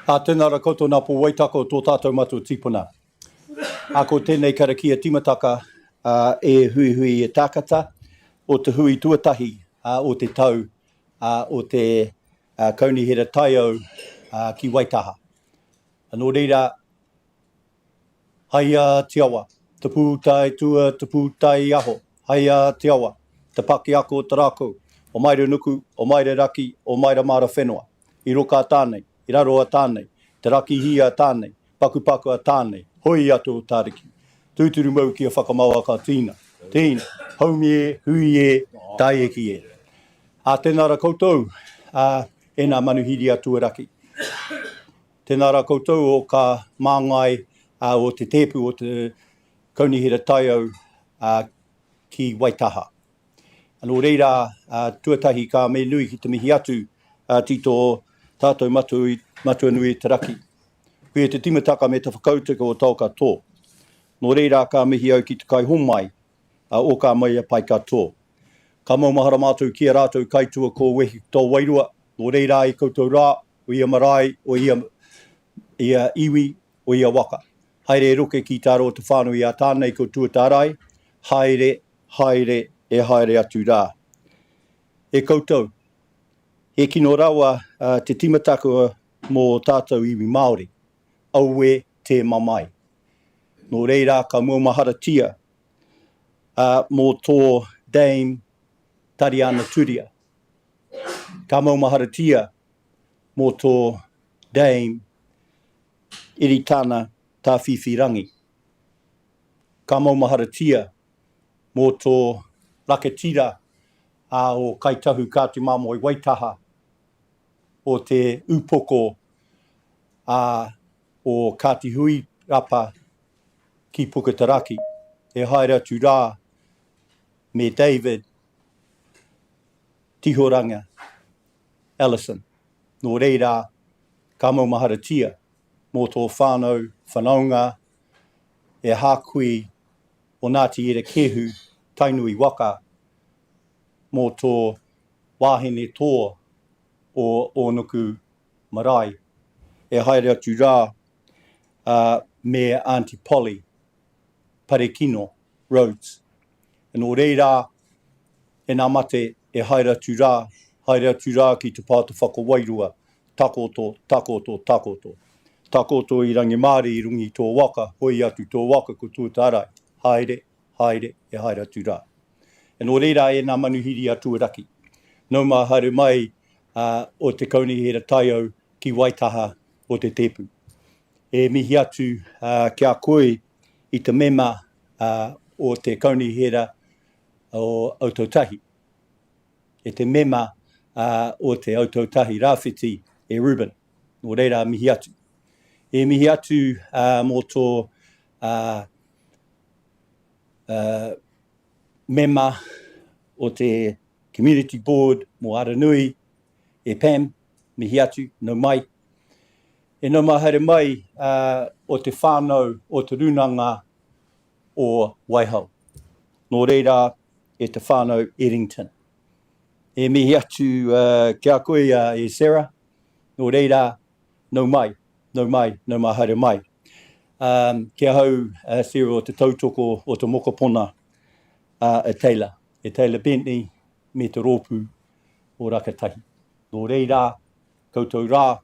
Tēnā ra koutou nā pō waitako tō tātou matu tipuna. Ko tēnei karakia timataka e hui e tākata o te hui tuatahi o te tau o te kaunihera taiao ki Waitaha. Anō reira, haia te awa, te pūtai tua, te pūtai aho, haia te awa, te paki ako te rākou, o maire nuku, o maire raki, o maire mara whenua, i roka tānei, i raro a tānei, te raki hia a tānei, paku a tānei, hoi atu o tāriki. Tūturu mau ki a whakamau ka tīna, haumi e, hui e, tai e ki e. Tēnā ra koutou, e nā manuhiri atu e raki. Tēnā ra koutou o ka māngai o te tepu o te kaunihera taiao ki Waitaha. Anō reira, tuatahi ka me nui ki te mihi atu tito tātou matu nui te raki. Koe te timataka me te whakautaka o tau katoa. Nō reira ka mihi au ki te kai homai o ka mai a pai katoa. Ka maumahara mātou ki a rātou kaitua ko wehi tō wairua. Nō reira i koutou rā, o ia marae, o ia iwi, o ia waka. Haere roke ki tāro te whānui a tānei ko tuatarai. Haere, e haere atu rā. E koutou, he kino rawa te timataka mō tātou iwi Māori. Aue te mamai. Nō reira ka muamahara tia mō tō Dame Tariana Turia. Ka muamahara tia mō tō Dame Iritana Tāwhiwhirangi. Ka muamahara tia mō tō Raketira o Kaitahu Kāti Māmo i Waitaha o te upoko o Kāti Hui Rapa ki Puketaraki. E haere atu rā me David Tihoranga Allison. Nō reira, ka maumahara tia mō tō whānau, whanaunga, e hākui o Ngāti Ere Kehu, Tainui Waka, mō tō wāhine tō o Nuku Marae. E haere atu rā me Auntie Polly, Parekino Rhodes. E nō reira, e nā mate e haere atu rā ki te pāta whakawairua, takoto. Takoto i rangi Māori i rungi tō waka, hoi atu tō waka ko tuatarai. Haere, e haere atu rā. E nō reira e nā manuhiri atu e raki. Nau mā haere mai o te kaunihera taiao ki Waitaha o te tepu. E mihi atu kia koe i te mema o te kaunihera o Autotahi. E te mema o te Autotahi rāwhiti e Ruben. Nō reira mihi atu. E mihi atu mō tō mema o te Community Board mō Aranui, e Pam, mihi atu, no mai. E no mahere mai o te whānau o te runanga o Waihau. Nō reira e te whānau Eddington. E mihi atu kia koe e Sarah. Nō reira, no mahere mai. Kia hau Sarah o te tautoko o te mokopona e Taylah. E Taylah Bentley me te Rōpū o Rakatahi. Nō reira, koutou rā,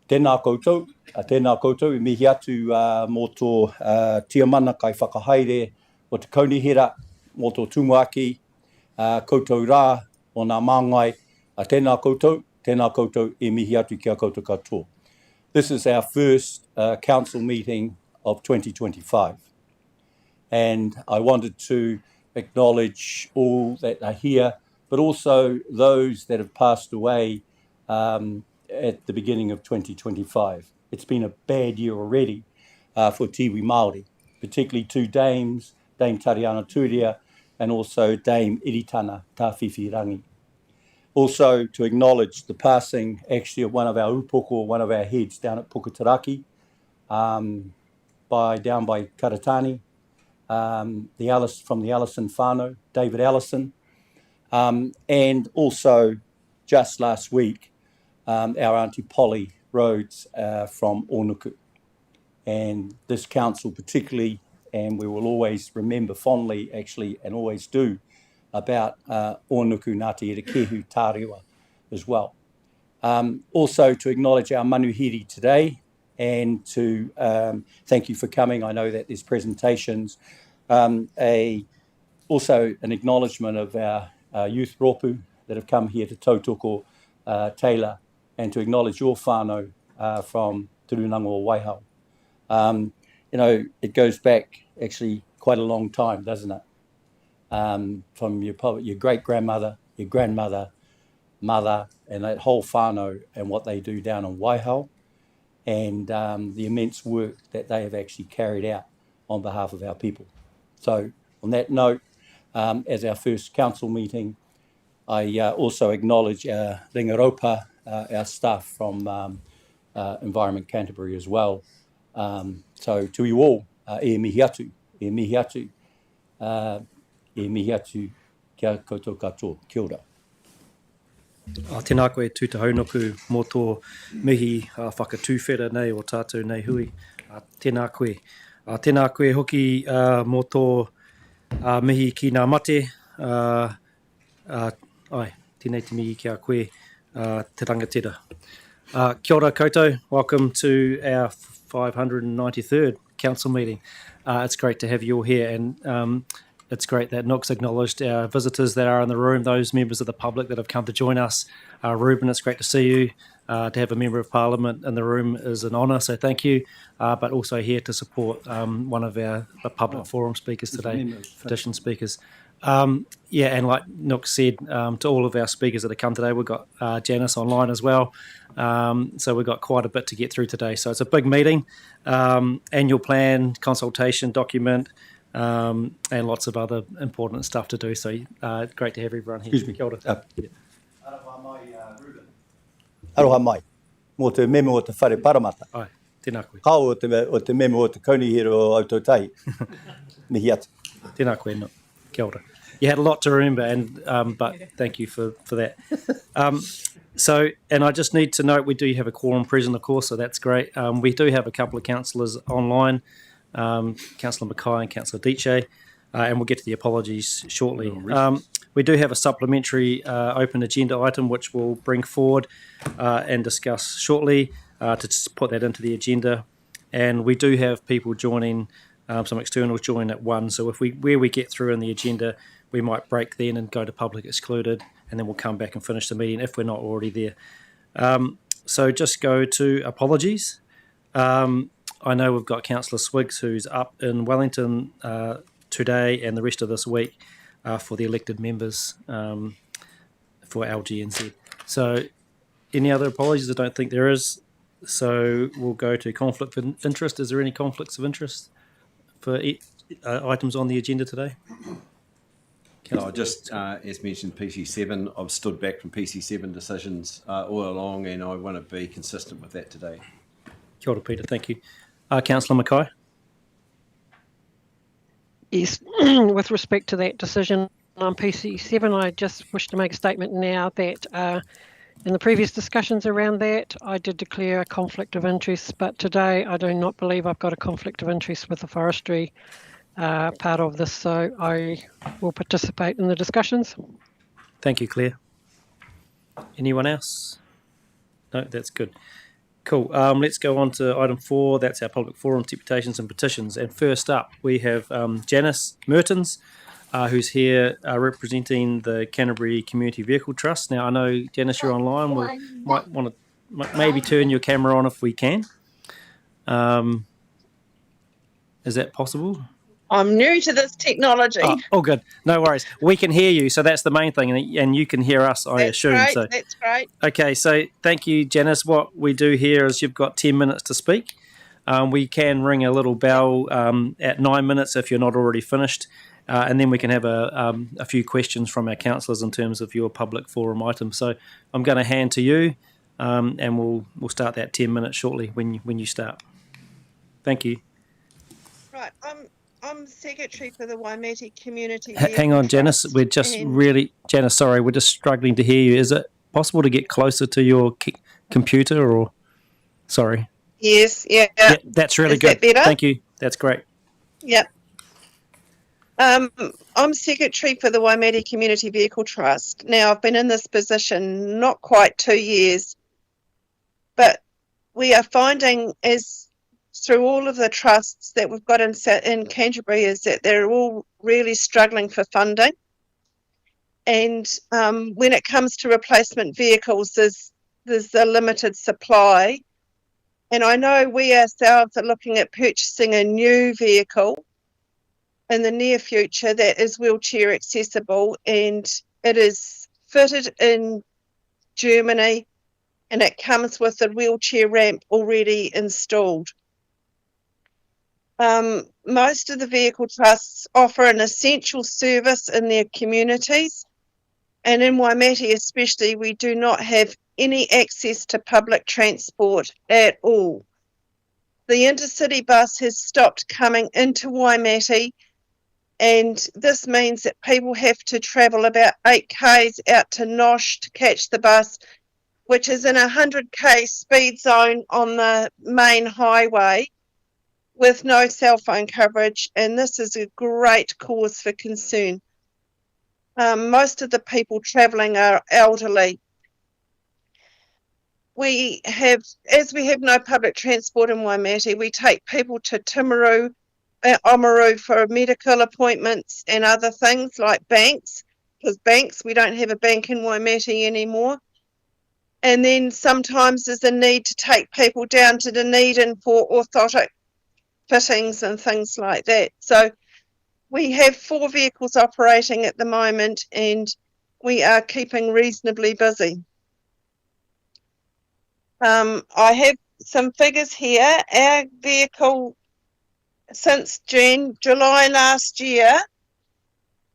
tēnā koutou, i mihi atu mō tō tiamana kai whakahaere o te kaunihera, mō tō tumuaki, koutou rā o nā māngai, tēnā koutou, e mihi atu kia koutou katoa. This is our first council meeting of 2025. And I wanted to acknowledge all that are here, but also those that have passed away at the beginning of 2025. It's been a bad year already for Tiwi Māori, particularly two dames, Dame Tariana Turia and also Dame Iritana Tāwhiwhirangi. Also to acknowledge the passing actually of one of our upoko, one of our heads down at Puketaraki, down by Karatani, from the Allison whānau, David Allison, and also just last week, our Auntie Polly roads from Ōnuku. And this council particularly, and we will always remember fondly, actually, and always do, about Ōnuku Ngāti Erekehu Tārewa as well. Also to acknowledge our manuhiri today, and to thank you for coming. I know that there's presentations. Also an acknowledgement of our youth Rōpū that have come here to tautoko Taylah, and to acknowledge your whānau from Turunango Waihao. You know, it goes back actually quite a long time, doesn't it? From your great-grandmother, your grandmother, mother, and that whole whānau, and what they do down in Waihao, and the immense work that they have actually carried out on behalf of our people. So on that note, as our first council meeting, I also acknowledge our ringaropa, our staff from Environment Canterbury as well. So to you all, e mihi atu, e mihi atu, e mihi atu, kia koutou katoa, kia ora. Tēnā koe tūtahaunoku mō tō mihi whakatūwhera nei o tātou nei hui. Tēnā koe. Tēnā koe hoki mō tō mihi ki ngā mate. Tēnei te mihi kia koe te rangatira. Kia ora koutou. Welcome to our 593rd council meeting. It's great to have you all here, and it's great that Nook's acknowledged our visitors that are in the room, those members of the public that have come to join us. Ruben, it's great to see you. To have a Member of Parliament in the room is an honour, so thank you. But also here to support one of our public forum speakers today, petition speakers. Yeah, and like Nook said, to all of our speakers that have come today, we've got Janice online as well. So we've got quite a bit to get through today. So it's a big meeting, annual plan, consultation document, and lots of other important stuff to do. So great to have everyone here. Excuse me. Kia ora. Aroha mai, Ruben. Aroha mai. Mō te memo o te whare paramata. Ai, tēnā koe. Hau o te memo o te kaunihira o Aotearoa. Mihi atu. Tēnā koe, no. Kia ora. You had a lot to remember, and but thank you for that. So, and I just need to note we do have a quorum present, of course, so that's great. We do have a couple of councillors online, Councillor Mackay and Councillor Davies, and we'll get to the apologies shortly. We do have a supplementary open agenda item which we'll bring forward and discuss shortly to just put that into the agenda. And we do have people joining, some externals join at 1. So if where we get through in the agenda, we might break then and go to Public Excluded, and then we'll come back and finish the meeting if we're not already there. So just go to apologies. I know we've got Councillor Swiggs, who's up in Wellington today and the rest of this week for the elected members for LGNZ. So any other apologies? I don't think there is. So we'll go to conflict of interest. Is there any conflicts of interest for items on the agenda today? No, just as mentioned, PC7, I've stood back from PC7 decisions all along, and I want to be consistent with that today. Kia ora, Peter, thank you. Councillor Mackay? Yes, with respect to that decision on PC7, I just wish to make a statement now that in the previous discussions around that, I did declare a conflict of interest, but today I do not believe I've got a conflict of interest with the forestry part of this, so I will participate in the discussions. Thank you, Claire. Anyone else? No, that's good. Cool. Let's go on to item 4. That's our public forum, deputations and petitions. And first up, we have Janice Mehrtens, who's here representing the Canterbury Community Vehicle Trust. Now, I know, Janice, you're online. We might want to maybe turn your camera on if we can. Is that possible? I'm new to this technology. Oh, good. No worries. We can hear you, so that's the main thing, and you can hear us, I assume. Great. So That's great. okay, so thank you, Janice. What we do here is you've got 10 minutes to speak. We can ring a little bell at 9 minutes if you're not already finished, and then we can have a few questions from our councillors in terms of your public forum items. So I'm going to hand to you, and we'll start that 10 minutes shortly when you start. Thank you. Right. I'm secretary for the Waimate Community. Hang on, Janice. We're just Janice, sorry, we're just struggling to hear you. Is it possible to get closer to your computer or? Sorry. Yes, yeah. Yeah, that's really Is good. that better? Thank you. That's great. Yeah. I'm secretary for the Waimate Community Vehicle Trust. Now, I've been in this position not quite 2 years, but we are finding as through all of the trusts that we've got in Canterbury is that they're all really struggling for funding. And when it comes to replacement vehicles, there's a limited supply. And I know we ourselves are looking at purchasing a new vehicle in the near future that is wheelchair accessible, and it is fitted in Germany and it comes with a wheelchair ramp already installed. Most of the vehicle trusts offer an essential service in their communities, and in Waimate especially, we do not have any access to public transport at all. The intercity bus has stopped coming into Waimate, and this means that people have to travel about 8 k's out to Nosh to catch the bus, which is in a 100k speed zone on the main highway with no cell phone coverage, and this is a great cause for concern. Most of the people travelling are elderly. As we have no public transport in Waimate, we take people to Timaru, Oamaru for medical appointments and other things like banks, because we don't have a bank in Waimate anymore. And then sometimes there's a need to take people down to Dunedin for orthotic fittings and things like that. So we have 4 vehicles operating at the moment, and we are keeping reasonably busy. I have some figures here. Our vehicle since July last year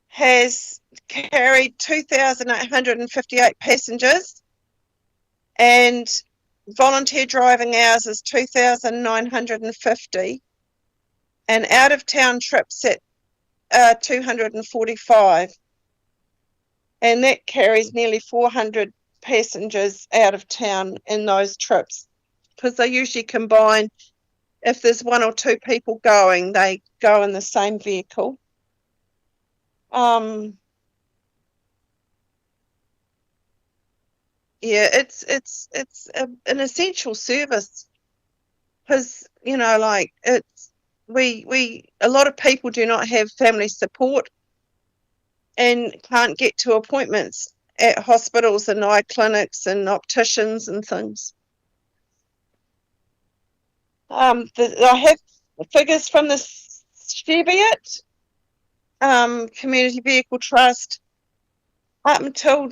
has carried 2,858 passengers, and volunteer driving hours is 2,950, and out of town trips at 245, and that carries nearly 400 passengers out of town in those trips, because they usually combine. If there's 1 or 2 people going, they go in the same vehicle. Yeah, it's an essential service, because a lot of people do not have family support and can't get to appointments at hospitals and eye clinics and opticians and things. I have figures from the Cheviot Community Vehicle Trust. Up until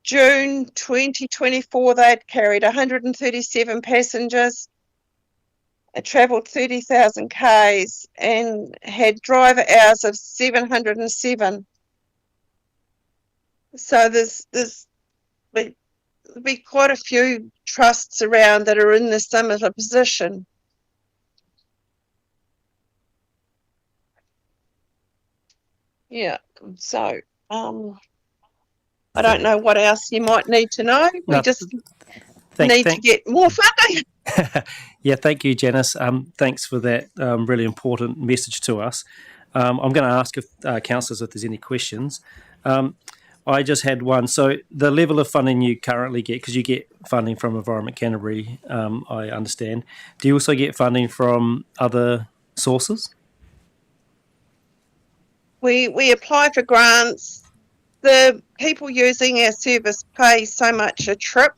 June 2024, they had carried 137 passengers, travelled 30,000 k's, and had driver hours of 707. So there'll be quite a few trusts around that are in this similar position. Yeah, so I don't know what else you might need to know. We just need to get more funding. Yeah, thank you, Janice. Thanks for that really important message to us. I'm going to ask councillors if there's any questions. I just had one. So the level of funding you currently get, because you get funding from Environment Canterbury, I understand. Do you also get funding from other sources? We apply for grants. The people using our service pay so much a trip.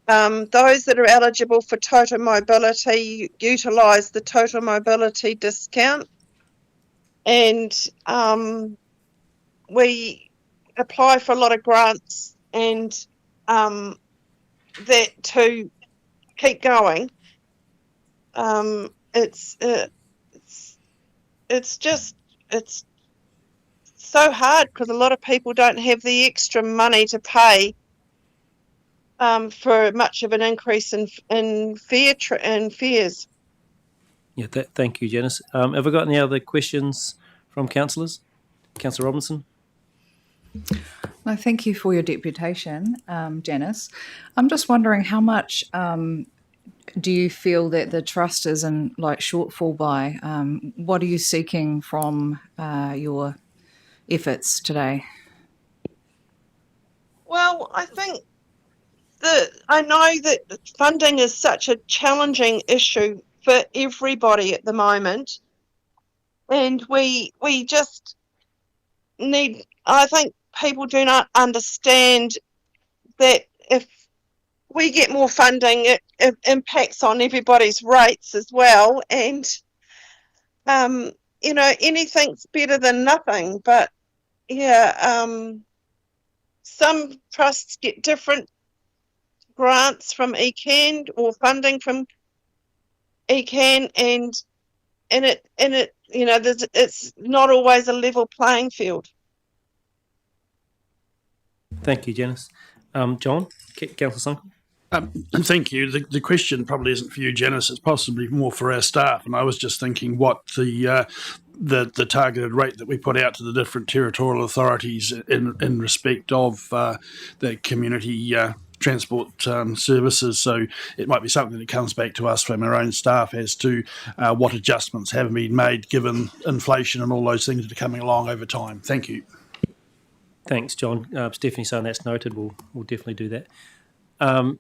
Those that are eligible for total mobility utilise the total mobility discount. And we apply for a lot of grants and that to keep going. It's so hard because a lot of people don't have the extra money to pay for much of an increase in fares. Yeah, thank you, Janice. Have I got any other questions from councillors? Councillor Robinson? No, thank you for your deputation, Janice. I'm just wondering how much do you feel that the trust is in shortfall by? What are you seeking from your efforts today? Well, I think I know that funding is such a challenging issue for everybody at the moment, and we just need. I think people do not understand that if we get more funding, it impacts on everybody's rates as well, and anything's better than nothing. But yeah, some trusts get different grants from ECAN or funding from ECAN, and it's not always a level playing field. Thank you, Janice. John, Councillor Scott. Thank you. The question probably isn't for you, Janice. It's possibly more for our staff. And I was just thinking what the targeted rate that we put out to the different territorial authorities in respect of the community transport services. So it might be something that comes back to us from our own staff as to what adjustments have been made given inflation and all those things that are coming along over time. Thank you. Thanks, John. Stephanie saying that's noted. We'll definitely do that.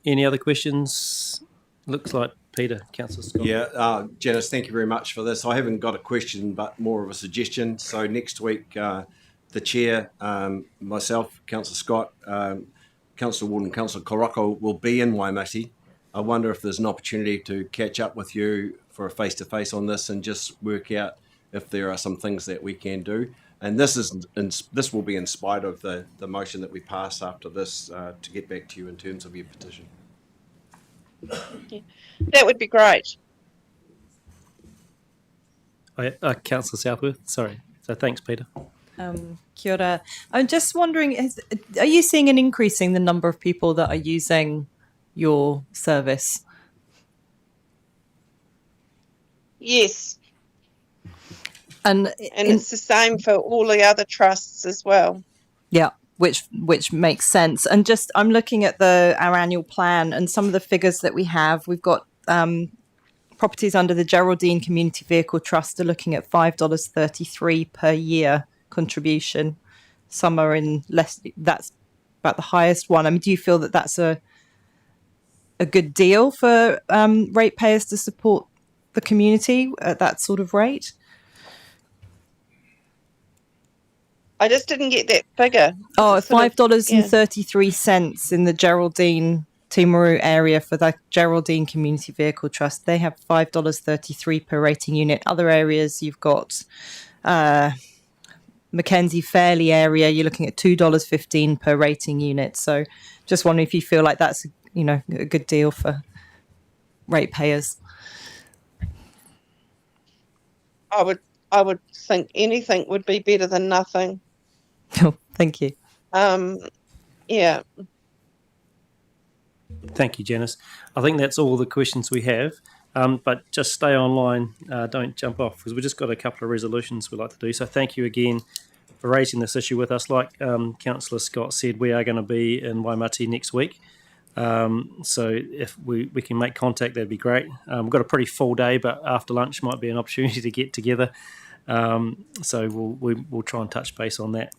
Any other questions? Looks like Peter, Councillor Scott. Yeah, Janice, thank you very much for this. I haven't got a question, but more of a suggestion. So next week, the Chair, myself, Councillor Scott, Councillor Ward and Councillor Karakia will be in Waimate. I wonder if there's an opportunity to catch up with you for a face-to-face on this and just work out if there are some things that we can do. And this will be in spite of the motion that we pass after this to get back to you in terms of your petition. Yeah, that would be great. Councillor Southworth, sorry. So thanks, Peter. Kia ora. I'm just wondering, are you seeing an increase in the number of people that are using your service? Yes. And it's the same for all the other trusts as well. Yeah, which makes sense. And just I'm looking at our annual plan and some of the figures that we have. We've got properties under the Geraldine Community Vehicle Trust are looking at $5.33 per year contribution. Some are in less. That's about the highest one. I mean, do you feel that that's a good deal for ratepayers to support the community at that sort of rate? I just didn't get that figure. Oh, $5.33 in the Geraldine Timaru area for the Geraldine Community Vehicle Trust. They have $5.33 per rating unit. Other areas you've got Mackenzie Fairley area, you're looking at $2.15 per rating unit. So just wondering if you feel like that's a good deal for ratepayers. I would think anything would be better than nothing. Oh, thank you. Yeah. Thank you, Janice. I think that's all the questions we have. But just stay online. Don't jump off because we've just got a couple of resolutions we'd like to do. So thank you again for raising this issue with us. Like Councillor Scott said, we are going to be in Waimate next week. So if we can make contact, that'd be great. We've got a pretty full day, but after lunch might be an opportunity to get together. So we'll try and touch base on that.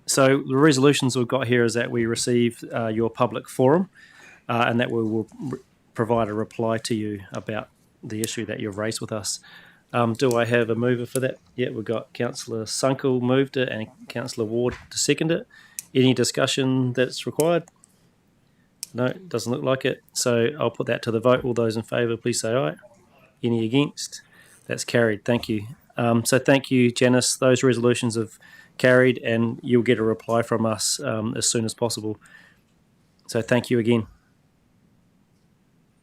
So the resolutions we've got here is that we received your public forum and that we will provide a reply to you about the issue that you've raised with us. Do I have a mover for that? Yeah, we've got Councillor Sunkel moved it and Councillor Ward to second it. Any discussion that's required? No, doesn't look like it. So I'll put that to the vote. All those in favour, please say aye. Any against? That's carried. Thank you. So thank you, Janice. Those resolutions have carried and you'll get a reply from us as soon as possible. So thank you again.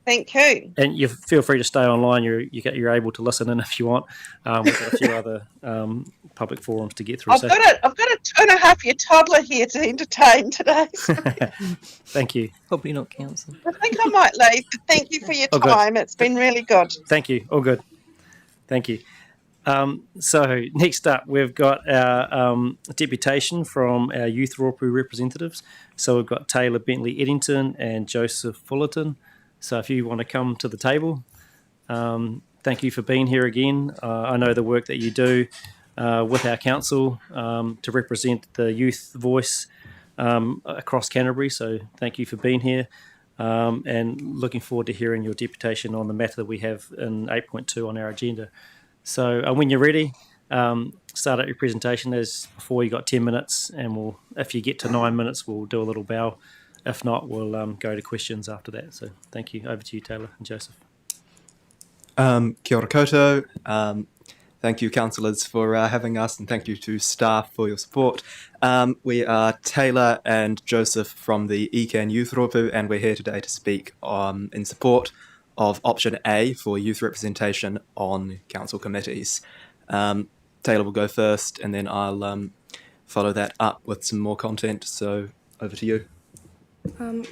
Thank you. And you feel free to stay online. You're able to listen in if you want. We've got a few other public forums to get through. I've got a 2.5-year toddler here to entertain today. So thank you. Probably not council. I think I might leave. But thank you for your time. It's been really good. Thank you. All good. Thank you. So next up, we've got our deputation from our youth Rōpū representatives. So we've got Taylah, Bentley, Eddington, and Joseph Fullerton. So if you want to come to the table, thank you for being here again. I know the work that you do with our council to represent the youth voice across Canterbury. So thank you for being here. And looking forward to hearing your deputation on the matter that we have in 8.2 on our agenda. So when you're ready, start out your presentation. As before, you got 10 minutes, and if you get to 9 minutes, we'll do a little bow. If not, we'll go to questions after that. So thank you. Over to you, Taylah and Joseph. Kia ora koutou. Thank you, councillors, for having us, and thank you to staff for your support. We are Taylah and Joseph from the ECAN Youth Rōpū, and we're here today to speak in support of option A for youth representation on council committees. Taylah will go first, and then I'll follow that up with some more content. So over to you.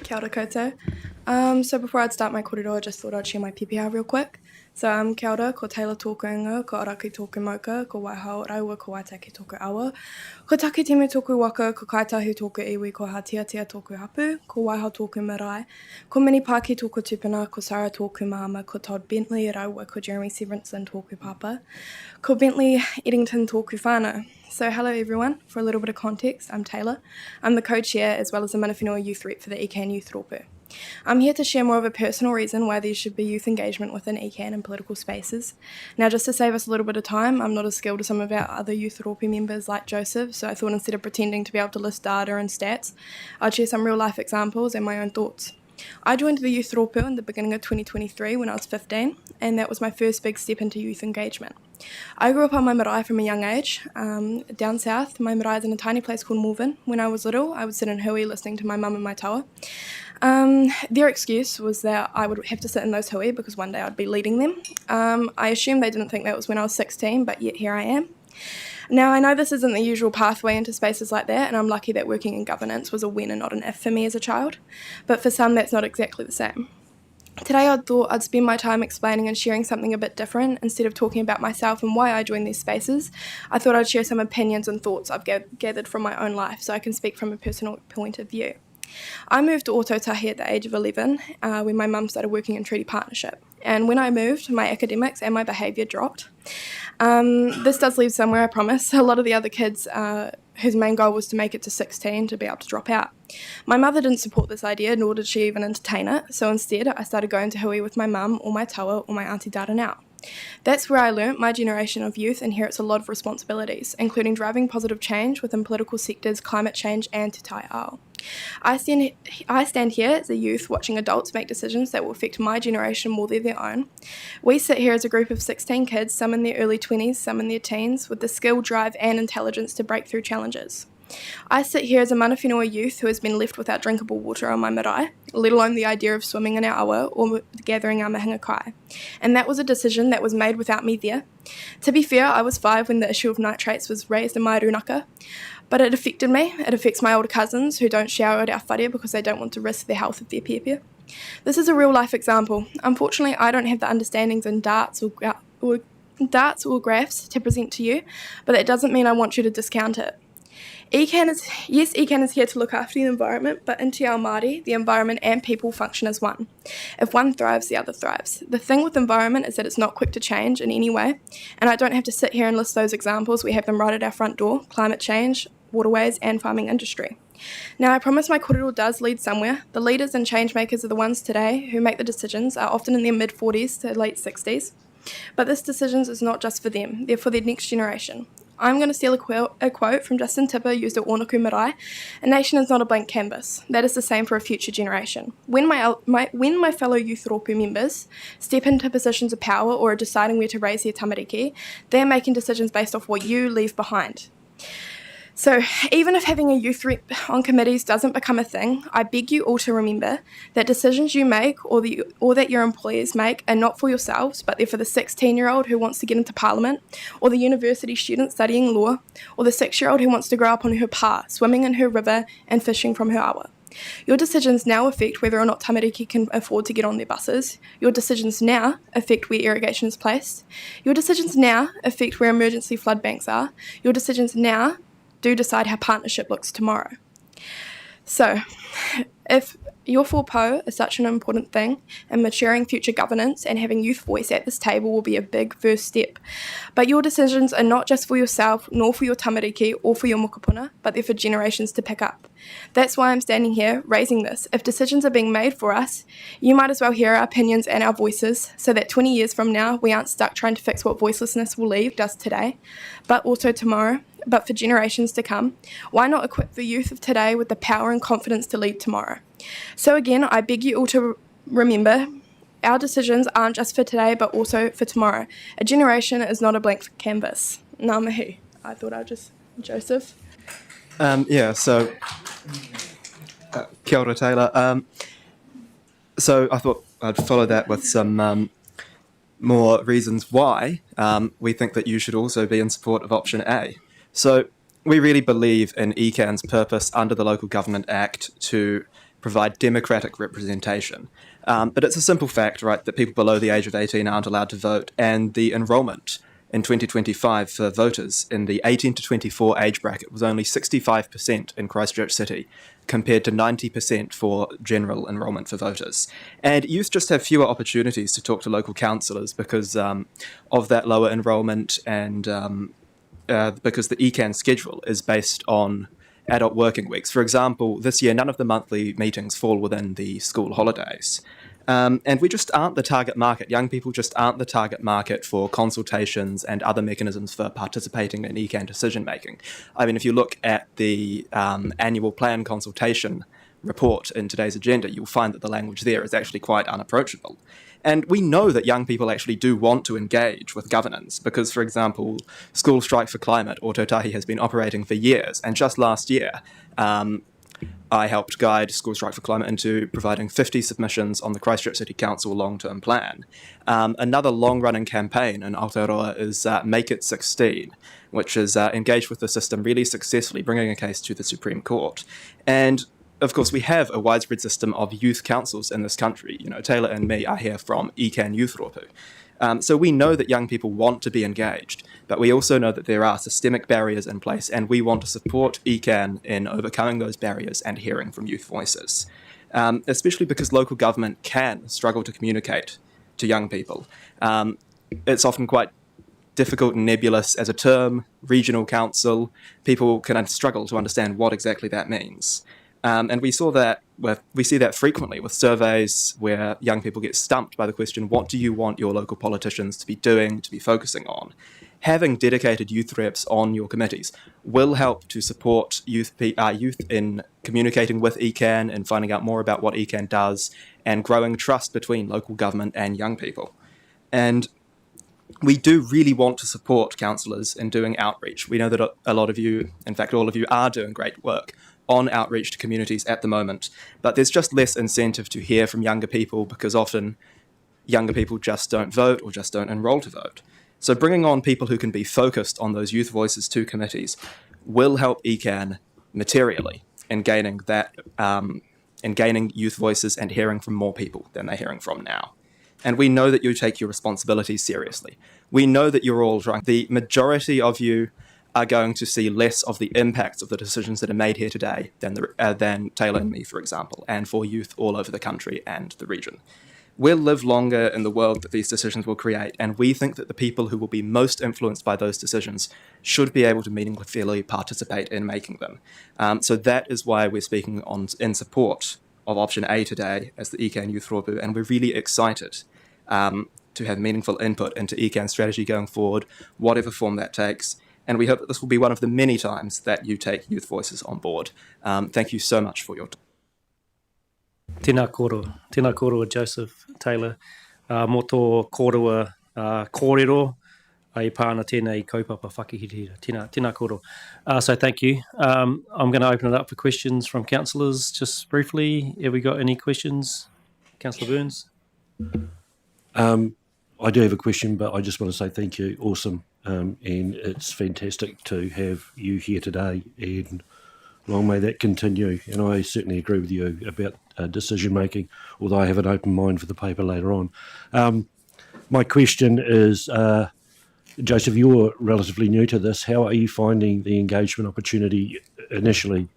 Kia ora koutou. So before I'd start my kōrero, I just thought I'd share my PPR real quick. So kia ora, ko Taylah tōku inga, ko Araki tōku mauka, ko Waihao Rauwa, ko Waitaki tōku awa, ko Taki Timu tōku waka, ko Kaitahu tōku iwi, ko Hatiatia tōku hapu, ko Waihao tōku marae, ko Mini Pāki tōku tupuna, ko Sarah tōku mama, ko Todd Bentley Rauwa, ko Jeremy Severinson tōku papa, ko Bentley Eddington tōku whānau. So hello everyone, for a little bit of context, I'm Taylah. I'm the co-chair as well as the Manawhenua Youth Rep for the ECAN Youth Rōpū. I'm here to share more of a personal reason why there should be youth engagement within ECAN and political spaces. Now, just to save us a little bit of time, I'm not as skilled as some of our other youth Rōpū members like Joseph, so I thought instead of pretending to be able to list data and stats, I'd share some real life examples and my own thoughts. I joined the Youth Rōpū in the beginning of 2023 when I was 15, and that was my first big step into youth engagement. I grew up on my marae from a young age. Down south, my marae is in a tiny place called Morven. When I was little, I would sit in hui listening to my mum and my taua. Their excuse was that I would have to sit in those hui because one day I'd be leading them. I assume they didn't think that was when I was 16, but yet here I am. Now, I know this isn't the usual pathway into spaces like that, and I'm lucky that working in governance was a when and not an if for me as a child, but for some that's not exactly the same. Today I thought I'd spend my time explaining and sharing something a bit different. Instead of talking about myself and why I joined these spaces, I thought I'd share some opinions and thoughts I've gathered from my own life so I can speak from a personal point of view. I moved to Ōtautahi at the age of 11 when my mum started working in treaty partnership. And when I moved, my academics and my behaviour dropped. This does leave somewhere, I promise. A lot of the other kids whose main goal was to make it to 16 to be able to drop out. My mother didn't support this idea, nor did she even entertain it. So instead, I started going to hui with my mum or my taua or my auntie Dara now. That's where I learnt my generation of youth inherits a lot of responsibilities, including driving positive change within political sectors, climate change and te tai ao. I stand here as a youth watching adults make decisions that will affect my generation more than their own. We sit here as a group of 16 kids, some in their early 20s, some in their teens, with the skill, drive and intelligence to break through challenges. I sit here as a Manawhenua youth who has been left without drinkable water on my marae, let alone the idea of swimming in our awa or gathering our mahinga kai. And that was a decision that was made without me there. To be fair, I was 5 when the issue of nitrates was raised in my runaka, but it affected me. It affects my older cousins who don't shower at our wharia because they don't want to risk the health of their pēpea. This is a real life example. Unfortunately, I don't have the understandings in darts or graphs to present to you, but that doesn't mean I want you to discount it. ECAN is here to look after the environment, but in Te Ao Māori, the environment and people function as one. If one thrives, the other thrives. The thing with environment is that it's not quick to change in any way, and I don't have to sit here and list those examples. We have them right at our front door: climate change, waterways and farming industry. Now, I promise my kōrero does lead somewhere. The leaders and change makers are the ones today who make the decisions are often in their mid-40s to late 60s, but this decision is not just for them, they're for their next generation. I'm going to steal a quote from Justin Tipper used at Onuku Marae: "A nation is not a blank canvas. That is the same for a future generation." When my fellow youth Rōpū members step into positions of power or are deciding where to raise their tamariki, they're making decisions based off what you leave behind. So even if having a youth rep on committees doesn't become a thing, I beg you all to remember that decisions you make or that your employers make are not for yourselves, but they're for the 16-year-old who wants to get into Parliament, or the university student studying law, or the 6-year-old who wants to grow up on her pa, swimming in her river and fishing from her awa. Your decisions now affect whether or not tamariki can afford to get on their buses. Your decisions now affect where irrigation is placed. Your decisions now affect where emergency flood banks are. Your decisions now do decide how partnership looks tomorrow. So, if your full-po is such an important thing, and maturing future governance and having youth voice at this table will be a big first step. But your decisions are not just for yourself, nor for your tamariki or for your mokopuna, but they're for generations to pick up. That's why I'm standing here raising this. If decisions are being made for us, you might as well hear our opinions and our voices, so that 20 years from now, we aren't stuck trying to fix what voicelessness will leave us today, but also tomorrow, but for generations to come. Why not equip the youth of today with the power and confidence to lead tomorrow? So again, I beg you all to remember, our decisions aren't just for today, but also for tomorrow. A generation is not a blank canvas. Ngā mihi. I thought I'd just... Joseph? So kia ora, Taylah. So I thought I'd follow that with some more reasons why we think that you should also be in support of option A. So we really believe in ECAN's purpose under the Local Government Act to provide democratic representation. But it's a simple fact, right, that people below the age of 18 aren't allowed to vote, and the enrolment in 2025 for voters in the 18 to 24 age bracket was only 65% in Christchurch City, compared to 90% for general enrolment for voters. And youth just have fewer opportunities to talk to local councillors because of that lower enrolment, and because the ECAN schedule is based on adult working weeks. For example, this year, none of the monthly meetings fall within the school holidays. And we just aren't the target market. Young people just aren't the target market for consultations and other mechanisms for participating in ECAN decision-making. I mean, if you look at the annual plan consultation report in today's agenda, you'll find that the language there is actually quite unapproachable. And we know that young people actually do want to engage with governance because, for example, School Strike for Climate, or Tahi, has been operating for years. And just last year, I helped guide School Strike for Climate into providing 50 submissions on the Christchurch City Council long-term plan. Another long-running campaign in Aotearoa is Make It 16, which is engaged with the system really successfully, bringing a case to the Supreme Court. And of course, we have a widespread system of youth councils in this country. You know, Taylah and me are here from ECAN Youth Rōpū. So we know that young people want to be engaged, but we also know that there are systemic barriers in place, and we want to support ECAN in overcoming those barriers and hearing from youth voices, especially because local government can struggle to communicate to young people. It's often quite difficult and nebulous as a term. Regional council, people can struggle to understand what exactly that means. And we see that frequently with surveys where young people get stumped by the question, what do you want your local politicians to be doing, to be focusing on? Having dedicated youth reps on your committees will help to support youth in communicating with ECAN and finding out more about what ECAN does and growing trust between local government and young people. And we do really want to support councillors in doing outreach. We know that a lot of you, in fact all of you, are doing great work on outreach to communities at the moment, but there's just less incentive to hear from younger people because often younger people just don't vote or just don't enrol to vote. So bringing on people who can be focused on those youth voices to committees will help ECAN materially in gaining youth voices and hearing from more people than they're hearing from now. And we know that you take your responsibilities seriously. We know that you're all trying. The majority of you are going to see less of the impacts of the decisions that are made here today than Taylah and me, for example, and for youth all over the country and the region. We'll live longer in the world that these decisions will create, and we think that the people who will be most influenced by those decisions should be able to meaningfully participate in making them. So that is why we're speaking in support of option A today as the ECAN Youth Rōpū, and we're really excited to have meaningful input into ECAN's strategy going forward, whatever form that takes. And we hope that this will be one of the many times that you take youth voices on board. Thank you so much for your time. Tēnā kōrua Joseph, Taylah. Mō tō kōrua kōrero, ai pāna tēnei kaupapa whakihirihira. Tēnā kōrua. So thank you. I'm going to open it up for questions from councillors just briefly. Have we got any questions? Councillor Burns? I do have a question, but I just want to say thank you. Awesome. And it's fantastic to have you here today. And long may that continue. And I certainly agree with you about decision making, although I have an open mind for the paper later on. My question is, Joseph, you're relatively new to this. How are you finding the engagement opportunity initially?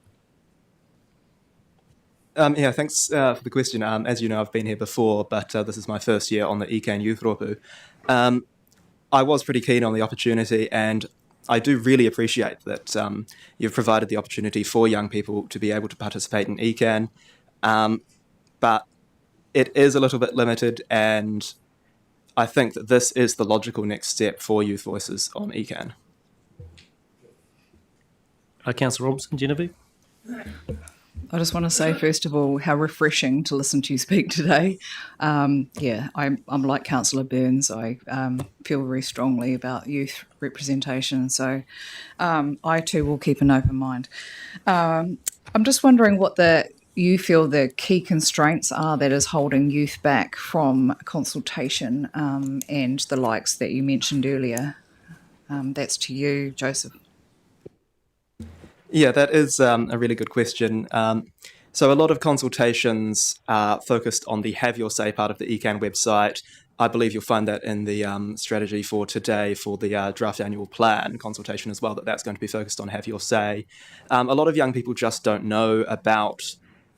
Yeah, thanks for the question. As you know, I've been here before, but this is my first year on the ECAN Youth Rōpū. I was pretty keen on the opportunity, and I do really appreciate that you've provided the opportunity for young people to be able to participate in ECAN, but it is a little bit limited, and I think that this is the logical next step for youth voices on ECAN. Councillor Robinson, Genevieve? I just want to say, first of all, how refreshing to listen to you speak today. I'm like Councillor Burns. I feel very strongly about youth representation, so I too will keep an open mind. I'm just wondering what you feel the key constraints are that is holding youth back from consultation and the likes that you mentioned earlier. That's to you, Joseph. Yeah, that is a really good question. So a lot of consultations are focused on the Have Your Say part of the ECAN website. I believe you'll find that in the strategy for today for the draft annual plan consultation as well, that's going to be focused on Have Your Say. A lot of young people just don't know about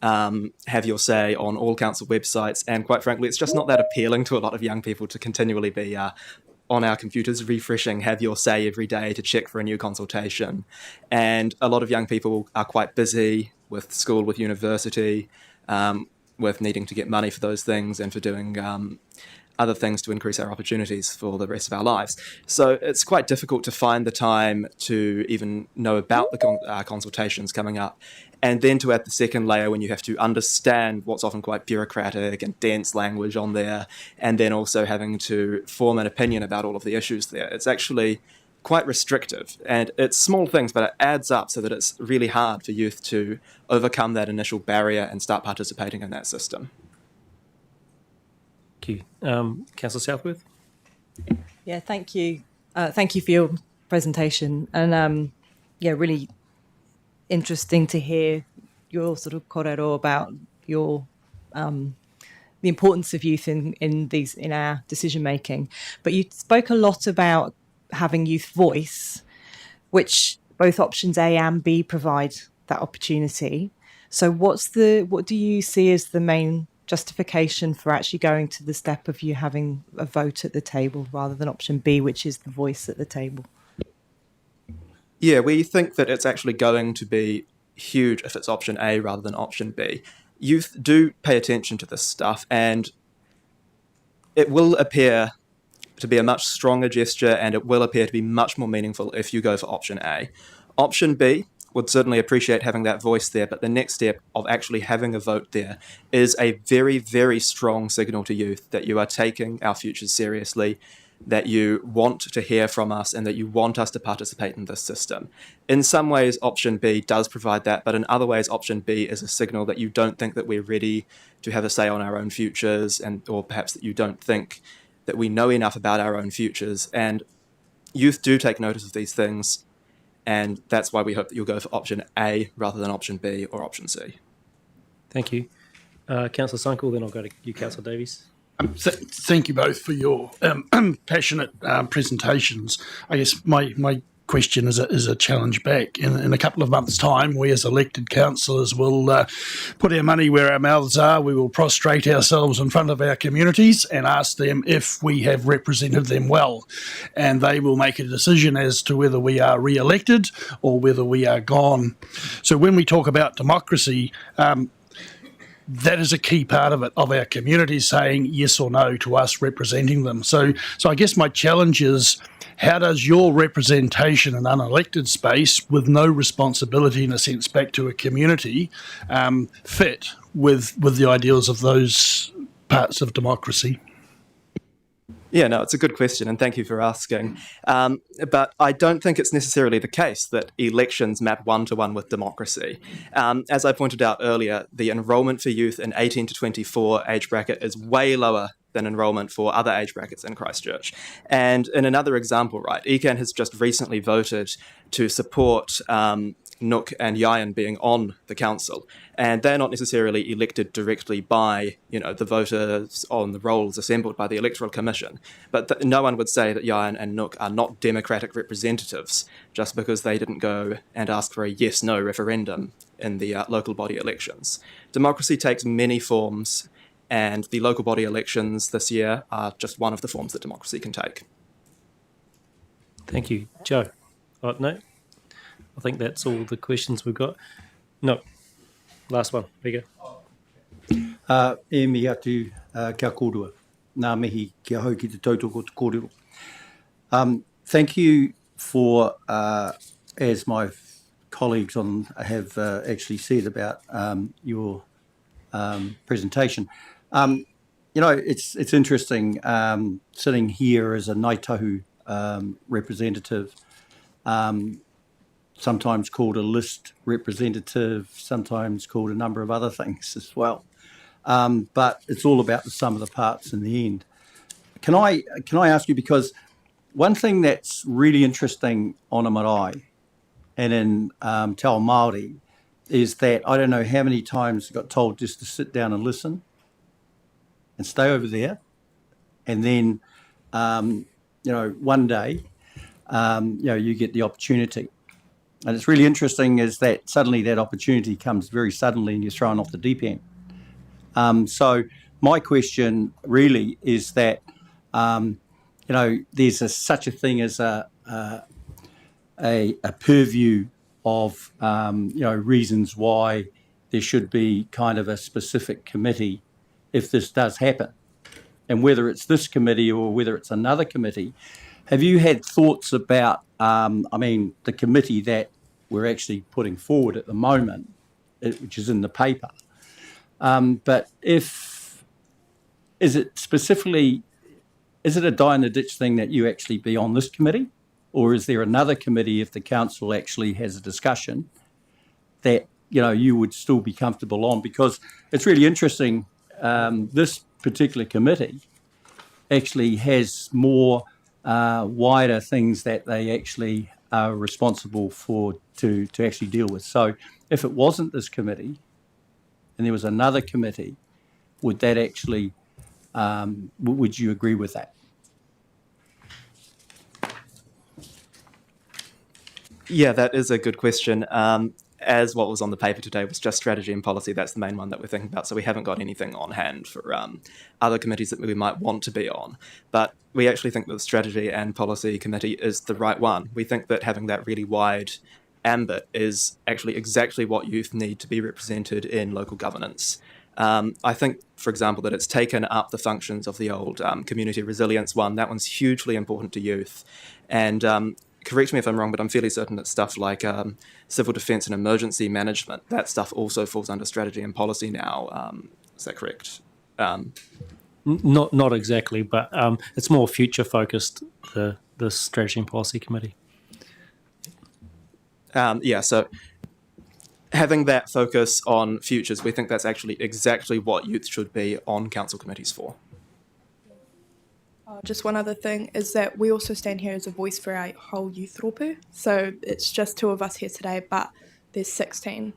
Have Your Say on all council websites, and quite frankly, it's just not that appealing to a lot of young people to continually be on our computers refreshing Have Your Say every day to check for a new consultation. And a lot of young people are quite busy with school, with university, with needing to get money for those things and for doing other things to increase our opportunities for the rest of our lives. So it's quite difficult to find the time to even know about the consultations coming up. And then to add the second layer when you have to understand what's often quite bureaucratic and dense language on there, and then also having to form an opinion about all of the issues there. It's actually quite restrictive, and it's small things, but it adds up so that it's really hard for youth to overcome that initial barrier and start participating in that system. Thank you. Councillor Southworth? Yeah, thank you. Thank you for your presentation. And really interesting to hear your sort of korero about your the importance of youth in our decision making. But you spoke a lot about having youth voice, which both options A and B provide that opportunity. So what do you see as the main justification for actually going to the step of you having a vote at the table rather than option B, which is the voice at the table? Yeah, we think that it's actually going to be huge if it's option A rather than option B. Youth do pay attention to this stuff, and it will appear to be a much stronger gesture, and it will appear to be much more meaningful if you go for option A. Option B would certainly appreciate having that voice there, but the next step of actually having a vote there is a very, very strong signal to youth that you are taking our futures seriously, that you want to hear from us, and that you want us to participate in this system. In some ways, option B does provide that, but in other ways, option B is a signal that you don't think that we're ready to have a say on our own futures, or perhaps that you don't think that we know enough about our own futures. And youth do take notice of these things, and that's why we hope that you'll go for option A rather than option B or option C. Thank you. Councillor Sunkel, then I'll go to you, Councillor Davies. Thank you both for your passionate presentations. I guess my question is a challenge back. In a couple of months' time, we as elected councillors will put our money where our mouths are. We will prostrate ourselves in front of our communities and ask them if we have represented them well. And they will make a decision as to whether we are re-elected or whether we are gone. So when we talk about democracy, that is a key part of it, of our communities saying yes or no to us representing them. So I guess my challenge is, how does your representation in unelected space, with no responsibility in a sense back to a community, fit with the ideals of those parts of democracy? Yeah, no, it's a good question, and thank you for asking. But I don't think it's necessarily the case that elections map one-to-one with democracy. As I pointed out earlier, the enrolment for youth in 18 to 24 age bracket is way lower than enrolment for other age brackets in Christchurch. And in another example, right, ECAN has just recently voted to support Nook and Yayan being on the council, and they're not necessarily elected directly by, the voters on the rolls assembled by the Electoral Commission. But no one would say that Yayan and Nook are not democratic representatives just because they didn't go and ask for a yes-no referendum in the local body elections. Democracy takes many forms, and the local body elections this year are just one of the forms that democracy can take. Thank you. Joe? Oh, no? I think that's all the questions we've got. No. Last one. There you go. E mihi atu kia kōrua. Nā mihi kia hau ki te tautoko te kōrero. Thank you for, as my colleagues have actually said about your presentation. It's interesting sitting here as a Ngāi Tahu representative, sometimes called a list representative, sometimes called a number of other things as well. But it's all about the sum of the parts in the end. Can I ask you, because one thing that's really interesting on a marae and in Te Ao Māori is that I don't know how many times I got told just to sit down and listen and stay over there. And then, one day, you get the opportunity. And it's really interesting is that suddenly that opportunity comes very suddenly and you're thrown off the deep end. So my question really is that, there's such a thing as a purview of, reasons why there should be kind of a specific committee if this does happen. And whether it's this committee or whether it's another committee, have you had thoughts about, the committee that we're actually putting forward at the moment, which is in the paper? But is it a die-in-the-ditch thing that you actually be on this committee? Or is there another committee, if the council actually has a discussion, that, you would still be comfortable on? Because it's really interesting, this particular committee actually has more wider things that they actually are responsible for to actually deal with. So if it wasn't this committee and there was another committee, would that actually, would you agree with that? Yeah, that is a good question. As what was on the paper today was just strategy and policy, that's the main one that we're thinking about. So we haven't got anything on hand for other committees that we might want to be on. But we actually think that the strategy and policy committee is the right one. We think that having that really wide ambit is actually exactly what youth need to be represented in local governance. I think, for example, that it's taken up the functions of the old community resilience one. That one's hugely important to youth. And correct me if I'm wrong, but I'm fairly certain that stuff like civil defence and emergency management, that stuff also falls under strategy and policy now. Is that correct? Not exactly, but it's more future focused, the strategy and policy committee. So having that focus on futures, we think that's actually exactly what youth should be on council committees for. Just one other thing is that we also stand here as a voice for our whole youth Rōpū. So it's just 2 of us here today, but there's 16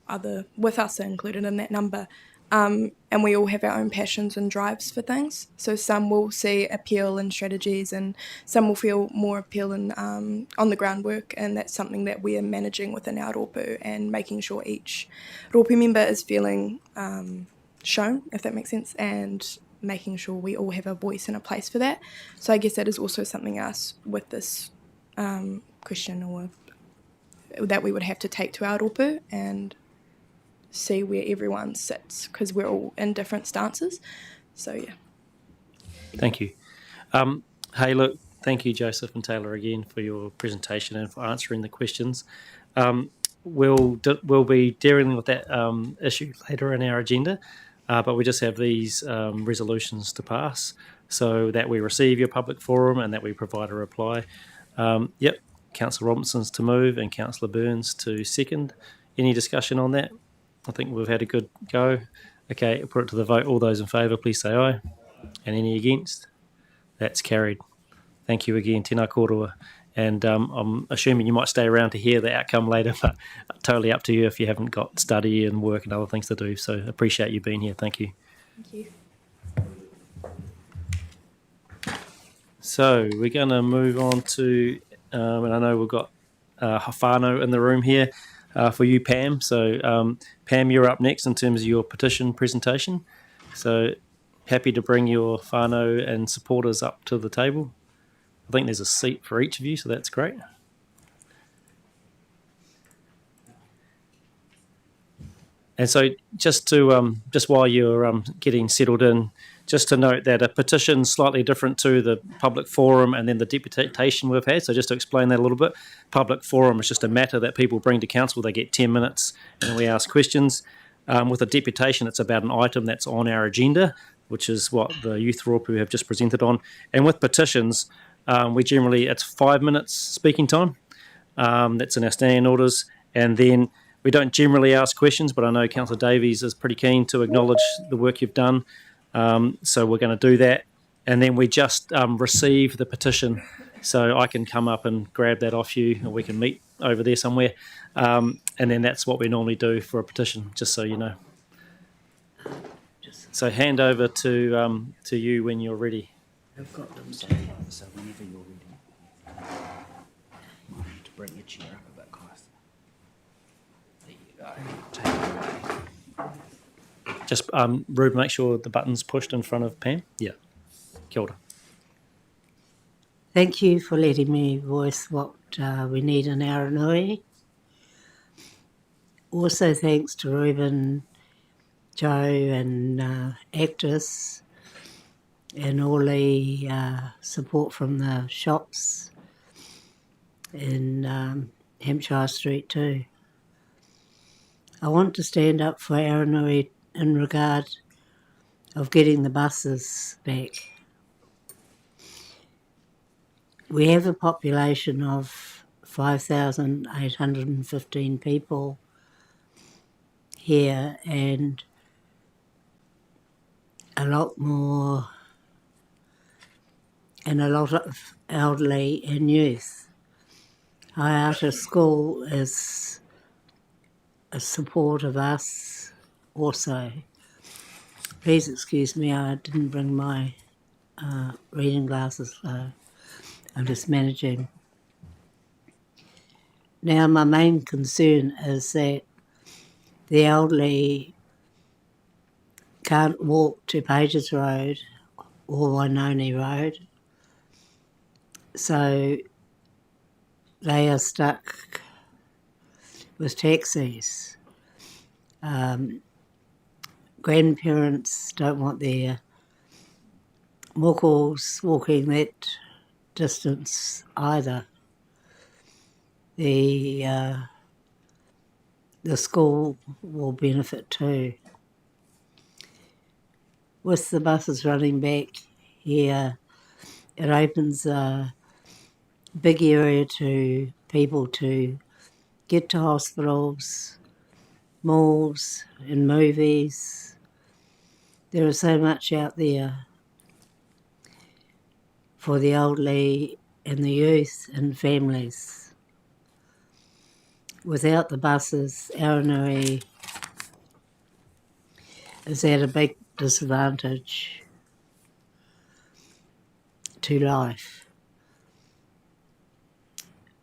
other with us included in that number. And we all have our own passions and drives for things. So some will see appeal in strategies and some will feel more appeal in on the groundwork, and that's something that we are managing within our Rōpū and making sure each Rōpū member is feeling shown, if that makes sense, and making sure we all have a voice and a place for that. So I guess that is also something else with this question or that we would have to take to our Rōpū and see where everyone sits, because we're all in different stances. So yeah. Thank you. Hey, look, thank you, Joseph and Taylah, again for your presentation and for answering the questions. We'll be dealing with that issue later in our agenda, but we just have these resolutions to pass so that we receive your public forum and that we provide a reply. Councillor Robinson's to move and Councillor Burns to second. Any discussion on that? I think we've had a good go. Okay, put it to the vote. All those in favour, please say aye. And any against? That's carried. Thank you again, tēnā kōrua. And I'm assuming you might stay around to hear the outcome later, but totally up to you if you haven't got study and work and other things to do. So appreciate you being here. Thank you. Thank you. So we're going to move on to, and I know we've got whānau in the room here for you, Pam. So Pam, you're up next in terms of your petition presentation. So happy to bring your whānau and supporters up to the table. I think there's a seat for each of you, so that's great. And so just while you're getting settled in, just to note that a petition is slightly different to the public forum and then the deputation we've had. So just to explain that a little bit, public forum is just a matter that people bring to council. They get 10 minutes and we ask questions. With a deputation, it's about an item that's on our agenda, which is what the youth Rōpū have just presented on. And with petitions, it's 5 minutes speaking time. That's in our standing orders. And then we don't generally ask questions, but I know Councillor Davies is pretty keen to acknowledge the work you've done. So we're going to do that. And then we just receive the petition. So I can come up and grab that off you, or we can meet over there somewhere. And then that's what we normally do for a petition, just so you know. So hand over to you when you're ready. I've got them, so whenever you're ready. You need to bring your chair up a bit closer. There you go. Take it away. Just, Rube, make sure the button's pushed in front of Pam. Yeah. Kia ora. Thank you for letting me voice what we need in Aranui. Also thanks to Reuben, Joe and Actus and all the support from the shops in Hampshire Street too. I want to stand up for Aranui in regard of getting the buses back. We have a population of 5,815 people here and a lot of elderly and youth. Hayata School is a support of us also. Please excuse me, I didn't bring my reading glasses, so I'm just managing. Now my main concern is that the elderly can't walk to Pages Road or Wainoni Road, so they are stuck with taxis. Grandparents don't want their mokos walking that distance either. The school will benefit too. With the buses running back here, it opens a big area to people to get to hospitals, malls and movies. There is so much out there for the elderly and the youth and families. Without the buses, Aranui is at a big disadvantage to life.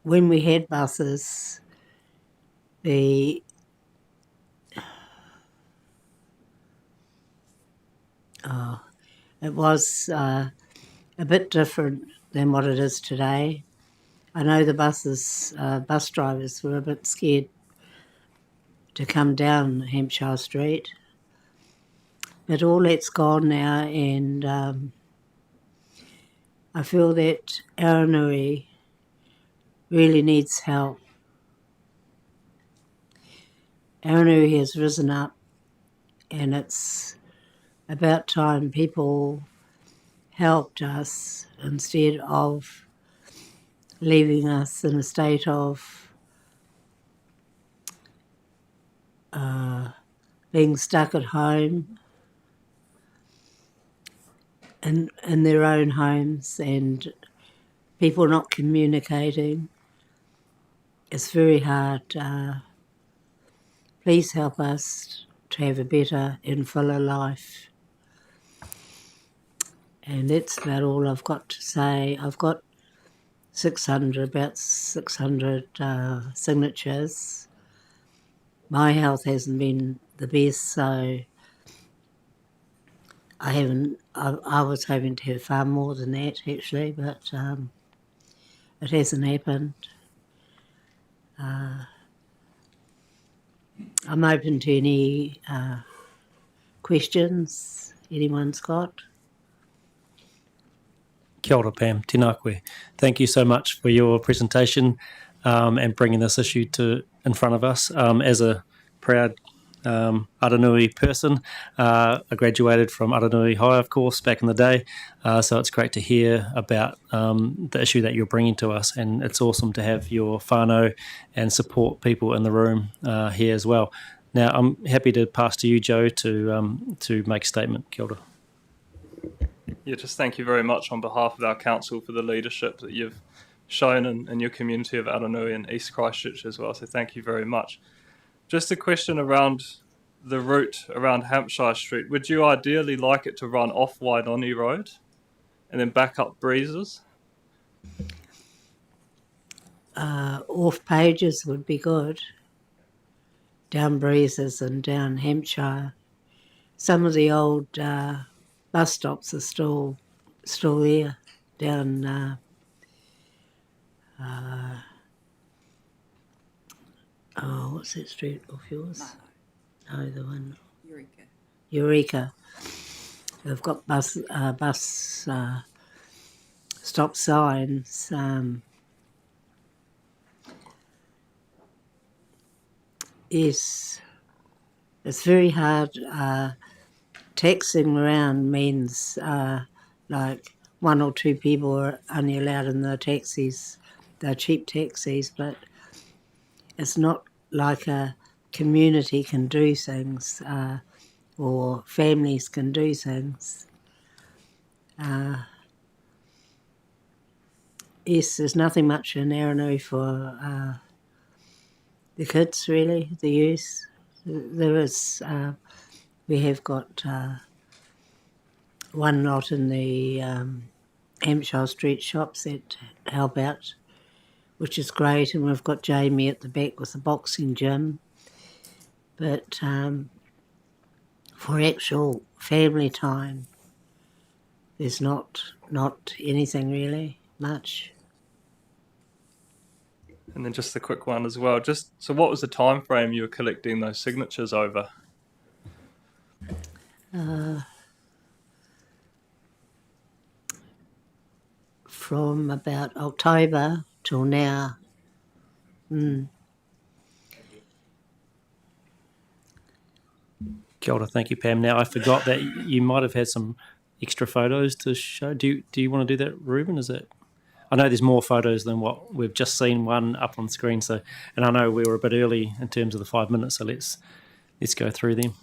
When we had buses, it was a bit different than what it is today. I know the bus drivers were a bit scared to come down Hampshire Street, but all that's gone now, and I feel that Aranui really needs help. Aranui has risen up, and it's about time people helped us instead of leaving us in a state of being stuck at home in their own homes and people not communicating. It's very hard. Please help us to have a better and fuller life. And that's about all I've got to say. I've got about 600 signatures. My health hasn't been the best, so I was hoping to have far more than that, actually, but it hasn't happened. I'm open to any questions anyone's got. Kia ora, Pam. Tēnā koe. Thank you so much for your presentation and bringing this issue in front of us. As a proud Aranui person, I graduated from Aranui High, of course, back in the day. So it's great to hear about the issue that you're bringing to us, and it's awesome to have your whānau and support people in the room here as well. Now, I'm happy to pass to you, Joe, to make a statement. Kia ora. Yeah, just thank you very much on behalf of our council for the leadership that you've shown in your community of Aranui and East Christchurch as well. So thank you very much. Just a question around the route around Hampshire Street. Would you ideally like it to run off Wainoni Road and then back up Breezes? Off Pages would be good. Down Breezes and down Hampshire. Some of the old bus stops are still there. Down what's that street off yours? No, the one. Eureka. They've got bus stop signs. Yes, it's very hard. Taxiing around means like one or two people are only allowed in the taxis. They're cheap taxis, but it's not like a community can do things or families can do things. Yes, there's nothing much in Aranui for the kids, really, the youth. There is, we have got one lot in the Hampshire Street shops that help out, which is great, and we've got Jamie at the back with the boxing gym. But for actual family time, there's not anything really much. And then just a quick one as well. So what was the time frame you were collecting those signatures over? From about October till now. Kia ora, thank you, Pam. Now, I forgot that you might have had some extra photos to show. Do you want to do that, Ruben? I know there's more photos than what we've just seen, one up on screen. So, and I know we were a bit early in terms of the 5 minutes, so let's go through them.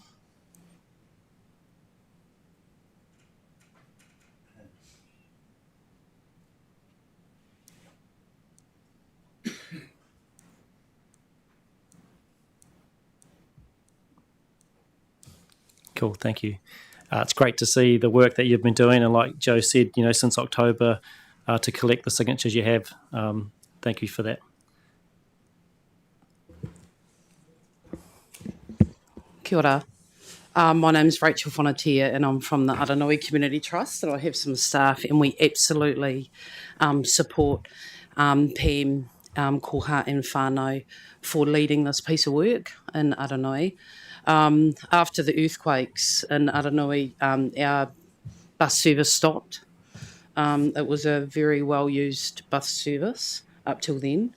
Cool, thank you. It's great to see the work that you've been doing, and like Joe said, since October, to collect the signatures you have. Thank you for that. Kia ora. My name's Rachael Fonotia, and I'm from the Aranui Community Trust, and I have some staff, and we absolutely support Pam, Koha and whānau for leading this piece of work in Aranui. After the earthquakes in Aranui, our bus service stopped. It was a very well-used bus service up till then.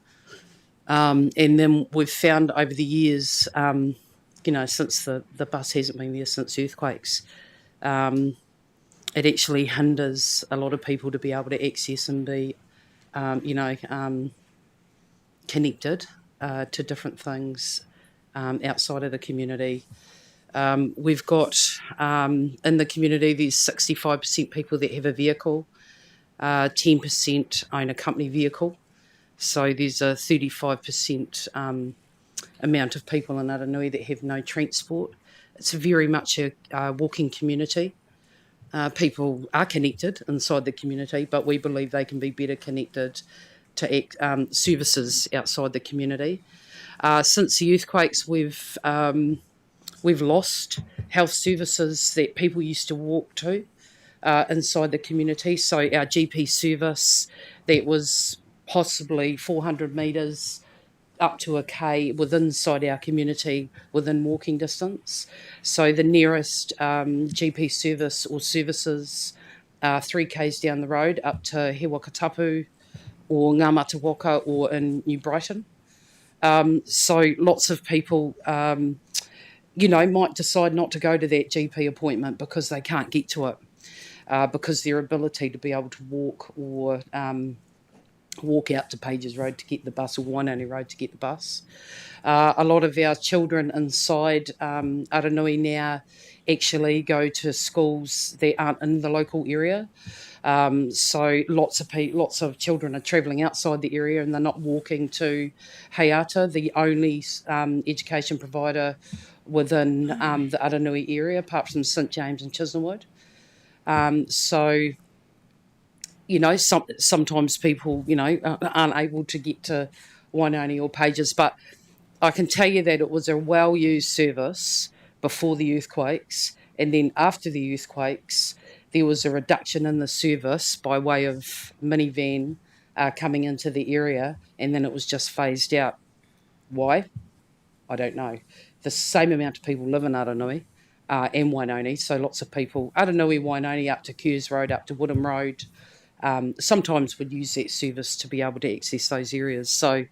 And then we've found over the years, since the bus hasn't been there since earthquakes, it actually hinders a lot of people to be able to access and be, connected to different things outside of the community. We've got, in the community, there's 65% people that have a vehicle. 10% own a company vehicle. So there's a 35% amount of people in Aranui that have no transport. It's very much a walking community. People are connected inside the community, but we believe they can be better connected to services outside the community. Since the earthquakes, we've lost health services that people used to walk to inside the community. So our GP service that was possibly 400 metres up to a K inside our community within walking distance. So the nearest GP service or services are 3 Ks down the road up to He Whakatau or Ngā Matawaka or in New Brighton. So lots of people, might decide not to go to that GP appointment because they can't get to it, because their ability to be able to walk or walk out to Pages Road to get the bus or Wainoni Road to get the bus. A lot of our children inside Aranui now actually go to schools that aren't in the local area. So lots of children are travelling outside the area and they're not walking to Heiata, the only education provider within the Aranui area, apart from St James and Chisnellwood. Sometimes people, aren't able to get to Wainoni or Pages, but I can tell you that it was a well-used service before the earthquakes, and then after the earthquakes, there was a reduction in the service by way of minivan coming into the area, and then it was just phased out. Why? I don't know. The same amount of people live in Aranui and Wainoni, so lots of people, Aranui, Wainoni, up to Kews Road, up to Woodham Road, sometimes would use that service to be able to access those areas. So,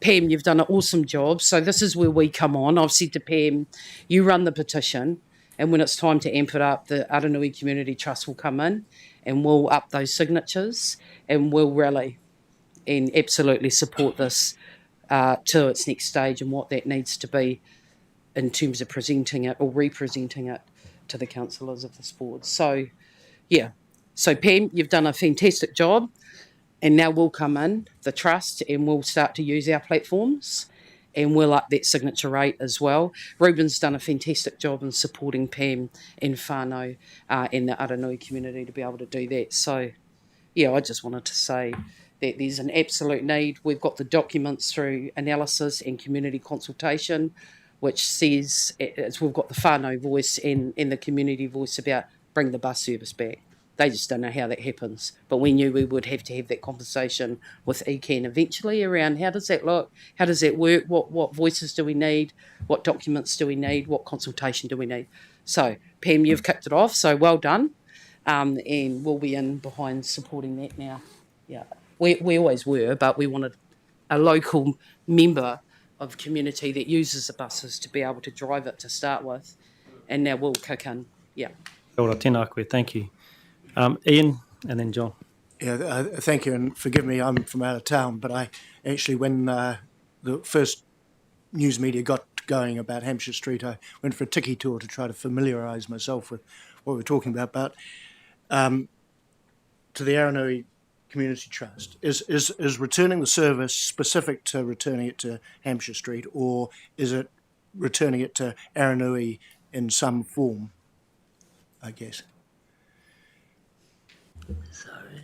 Pam, you've done an awesome job. So this is where we come on. I've said to Pam, you run the petition, and when it's time to amp it up, the Aranui Community Trust will come in and we'll up those signatures and we'll rally and absolutely support this to its next stage and what that needs to be in terms of presenting it or representing it to the councillors of this board. So, yeah. So, Pam, you've done a fantastic job, and now we'll come in, the trust, and we'll start to use our platforms, and we'll up that signature rate as well. Ruben's done a fantastic job in supporting Pam and whānau and the Aranui community to be able to do that. So, yeah, I just wanted to say that there's an absolute need. We've got the documents through analysis and community consultation, which says we've got the whānau voice and the community voice about bring the bus service back. They just don't know how that happens. But we knew we would have to have that conversation with ECAN eventually around how does that look, how does that work, what voices do we need, what documents do we need, what consultation do we need. So, Pam, you've kicked it off, so well done. And we'll be in behind supporting that now. Yeah, we always were, but we wanted a local member of community that uses the buses to be able to drive it to start with. And now we'll kick in. Yeah. Kia ora, tēnā koe, thank you. Ian, and then John. Yeah, thank you, and forgive me, I'm from out of town, but I actually, when the first news media got going about Hampshire Street, I went for a tiki tour to try to familiarise myself with what we're talking about. But to the Aranui Community Trust, is returning the service specific to returning it to Hampshire Street, or is it returning it to Aranui in some form, I guess? Sorry.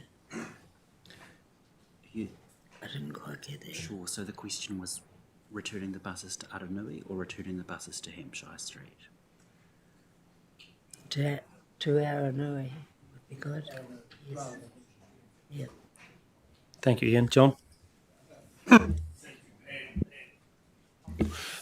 I didn't quite get that. Sure, so the question was returning the buses to Aranui or returning the buses to Hampshire Street? To Aranui would be good. Yes. Yeah. Thank you, Ian. John?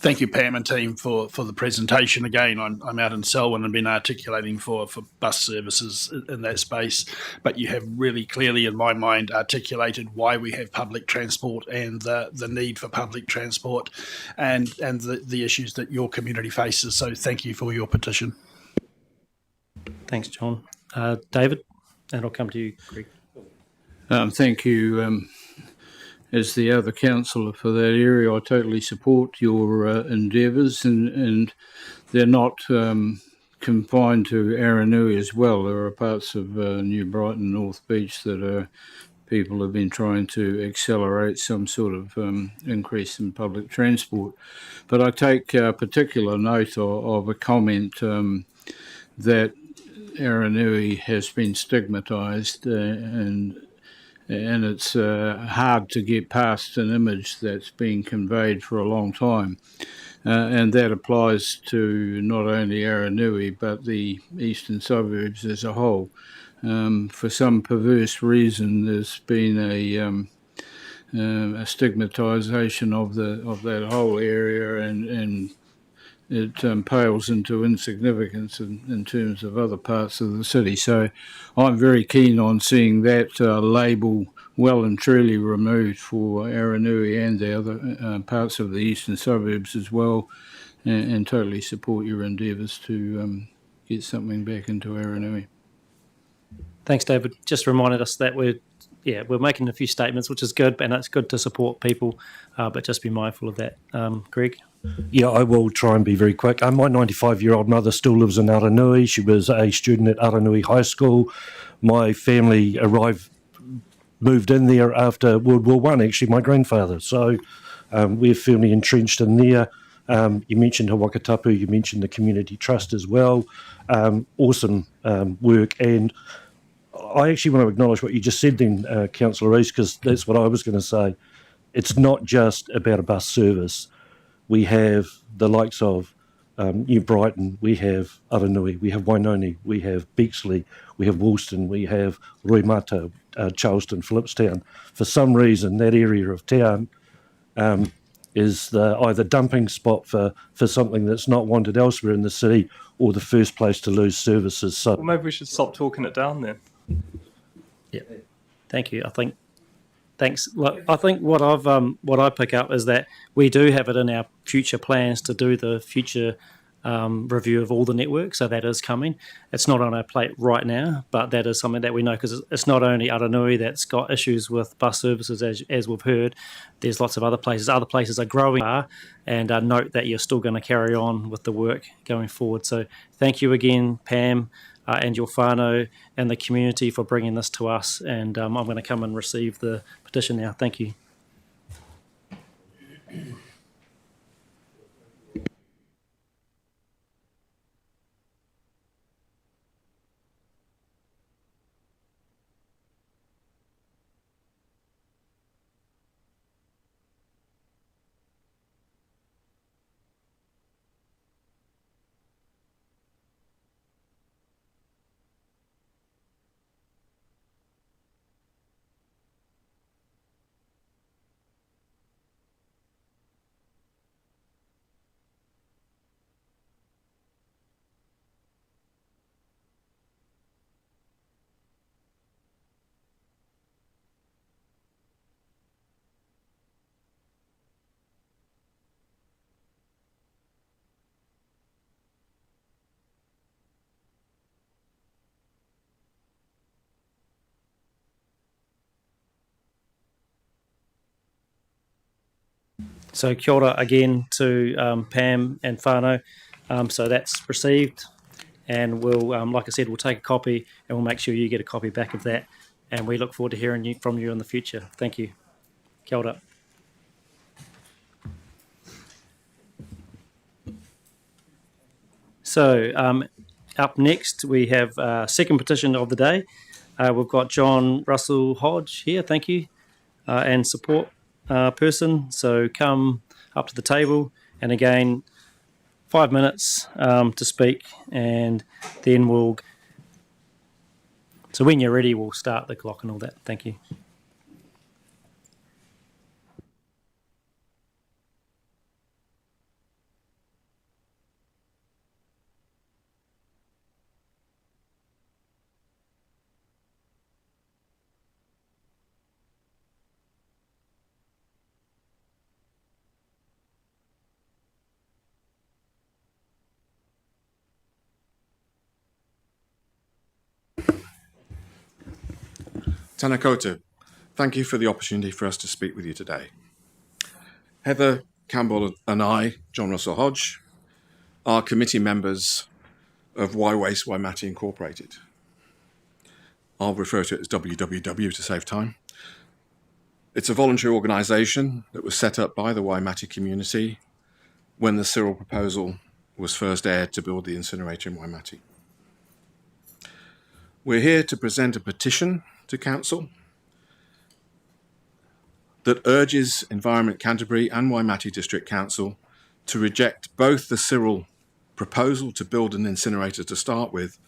Thank you, Pam and team, for the presentation. Again, I'm out in Selwyn and been articulating for bus services in that space, but you have really clearly, in my mind, articulated why we have public transport and the need for public transport and the issues that your community faces. So thank you for your petition. Thanks, John. David, and I'll come to you, Greg. Thank you. As the other councillor for that area, I totally support your endeavours, and they're not confined to Aranui as well. There are parts of New Brighton, North Beach that people have been trying to accelerate some sort of increase in public transport. But I take particular note of a comment that Aranui has been stigmatised and it's hard to get past an image that's been conveyed for a long time. And that applies to not only Aranui but the eastern suburbs as a whole. For some perverse reason, there's been a stigmatisation of that whole area, and it pales into insignificance in terms of other parts of the city. So I'm very keen on seeing that label well and truly removed for Aranui and the other parts of the eastern suburbs as well, and totally support your endeavours to get something back into Aranui. Thanks, David. Just reminded us that we're making a few statements, which is good, and it's good to support people, but just be mindful of that. Greg? Yeah, I will try and be very quick. My 95-year-old mother still lives in Aranui. She was a student at Aranui High School. My family moved in there after World War One. Actually, my grandfather. So we're firmly entrenched in there. You mentioned Whakatapu. You mentioned the Community Trust as well. Awesome work. And I actually want to acknowledge what you just said then, Councillor Rees, because that's what I was going to say. It's not just about a bus service. We have the likes of New Brighton, we have Aranui, we have Wainoni, we have Bexley, we have Woolston, we have Waimate, Charleston, Phillipstown. For some reason, that area of town is either dumping spot for something that's not wanted elsewhere in the city, or the first place to lose services. So well, maybe we should stop talking it down then. Yeah, thank you. Thanks. Look, I think what I pick up is that we do have it in our future plans to do the future review of all the networks, so that is coming. It's not on our plate right now, but that is something that we know, because it's not only Aranui that's got issues with bus services, as we've heard. There's lots of other places. Other places are growing, and note that you're still going to carry on with the work going forward. So thank you again, Pam, and your whānau and the community for bringing this to us. And I'm going to come and receive the petition now. Thank you. So kia ora again to Pam and whānau. So that's received, and we'll, like I said, we'll take a copy and we'll make sure you get a copy back of that. And we look forward to hearing from you in the future. Thank you. Kia ora. So up next we have second petition of the day. We've got John Russell-Hodge here. Thank you, and support person. So come up to the table, and again 5 minutes to speak, and then we'll. So when you're ready, we'll start the clock and all that. Thank you. Tēnā koutou. Thank you for the opportunity for us to speak with you today. Heather, Campbell and I, John Russell-Hodge, are committee members of Why Waste Waimate Incorporated. I'll refer to it as WWW to save time. It's a voluntary organisation that was set up by the Waimate community when the Cyril proposal was first aired to build the incinerator in Waimate. We're here to present a petition to Council that urges Environment Canterbury and Waimate District Council to reject both the Cyril proposal to build an incinerator to start with,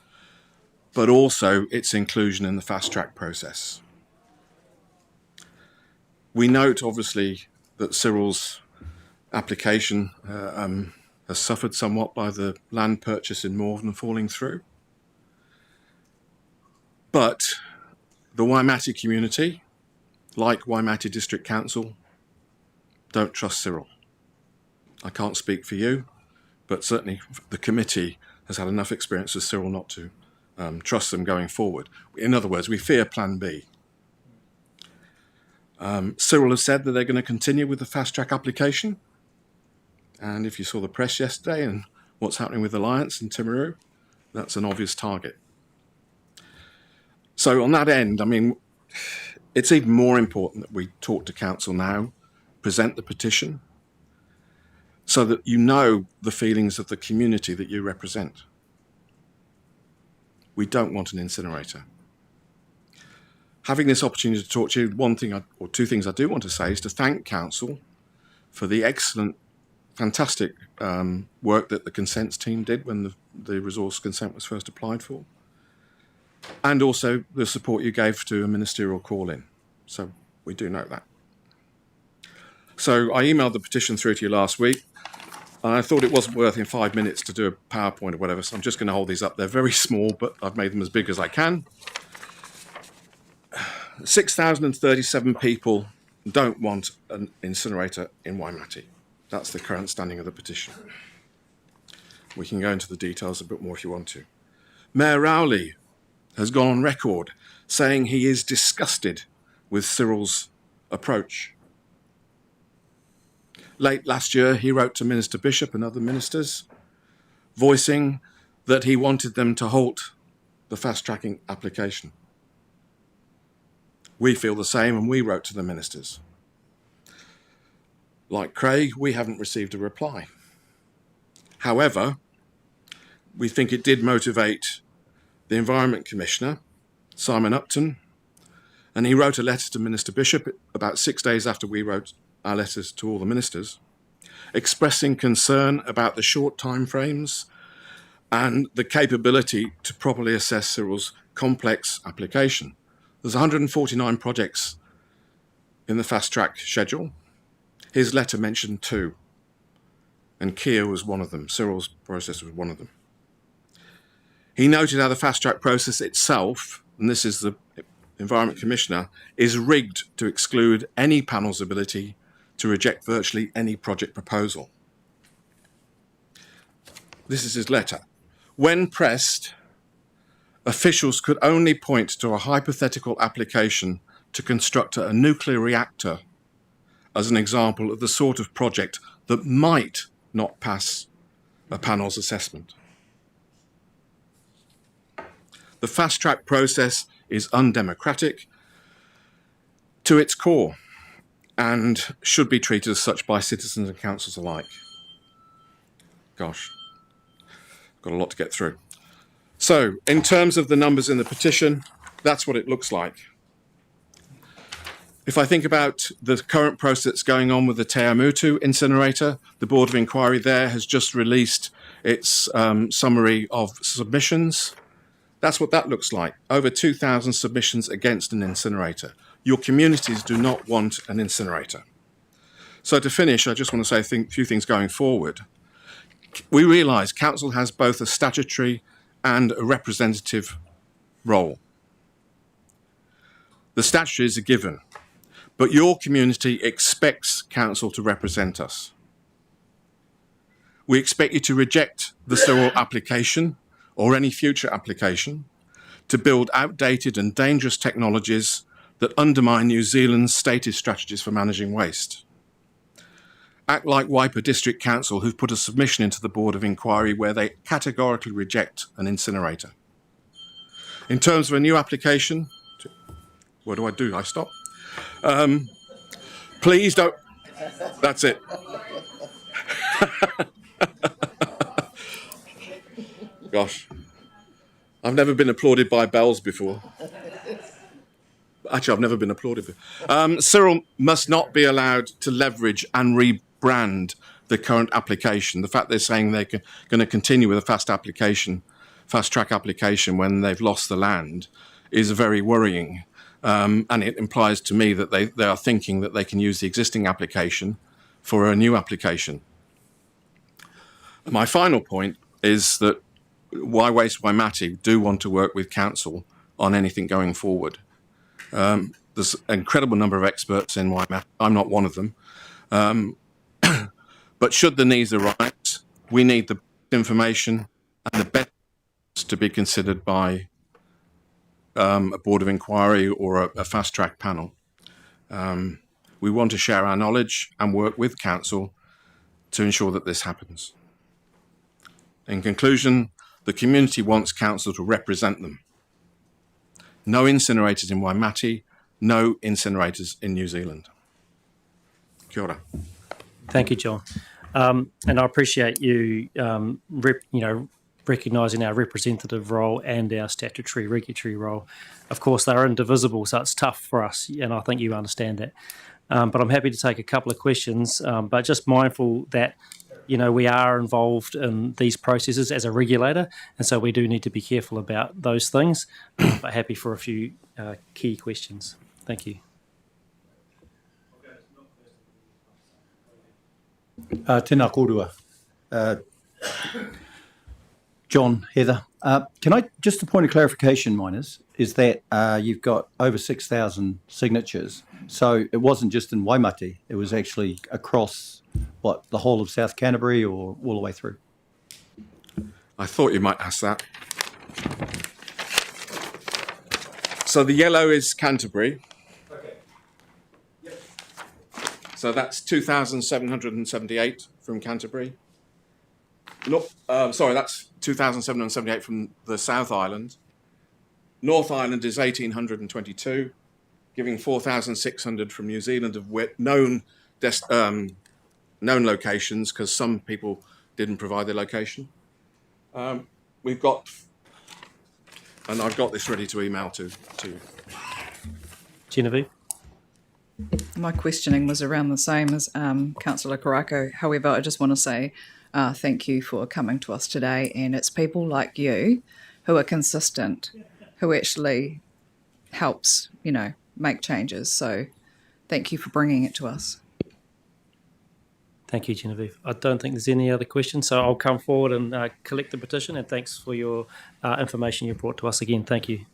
but also its inclusion in the fast-track process. We note, obviously, that Cyril's application has suffered somewhat by the land purchase in Morven falling through. But the Waimate community, like Waimate District Council, don't trust Cyril. I can't speak for you, but certainly the committee has had enough experience with Cyril not to trust them going forward. In other words, we fear Plan B. Cyril has said that they're going to continue with the fast-track application. And if you saw the press yesterday and what's happening with Alliance and Timaru, that's an obvious target. So on that end, I mean, it's even more important that we talk to Council now, present the petition, so that you know the feelings of the community that you represent. We don't want an incinerator. Having this opportunity to talk to you, one thing or two things I do want to say is to thank Council for the excellent, fantastic work that the consents team did when the resource consent was first applied for, and also the support you gave to a ministerial call-in. So we do note that. So I emailed the petition through to you last week, and I thought it wasn't worth in 5 minutes to do a PowerPoint or whatever, so I'm just going to hold these up. They're very small, but I've made them as big as I can. 6,037 people don't want an incinerator in Waimate. That's the current standing of the petition. We can go into the details a bit more if you want to. Mayor Rowley has gone on record saying he is disgusted with Cyril's approach. Late last year, he wrote to Minister Bishop and other ministers, voicing that he wanted them to halt the fast-tracking application. We feel the same, and we wrote to the ministers. Like Craig, we haven't received a reply. However, we think it did motivate the Environment Commissioner, Simon Upton, and he wrote a letter to Minister Bishop about 6 days after we wrote our letters to all the ministers, expressing concern about the short time frames and the capability to properly assess Cyril's complex application. There's 149 projects in the fast-track schedule. His letter mentioned 2, and Kia was one of them. Cyril's process was one of them. He noted how the fast-track process itself, and this is the Environment Commissioner, is rigged to exclude any panel's ability to reject virtually any project proposal. This is his letter. When pressed, officials could only point to a hypothetical application to construct a nuclear reactor as an example of the sort of project that might not pass a panel's assessment. The fast-track process is undemocratic to its core and should be treated as such by citizens and councils alike. Gosh, got a lot to get through. So, in terms of the numbers in the petition, that's what it looks like. If I think about the current process going on with the Te Amutu incinerator, the Board of Inquiry there has just released its summary of submissions. That's what that looks like. Over 2,000 submissions against an incinerator. Your communities do not want an incinerator. So to finish, I just want to say a few things going forward. We realise Council has both a statutory and a representative role. The statutory is a given, but your community expects Council to represent us. We expect you to reject the Cyril application or any future application to build outdated and dangerous technologies that undermine New Zealand's stated strategies for managing waste. act like Waipa District Council, who've put a submission into the Board of Inquiry where they categorically reject an incinerator. In terms of a new application, what do? I stop? Please don't. That's it. Gosh, I've never been applauded by bells before. Actually, I've never been applauded before. Cyril must not be allowed to leverage and rebrand the current application. The fact they're saying they're going to continue with a fast track application when they've lost the land is very worrying. And it implies to me that they are thinking that they can use the existing application for a new application. My final point is that Waimate do want to work with council on anything going forward. There's an incredible number of experts in Waimate. I'm not one of them. But should the needs arise, we need the information and the best to be considered by a board of inquiry or a fast track panel. We want to share our knowledge and work with council to ensure that this happens. In conclusion, the community wants council to represent them. No incinerators in Waimate, no incinerators in New Zealand. Kia ora. Thank you, John. And I appreciate you, recognising our representative role and our statutory regulatory role. Of course, they're indivisible, so it's tough for us, and I think you understand that. But I'm happy to take a couple of questions, but just mindful that we are involved in these processes as a regulator, and so we do need to be careful about those things, but happy for a few key questions. Thank you. Tēnā kōrua. John, Heather, can I, just a point of clarification, miners, is that you've got over 6,000 signatures, so it wasn't just in Waimate, it was actually across, the whole of South Canterbury or all the way through? I thought you might ask that. So the yellow is Canterbury. Okay. Yep. So that's 2,778 from Canterbury. No, sorry, that's 2,778 from the South Island. North Island is 1,822, giving 4,600 from New Zealand of known locations, because some people didn't provide their location. We've got, and I've got this ready to email to you. Genevieve? My questioning was around the same as Councillor Karakia. However, I just want to say thank you for coming to us today, and it's people like you who are consistent who actually helps, make changes. So thank you for bringing it to us. Thank you, Genevieve. I don't think there's any other questions, so I'll come forward and collect the petition, and thanks for your information you brought to us again. Thank you.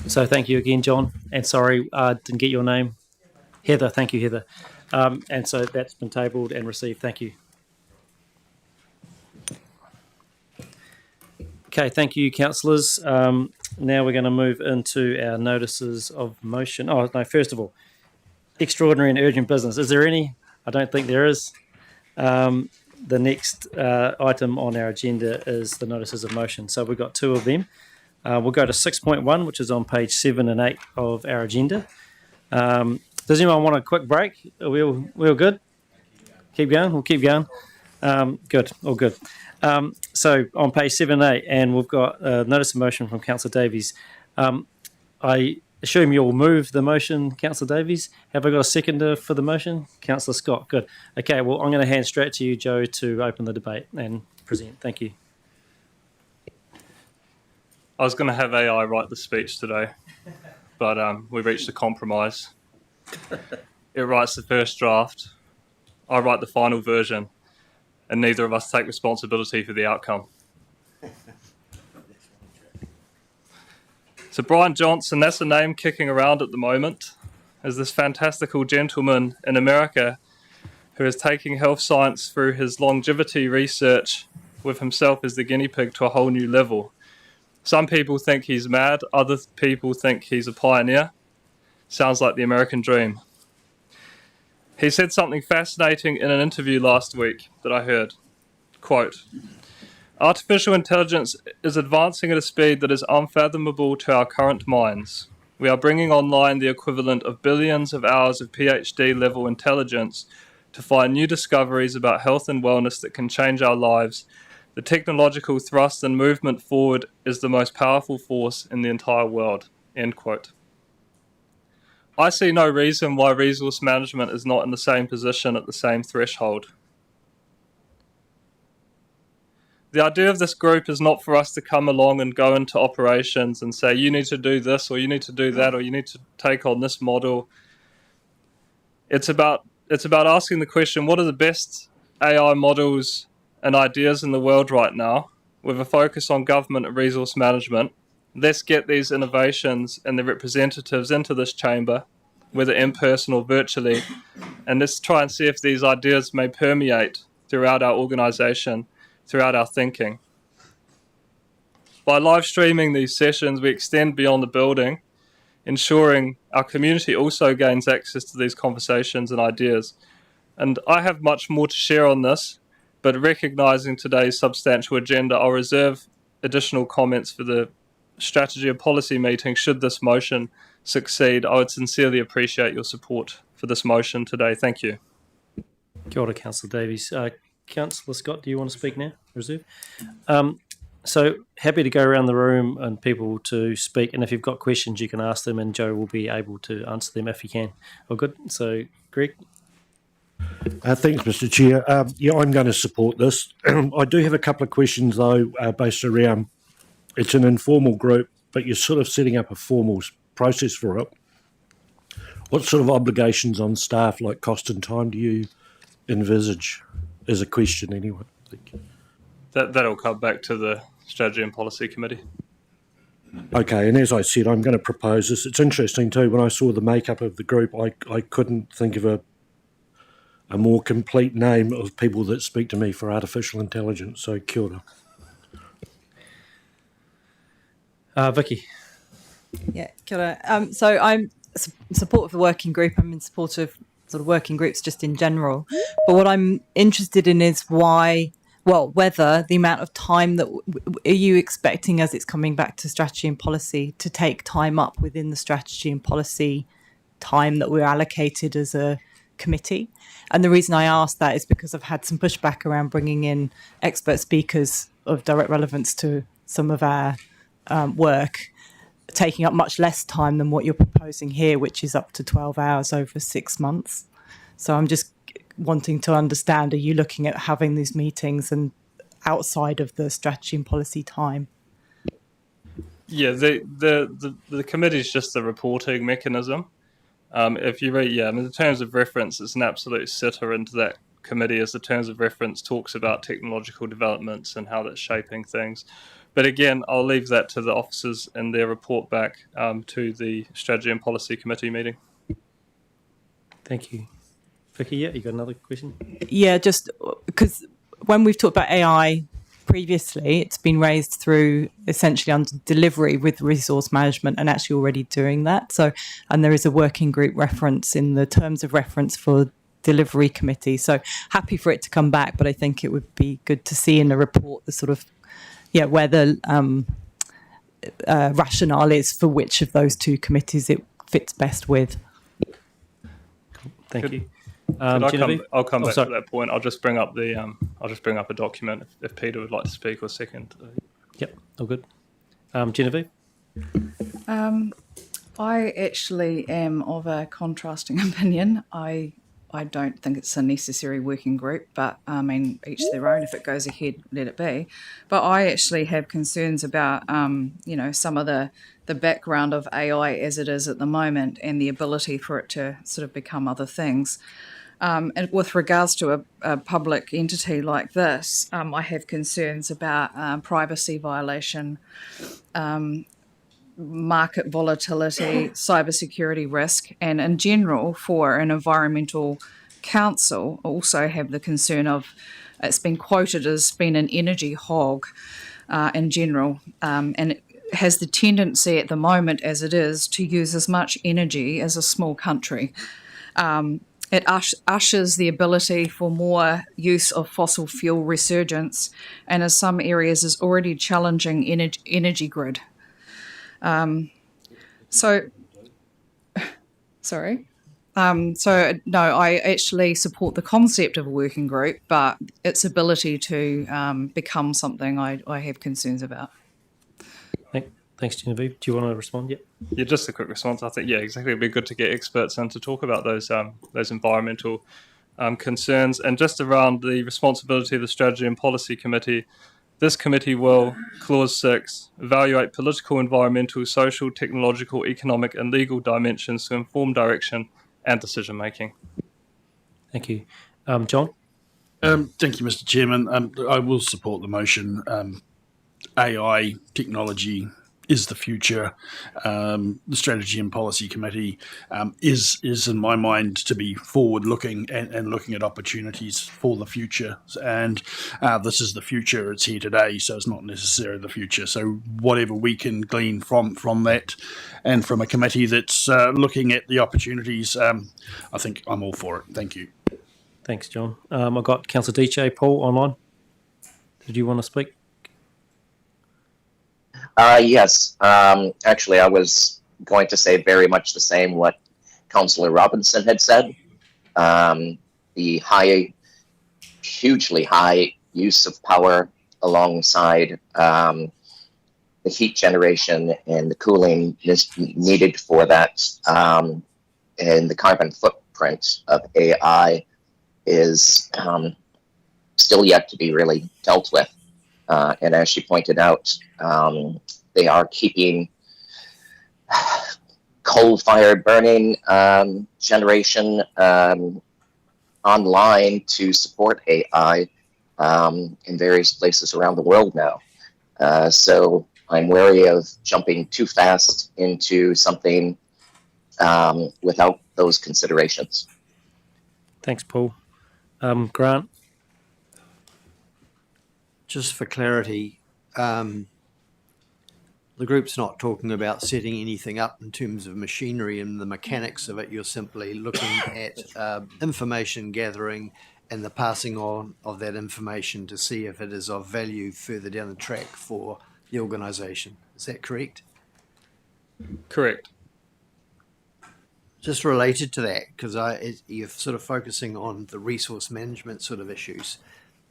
So thank you again, John, and sorry I didn't get your name. Heather, thank you, Heather. And so that's been tabled and received. Thank you. Okay, thank you, councillors. Now we're going to move into our notices of motion. Oh, no, first of all, extraordinary and urgent business. Is there any? I don't think there is. The next item on our agenda is the notices of motion. So we've got two of them. We'll go to 6.1, which is on page 7 and 8 of our agenda. Does anyone want a quick break? Are we all good? Keep going? We'll keep going. Good, all good. So on page 7 and 8, and we've got a notice of motion from Councillor Davies. I assume you'll move the motion, Councillor Davies. Have I got a seconder for the motion? Councillor Scott, good. Okay, well, I'm going to hand straight to you, Joe, to open the debate and present. Thank you. I was going to have AI write the speech today, but we reached a compromise. it writes the first draft, I write the final version, and neither of us take responsibility for the outcome. So Brian Johnson, that's a name kicking around at the moment, as this fantastical gentleman in America who is taking health science through his longevity research with himself as the guinea pig to a whole new level. Some people think he's mad, other people think he's a pioneer. Sounds like the American dream. He said something fascinating in an interview last week that I heard. Quote, "Artificial intelligence is advancing at a speed that is unfathomable to our current minds. We are bringing online the equivalent of billions of hours of PhD level intelligence to find new discoveries about health and wellness that can change our lives. The technological thrust and movement forward is the most powerful force in the entire world." End quote. I see no reason why resource management is not in the same position at the same threshold. The idea of this group is not for us to come along and go into operations and say, you need to do this, or you need to do that, or you need to take on this model. It's about asking the question, what are the best AI models and ideas in the world right now, with a focus on government and resource management? Let's get these innovations and the representatives into this chamber, whether in person or virtually, and let's try and see if these ideas may permeate throughout our organisation, throughout our thinking. By live streaming these sessions, we extend beyond the building, ensuring our community also gains access to these conversations and ideas. And I have much more to share on this, but recognising today's substantial agenda, I'll reserve additional comments for the strategy and policy meeting should this motion succeed. I would sincerely appreciate your support for this motion today. Thank you. Kia ora, Councillor Davies. Councillor Scott, do you want to speak now? Reserve. So happy to go around the room and people to speak, and if you've got questions you can ask them and Joe will be able to answer them if he can. All good? So Greg? Thanks, Mr. Chair. Yeah, I'm going to support this. I do have a couple of questions, though, based around it's an informal group, but you're sort of setting up a formal process for it. What sort of obligations on staff, like cost and time, do you envisage? As a question, anyway. Thank you. That'll come back to the Strategy and Policy Committee. Okay, and as I said, I'm going to propose this. It's interesting too, when I saw the makeup of the group, I couldn't think of a more complete name of people that speak to me for artificial intelligence, so kia ora. Vicky. Yeah, kia ora. So I'm support of the working group. I'm in support of sort of working groups just in general. But what I'm interested in is whether the amount of time that are you expecting as it's coming back to strategy and policy to take time up within the strategy and policy time that we're allocated as a committee? And the reason I ask that is because I've had some pushback around bringing in expert speakers of direct relevance to some of our work, taking up much less time than what you're proposing here, which is up to 12 hours over 6 months. So I'm just wanting to understand, are you looking at having these meetings and outside of the strategy and policy time? Yeah, the committee is just the reporting mechanism. If you read, the terms of reference, it's an absolute sitter into that committee as the terms of reference talks about technological developments and how that's shaping things. But again, I'll leave that to the officers and their report back to the Strategy and Policy Committee meeting. Thank you. Vicky, you got another question? Yeah, just because when we've talked about AI previously, it's been raised through essentially under delivery with resource management and actually already doing that. So, and there is a working group reference in the terms of reference for delivery committee. So happy for it to come back, but I think it would be good to see in the report the sort of, where the rationale is for which of those two committees it fits best with. Thank you. I'll come back to that point. I'll just bring up a document if Peter would like to speak or second. Yep, all good. Genevieve? I actually am of a contrasting opinion. I don't think it's a necessary working group, but I mean, each their own. If it goes ahead, let it be. But I actually have concerns about, some of the the background of AI as it is at the moment and the ability for it to sort of become other things. And with regards to a public entity like this, I have concerns about privacy violation, market volatility, cybersecurity risk, and in general, for an environmental council, also have the concern of it's been quoted as being an energy hog in general, and it has the tendency at the moment, as it is, to use as much energy as a small country. It ushers the ability for more use of fossil fuel resurgence, and in some areas is already challenging energy grid. So no, I actually support the concept of a working group, but its ability to become something I have concerns about. Thanks, Genevieve. Do you want to respond yet? Yeah, just a quick response. I think, yeah, exactly. It'd be good to get experts in to talk about those environmental concerns. And just around the responsibility of the Strategy and Policy Committee, this committee will, Clause 6, evaluate political, environmental, social, technological, economic and legal dimensions to inform direction and decision making. Thank you. John? Thank you, Mr. Chairman. I will support the motion. AI technology is the future. The Strategy and Policy Committee is in my mind to be forward-looking and looking at opportunities for the future. And this is the future. It's here today, so it's not necessarily the future. So whatever we can glean from that, and from a committee that's looking at the opportunities, I think I'm all for it. Thank you. Thanks, John. I've got Councillor DJ Paul online. Did you want to speak? Yes. Actually, I was going to say very much the same what Councillor Robinson had said. The hugely high use of power alongside the heat generation and the cooling is needed for that, and the carbon footprint of AI is still yet to be really dealt with. And as she pointed out, they are keeping coal-fired burning generation online to support AI in various places around the world now. So I'm wary of jumping too fast into something without those considerations. Thanks, Paul. Grant? Just for clarity, the group's not talking about setting anything up in terms of machinery and the mechanics of it. You're simply looking at information gathering and the passing on of that information to see if it is of value further down the track for the organisation. Is that correct? Correct. Just related to that, because you're sort of focusing on the resource management sort of issues.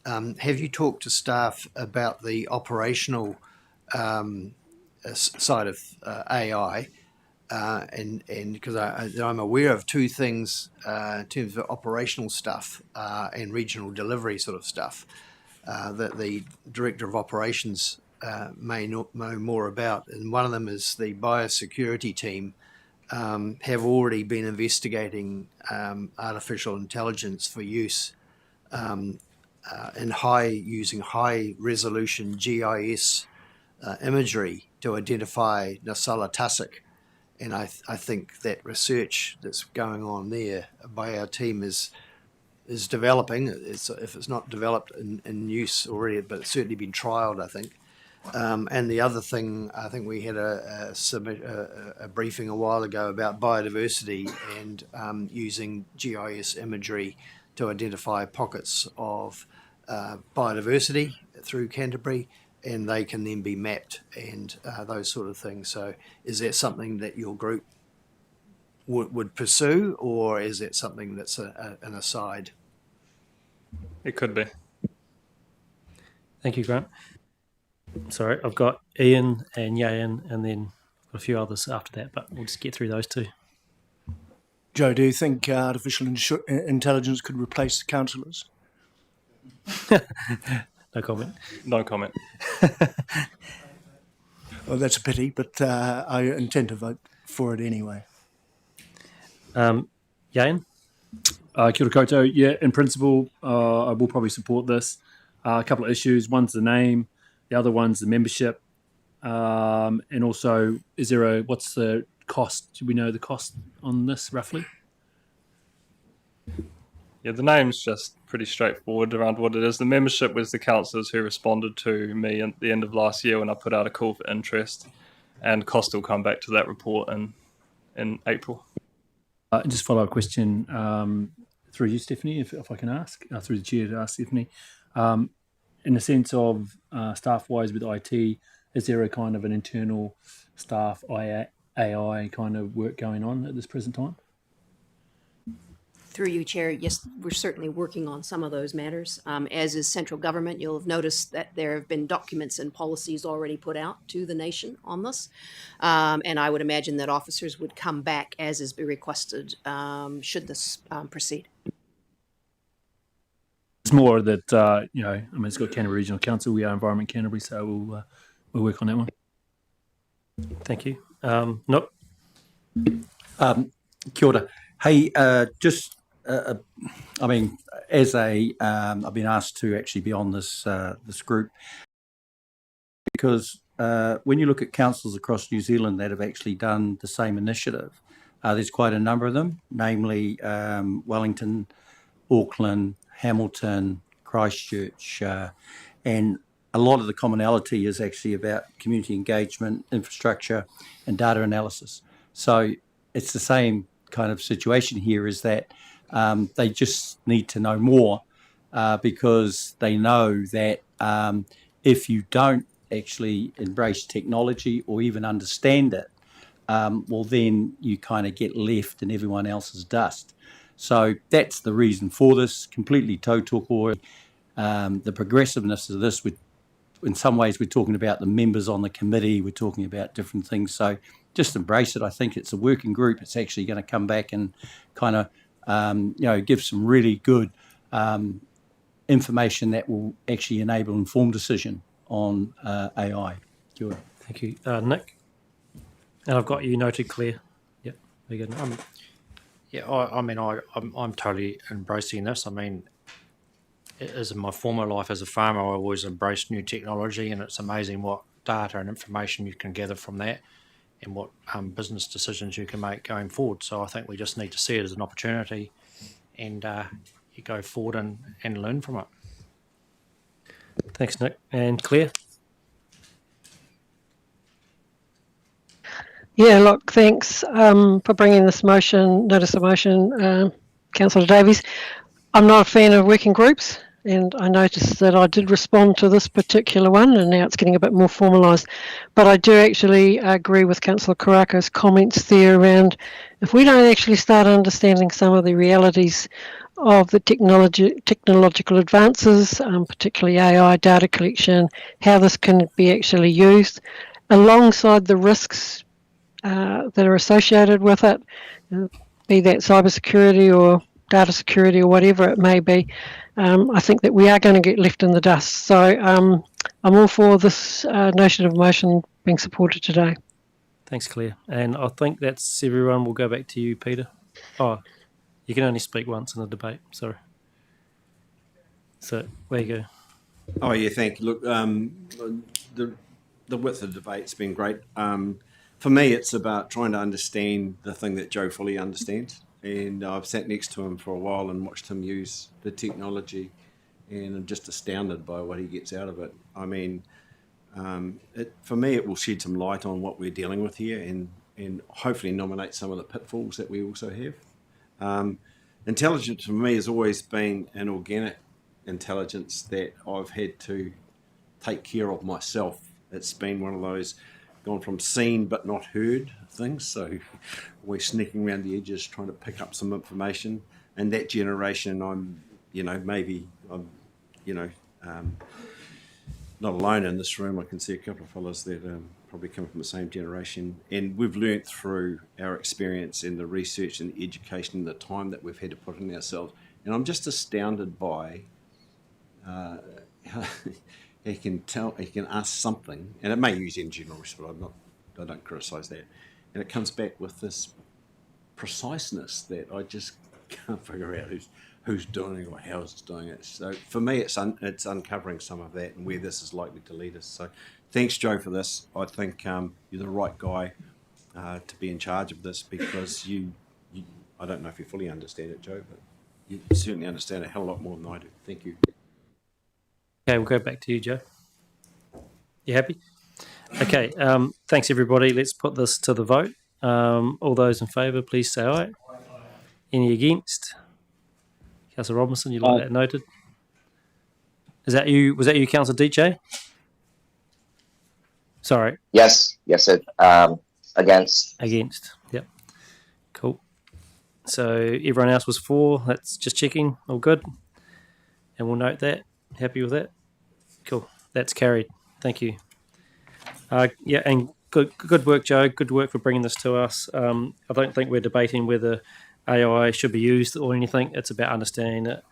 Have you talked to staff about the operational side of AI? And because I'm aware of two things in terms of operational stuff and regional delivery sort of stuff that the Director of Operations may know more about. And one of them is the biosecurity team have already been investigating artificial intelligence for use in using high resolution GIS imagery to identify Nasala tussock. And I think that research that's going on there by our team is developing. If it's not developed in use already, but it's certainly been trialled, I think. And the other thing, I think we had a briefing a while ago about biodiversity and using GIS imagery to identify pockets of biodiversity through Canterbury, and they can then be mapped and those sort of things. So is that something that your group would pursue, or is it something that's an aside? It could be. Thank you, Grant. Sorry, I've got Ian and Yayan and then a few others after that, but we'll just get through those two. Joe, do you think artificial intelligence could replace the councillors? No comment. No comment. Well, that's a pity, but I intend to vote for it anyway. Yain? Kia ora koutou. Yeah, in principle, I will probably support this. A couple of issues. One's the name, the other one's the membership, and also, what's the cost? Do we know the cost on this roughly? Yeah, the name's just pretty straightforward around what it is. The membership was the councillors who responded to me at the end of last year when I put out a call for interest, and cost will come back to that report in April. Just follow-up question through you, Stephanie, if I can ask, through the chair to ask Stephanie. In the sense of staff-wise with IT, is there a kind of an internal staff AI kind of work going on at this present time? Through you, Chair, yes, we're certainly working on some of those matters. As is central government, you'll have noticed that there have been documents and policies already put out to the nation on this. And I would imagine that officers would come back as is be requested should this proceed. It's more that, I mean, it's got Canterbury Regional Council, we are Environment Canterbury, so we'll work on that one. Thank you. Nope. Kia ora. Hey, I mean, as I've been asked to actually be on this group because when you look at councils across New Zealand that have actually done the same initiative, there's quite a number of them, namely Wellington, Auckland, Hamilton, Christchurch, and a lot of the commonality is actually about community engagement, infrastructure, and data analysis. So it's the same kind of situation here, is that they just need to know more because they know that if you don't actually embrace technology or even understand it, well, then you kind of get left in everyone else's dust. So that's the reason for this, completely tautoko. The progressiveness of this, in some ways we're talking about the members on the committee, we're talking about different things. So just embrace it. I think it's a working group. It's actually going to come back and kind of, give some really good information that will actually enable informed decision on AI. Good. Thank you. Nick? And I've got you noted, Claire. Yep, very good. Yeah, I'm totally embracing this. I mean, as in my former life as a farmer, I always embraced new technology, and it's amazing what data and information you can gather from that and what business decisions you can make going forward. So I think we just need to see it as an opportunity and you go forward and learn from it. Thanks, Nick. And Claire? Yeah, look, thanks for bringing this notice of motion, Councillor Davies. I'm not a fan of working groups, and I noticed that I did respond to this particular one, and now it's getting a bit more formalised. But I do actually agree with Councillor Karako's comments there around if we don't actually start understanding some of the realities of the technological advances, particularly AI, data collection, how this can be actually used, alongside the risks that are associated with it, be that cybersecurity or data security or whatever it may be, I think that we are going to get left in the dust. So I'm all for this notion of motion being supported today. Thanks, Claire. And I think that's everyone. We'll go back to you, Peter. Oh, you can only speak once in the debate. Sorry. So, where you go. Oh, yeah, thank you. Look, the width of the debate's been great. For me, it's about trying to understand the thing that Joe fully understands. And I've sat next to him for a while and watched him use the technology, and I'm just astounded by what he gets out of it. I mean, for me, it will shed some light on what we're dealing with here and hopefully nominate some of the pitfalls that we also have. Intelligence for me has always been an organic intelligence that I've had to take care of myself. It's been one of those gone from seen but not heard things, so we're sneaking around the edges trying to pick up some information. And that generation, I'm not alone in this room. I can see a couple of fellows that probably come from the same generation, and we've learnt through our experience and the research and the education and the time that we've had to put in ourselves. And I'm just astounded by he can ask something, and it may use in general, but I don't criticise that. And it comes back with this preciseness that I just can't figure out who's doing it or how it's doing it. So for me, it's uncovering some of that and where this is likely to lead us. So thanks, Joe, for this. I think you're the right guy to be in charge of this, because you I don't know if you fully understand it, Joe, but you certainly understand a hell of a lot more than I do. Thank you. Okay, we'll go back to you, Joe. You happy? Okay, thanks everybody. Let's put this to the vote. All those in favour, please say aye. Any against? Councillor Robinson, you'd like that noted? Is that you? Was that you, Councillor DJ? Sorry. Yes, against. Against, yep. Cool. So everyone else was for. That's just checking. All good. And we'll note that. Happy with that? Cool. That's carried. Thank you. Yeah, and good work, Joe. Good work for bringing this to us. I don't think we're debating whether AI should be used or anything. It's about understanding it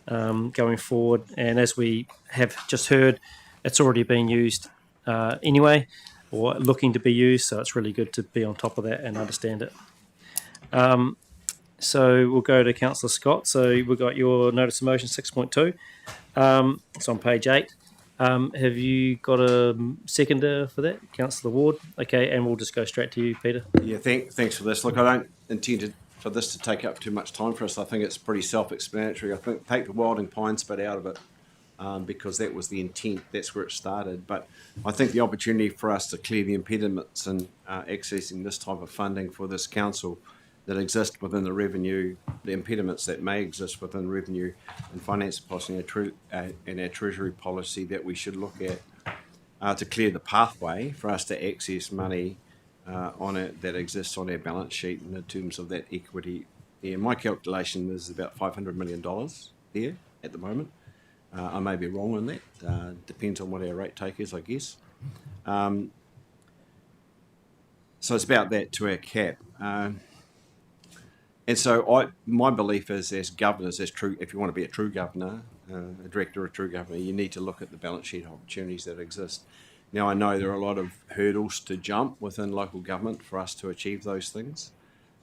going forward. And as we have just heard, it's already been used anyway, or looking to be used. So it's really good to be on top of that and understand it. So we'll go to Councillor Scott. So we've got your notice of motion 6.2. It's on page 8. Have you got a seconder for that, Councillor Ward? Okay, and we'll just go straight to you, Peter. Yeah, thanks for this. Look, I don't intend for this to take up too much time for us. I think it's pretty self-explanatory. I think take the Wilding Pines bit out of it because that was the intent. That's where it started. But I think the opportunity for us to clear the impediments in accessing this type of funding for this council that exist within the revenue, the impediments that may exist within revenue and finance policy and our treasury policy that we should look at to clear the pathway for us to access money on it that exists on our balance sheet in terms of that equity. Yeah, my calculation is about $500 million there at the moment. I may be wrong on that. Depends on what our rate take is, I guess. So it's about that to our cap. And so my belief is, as governors, if you want to be a true governor, a director or a true governor, you need to look at the balance sheet opportunities that exist. Now, I know there are a lot of hurdles to jump within local government for us to achieve those things.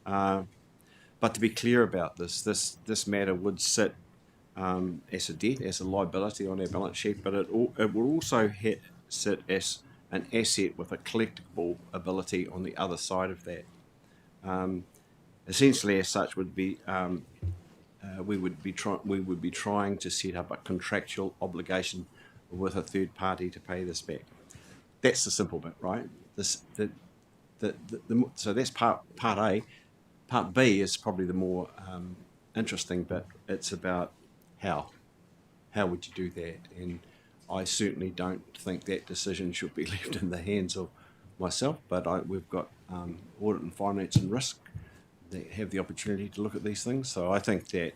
But to be clear about this matter would sit as a debt, as a liability on our balance sheet, but it will also sit as an asset with a collectible ability on the other side of that. Essentially, as such, would be we would be trying to set up a contractual obligation with a third party to pay this back. That's the simple bit, right? So that's part A. Part B is probably the more interesting bit. It's about how would you do that? And I certainly don't think that decision should be left in the hands of myself. But we've got audit and finance and risk. They have the opportunity to look at these things, so I think that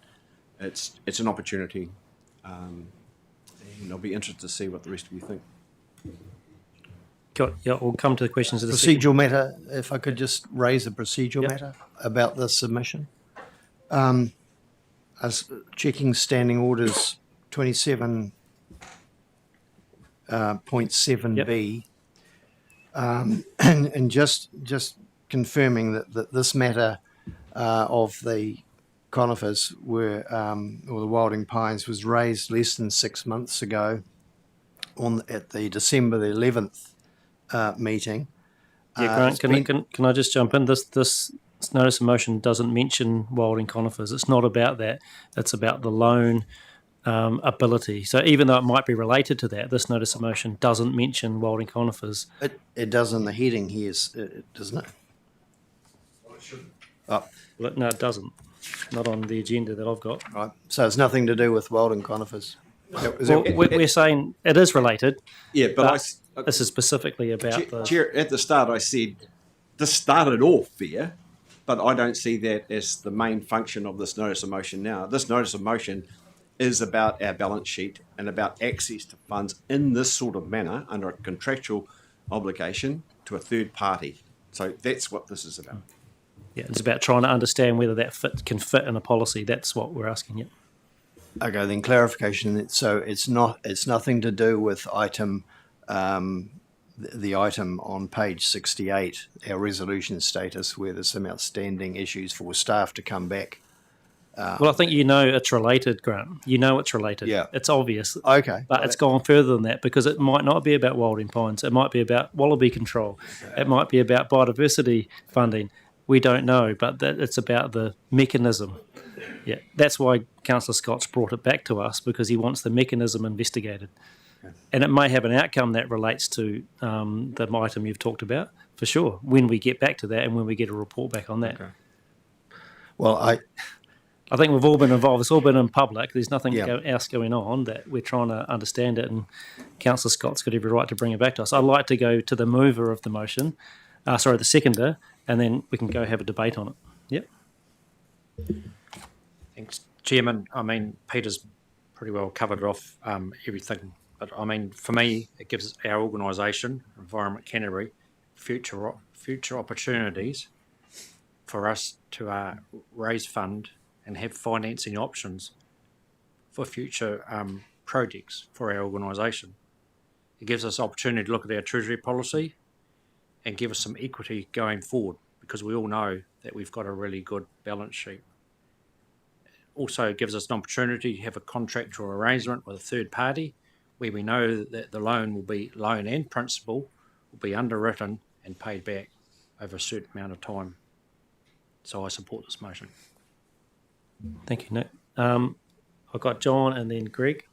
it's an opportunity, and I'll be interested to see what the rest of you think. Yeah, we'll come to the questions of the procedural matter. If I could just raise a procedural matter about this submission. I was checking standing orders 27.7b, and just confirming that this matter of the conifers or the Wilding Pines was raised less than 6 months ago at the December the 11th meeting. Yeah, Grant, can I just jump in? This notice of motion doesn't mention Wilding conifers. It's not about that. It's about the loan ability. So even though it might be related to that, this notice of motion doesn't mention Wilding conifers. It does in the heading here, doesn't it? Oh. Well, no, it doesn't. Not on the agenda that I've got. Right. So it's nothing to do with Wilding conifers. We're saying it is related. Yeah, but this is specifically about Chair, at the start I said this started off there, but I don't see that as the main function of this notice of motion now. This notice of motion is about our balance sheet and about access to funds in this sort of manner under a contractual obligation to a third party. So that's what this is about. Yeah, it's about trying to understand whether that can fit in a policy. That's what we're asking you. Okay, then clarification. So it's nothing to do with item, the item on page 68, our resolution status, where there's some outstanding issues for staff to come back. Well, I think it's related, Grant. It's related. Yeah. It's obvious. Okay. But it's gone further than that, because it might not be about wilding pines. It might be about wallaby control. It might be about biodiversity funding. We don't know, but it's about the mechanism. Yeah, that's why Councillor Scott's brought it back to us, because he wants the mechanism investigated. Okay. And it may have an outcome that relates to the item you've talked about, for sure, when we get back to that and when we get a report back on that. Okay. Well, I think we've all been involved. It's all been in public. There's nothing else going on, that we're trying to understand it, and Councillor Scott's got every right to bring it back to us. I'd like to go to the mover of the motion, the seconder, and then we can go have a debate on it. Yep. Thanks, Chairman. I mean, Peter's pretty well covered off everything, but I mean, for me, it gives our organisation, Environment Canterbury, future opportunities for us to raise fund and have financing options for future projects for our organisation. It gives us opportunity to look at our treasury policy and give us some equity going forward, because we all know that we've got a really good balance sheet. It also gives us an opportunity to have a contractual arrangement with a third party where we know that the loan and principal will be underwritten and paid back over a certain amount of time. So I support this motion. Thank you, Nick. I've got John and then Greg.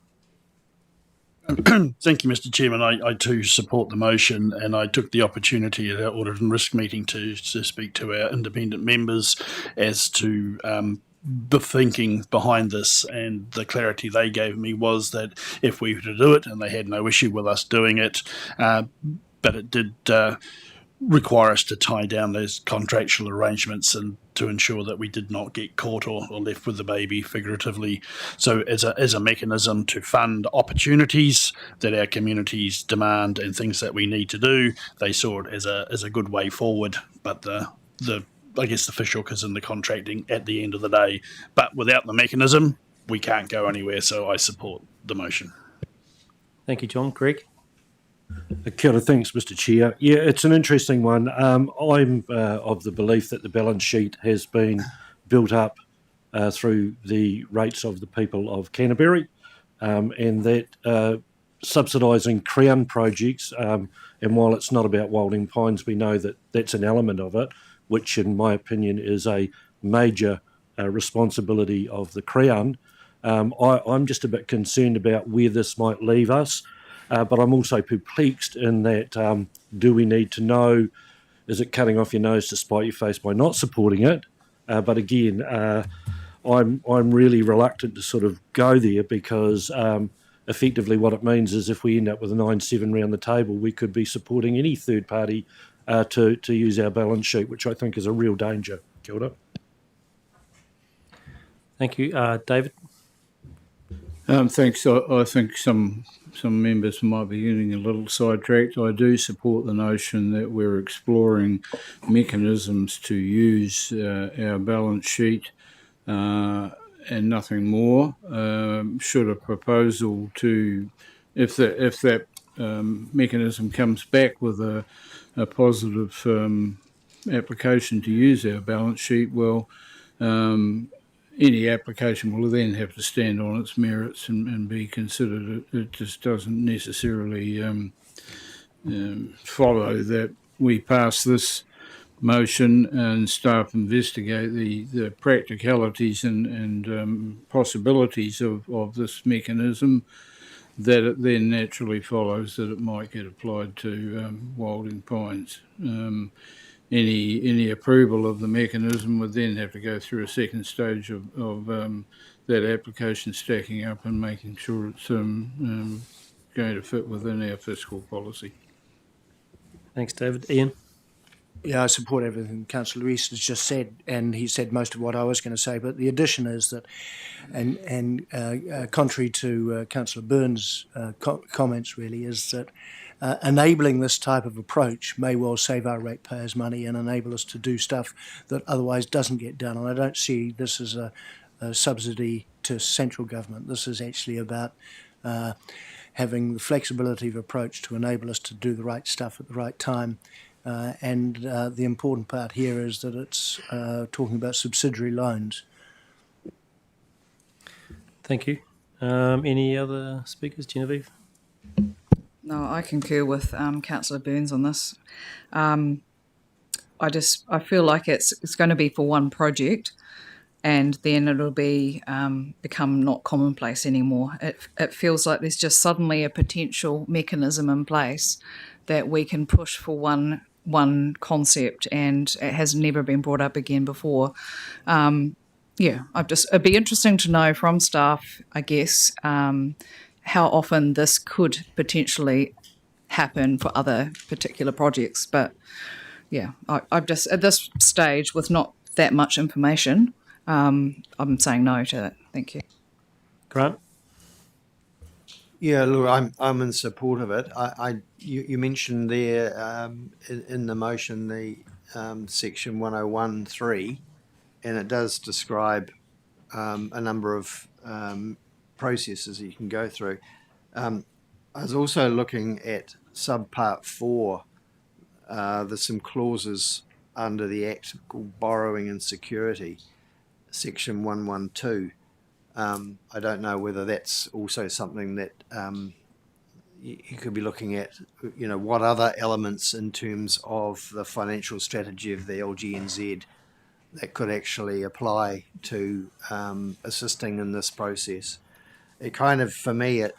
Thank you, Mr. Chairman. I too support the motion, and I took the opportunity at our Audit and Risk meeting to speak to our independent members as to the thinking behind this, and the clarity they gave me was that if we were to do it, and they had no issue with us doing it, but it did require us to tie down those contractual arrangements and to ensure that we did not get caught or left with the baby, figuratively. So as a mechanism to fund opportunities that our communities demand and things that we need to do, they saw it as a good way forward. But the I guess the fish hook is in the contracting at the end of the day. But without the mechanism, we can't go anywhere. So I support the motion. Thank you, John. Greg? Kia ora, thanks, Mr. Chair. Yeah, it's an interesting one. I'm of the belief that the balance sheet has been built up through the rates of the people of Canterbury, and that subsidising Crown projects, and while it's not about wilding pines, we know that that's an element of it, which in my opinion is a major responsibility of the Crown. I'm just a bit concerned about where this might leave us. But I'm also perplexed in that do we need to know, is it cutting off your nose to spite your face by not supporting it? But again, I'm really reluctant to sort of go there, because effectively what it means is if we end up with a 9-7 round the table, we could be supporting any third party to use our balance sheet, which I think is a real danger. Kia ora. Thank you. David? Thanks. I think some members might be getting a little sidetracked. I do support the notion that we're exploring mechanisms to use our balance sheet and nothing more. Should a proposal to, if that mechanism comes back with a positive application to use our balance sheet, well, any application will then have to stand on its merits and be considered. It just doesn't necessarily follow that we pass this motion and staff investigate the practicalities and possibilities of this mechanism, that it then naturally follows that it might get applied to wilding pines. Any approval of the mechanism would then have to go through a second stage of that application stacking up and making sure it's going to fit within our fiscal policy. Thanks, David. Ian? Yeah, I support everything Councillor Rees has just said, and he said most of what I was going to say, but the addition is that, and contrary to Councillor Byrne's comments really, is that enabling this type of approach may well save our ratepayers money and enable us to do stuff that otherwise doesn't get done. And I don't see this as a subsidy to central government. This is actually about having the flexibility of approach to enable us to do the right stuff at the right time. And the important part here is that it's talking about subsidiary loans. Thank you. Any other speakers? Genevieve? No, I concur with Councillor Burns on this. I feel like it's going to be for one project, and then it'll be become not commonplace anymore. It feels like there's just suddenly a potential mechanism in place that we can push for one concept, and it has never been brought up again before. It'd be interesting to know from staff, I guess, how often this could potentially happen for other particular projects. But yeah, I've just, at this stage, with not that much information, I'm saying no to it. Thank you. Grant? Yeah, look, I'm in support of it. You mentioned there in the motion the section 101(3), and it does describe a number of processes that you can go through. I was also looking at subpart 4. There's some clauses under the Act called borrowing and security, section 112. I don't know whether that's also something that you could be looking at, what other elements in terms of the financial strategy of the LGNZ that could actually apply to assisting in this process. It kind of, for me, it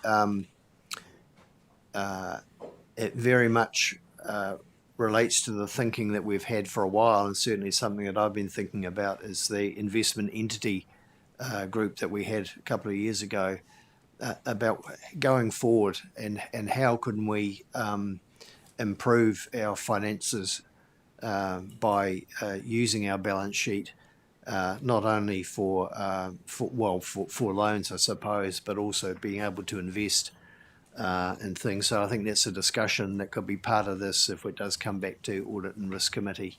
very much relates to the thinking that we've had for a while, and certainly something that I've been thinking about is the investment entity group that we had a couple of years ago about going forward and how can we improve our finances by using our balance sheet not only for loans, I suppose, but also being able to invest in things. So I think that's a discussion that could be part of this if it does come back to Audit and Risk Committee,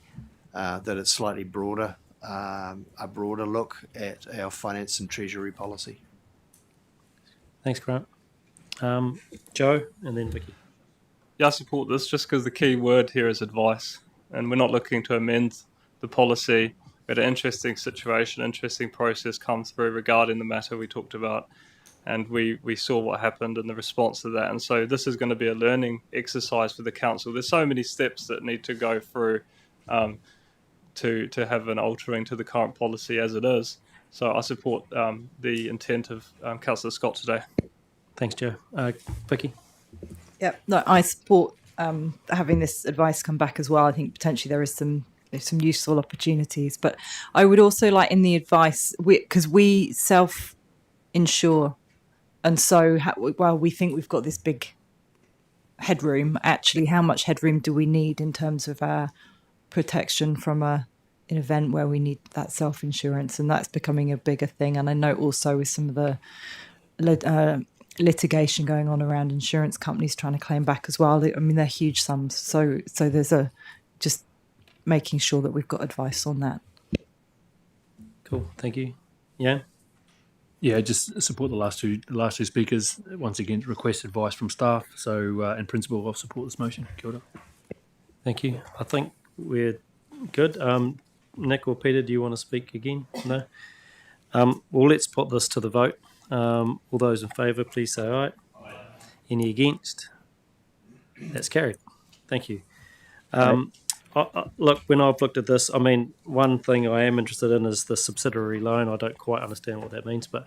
that it's slightly broader, a broader look at our finance and treasury policy. Thanks, Grant. Joe, and then Vicky. Yeah, I support this just because the key word here is advice, and we're not looking to amend the policy. We had an interesting situation, interesting process come through regarding the matter we talked about, and we saw what happened and the response to that. And so this is going to be a learning exercise for the council. There's so many steps that need to go through to have an altering to the current policy as it is. So I support the intent of Councillor Scott today. Thanks, Joe. Vicky? Yeah, no, I support having this advice come back as well. I think potentially there's some useful opportunities, but I would also like in the advice, because we self-insure, and so while we think we've got this big headroom, actually how much headroom do we need in terms of our protection from an event where we need that self-insurance? And that's becoming a bigger thing. And I know also with some of the litigation going on around insurance companies trying to claim back as well. I mean, they're huge sums. So there's just making sure that we've got advice on that. Cool, thank you. Yeah? Yeah, just support the last two speakers. Once again, request advice from staff. So, in principle, I'll support this motion. Kia ora. Thank you. I think we're good. Nick or Peter, do you want to speak again? No? Well, let's put this to the vote. All those in favour, please say aye. Aye. Any against? That's carried. Thank you. Look, when I've looked at this, I mean, one thing I am interested in is the subsidiary loan. I don't quite understand what that means, but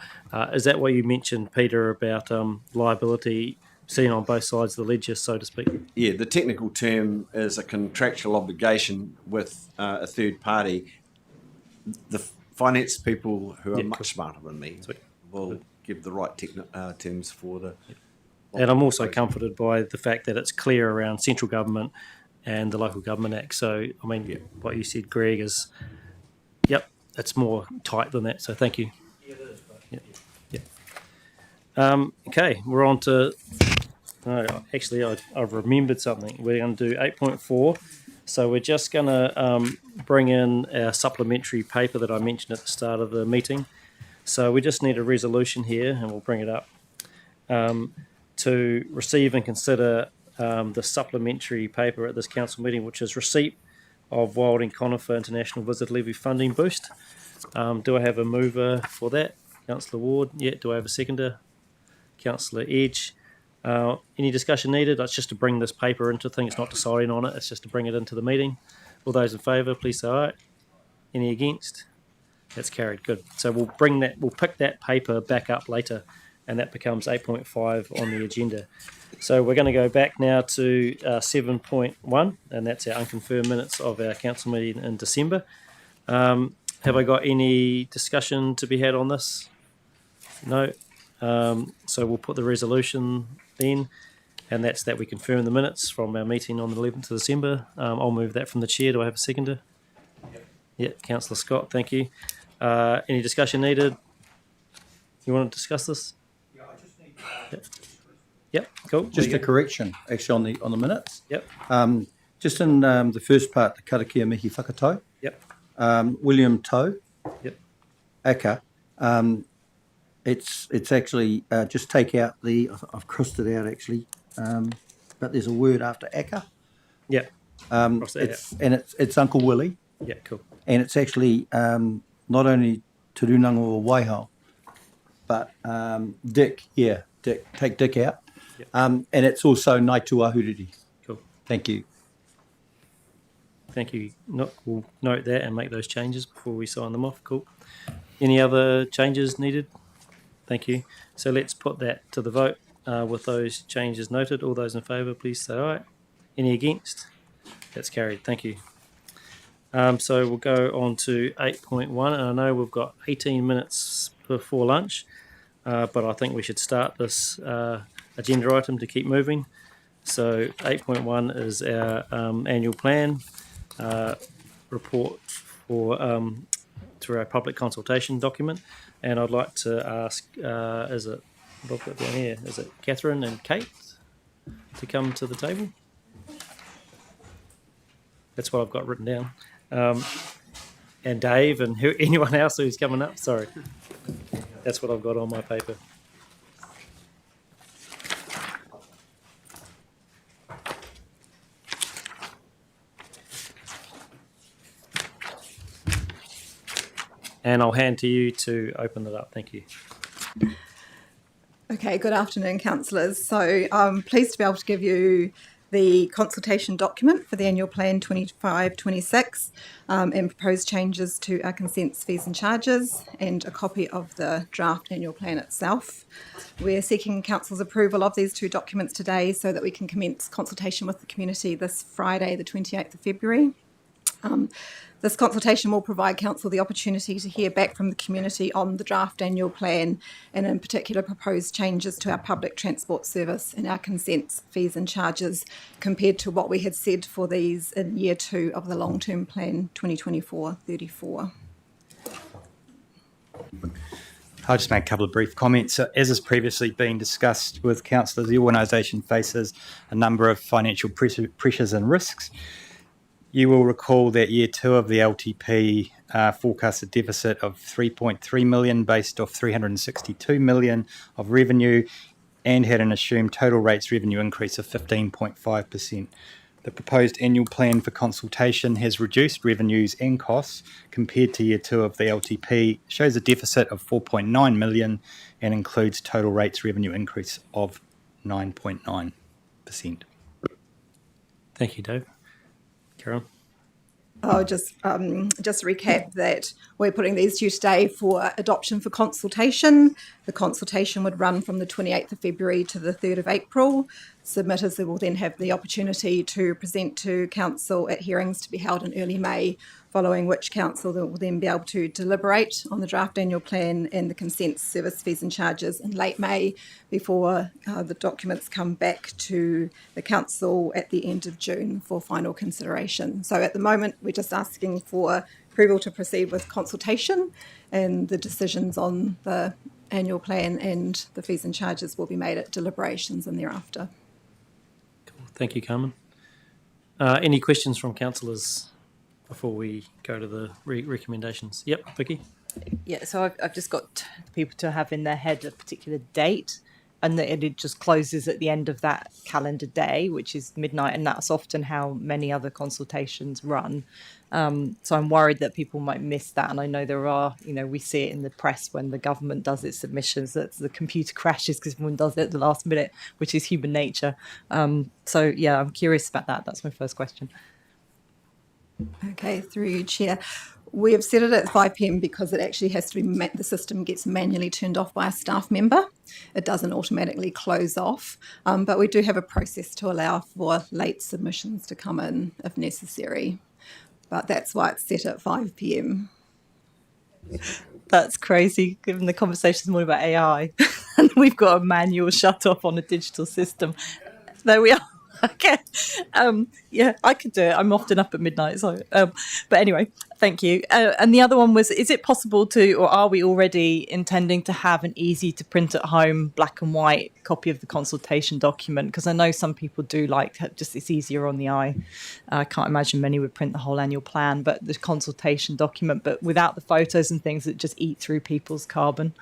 is that what you mentioned, Peter, about liability seen on both sides of the ledger, so to speak? Yeah, the technical term is a contractual obligation with a third party. The finance people who are much smarter than me will give the right terms for the... And I'm also comforted by the fact that it's clear around central government and the Local Government Act. So, I mean, what you said, Greg, is, it's more tight than that. So thank you. Yeah, that is right. Yeah. Okay, we're on to... actually, I've remembered something. We're going to do 8.4. So we're just going to bring in our supplementary paper that I mentioned at the start of the meeting. So we just need a resolution here, and we'll bring it up, to receive and consider the supplementary paper at this council meeting, which is receipt of Wild and Conifer International Visit Levy funding boost. Do I have a mover for that? Councillor Ward. Yeah. Do I have a seconder? Councillor Edge. Any discussion needed? It's just to bring this paper into the thing. It's not deciding on it. It's just to bring it into the meeting. All those in favour, please say aye. Any against? That's carried. Good. So we'll bring that. We'll pick that paper back up later, and that becomes 8.5 on the agenda. So we're going to go back now to 7.1, and that's our unconfirmed minutes of our council meeting in December. Have I got any discussion to be had on this? No. So we'll put the resolution in, and that's that we confirm the minutes from our meeting on the 11th of December. I'll move that from the chair. Do I have a seconder? Yeah, Councillor Scott, thank you. Any discussion needed? You want to discuss this? Yeah, I just need. Yep, cool. Just a correction, actually, on the minutes. Yep. Just in the first part, the Karakia Mihi Whakatau. Yep. William Toe. Yep. Aka. It's actually just take out the. I've crossed it out actually, but there's a word after Aka. Yeah. It's Uncle Willie. Yeah, cool. And it's actually not only Te Runanga or Waihao, but Dick. Yeah, Dick. Take Dick out. Yep. And it's also Naitua Huriri. Cool. Thank you. Thank you. We'll note that and make those changes before we sign them off. Cool. Any other changes needed? Thank you. So let's put that to the vote with those changes noted. All those in favour, please say aye. Any against? That's carried. Thank you. So we'll go on to 8.1, and I know we've got 18 minutes before lunch, but I think we should start this agenda item to keep moving. So 8.1 is our annual plan report for through our public consultation document, and I'd like to ask, is it Catherine and Kate to come to the table? That's what I've got written down. And Dave and anyone else who's coming up. Sorry, that's what I've got on my paper. And I'll hand to you to open it up. Thank you. Okay, good afternoon, councillors. So I'm pleased to be able to give you the consultation document for the annual plan 25-26 and proposed changes to our consents, fees and charges, and a copy of the draft annual plan itself. We're seeking council's approval of these two documents today so that we can commence consultation with the community this Friday, the 28th of February. This consultation will provide council the opportunity to hear back from the community on the draft annual plan and in particular proposed changes to our public transport service and our consents, fees and charges compared to what we had said for these in year 2 of the long-term plan 2024-34. I'll just make a couple of brief comments. So, as has previously been discussed with councillors, the organisation faces a number of financial pressures and risks. You will recall that year 2 of the LTP forecast a deficit of 3.3 million based off 362 million of revenue and had an assumed total rates revenue increase of 15.5%. The proposed annual plan for consultation has reduced revenues and costs compared to year 2 of the LTP, shows a deficit of 4.9 million and includes total rates revenue increase of 9.9%. Thank you, Dave. Carol? I'll just recap that we're putting these to you today for adoption for consultation. The consultation would run from the 28th of February to the 3rd of April. Submitters will then have the opportunity to present to council at hearings to be held in early May, following which council will then be able to deliberate on the draft annual plan and the consents, service fees and charges in late May before the documents come back to the council at the end of June for final consideration. So at the moment we're just asking for approval to proceed with consultation, and the decisions on the annual plan and the fees and charges will be made at deliberations and thereafter. Cool. Thank you, Carmen. Any questions from councillors before we go to the recommendations? Yep, Vicky. Yeah, so I've just got people to have in their head a particular date, and that it just closes at the end of that calendar day, which is midnight, and that's often how many other consultations run. So I'm worried that people might miss that, and I know there are, we see it in the press when the government does its submissions, that the computer crashes because everyone does it at the last minute, which is human nature. So yeah, I'm curious about that. That's my first question. Okay, through you, Chair. We have set it at 5 p.m. because it actually has to be, the system gets manually turned off by a staff member. It doesn't automatically close off, but we do have a process to allow for late submissions to come in if necessary. But that's why it's set at 5 p.m. That's crazy, given the conversation this morning about AI. And we've got a manual shut off on a digital system. There we are. Okay. Yeah, I could do it. I'm often up at midnight. So, but anyway, thank you. And the other one was, is it possible to, or are we already intending to have an easy to print at home black and white copy of the consultation document? Because I know some people do like just it's easier on the eye. I can't imagine many would print the whole annual plan, but the consultation document, but without the photos and things that just eat through people's carbon.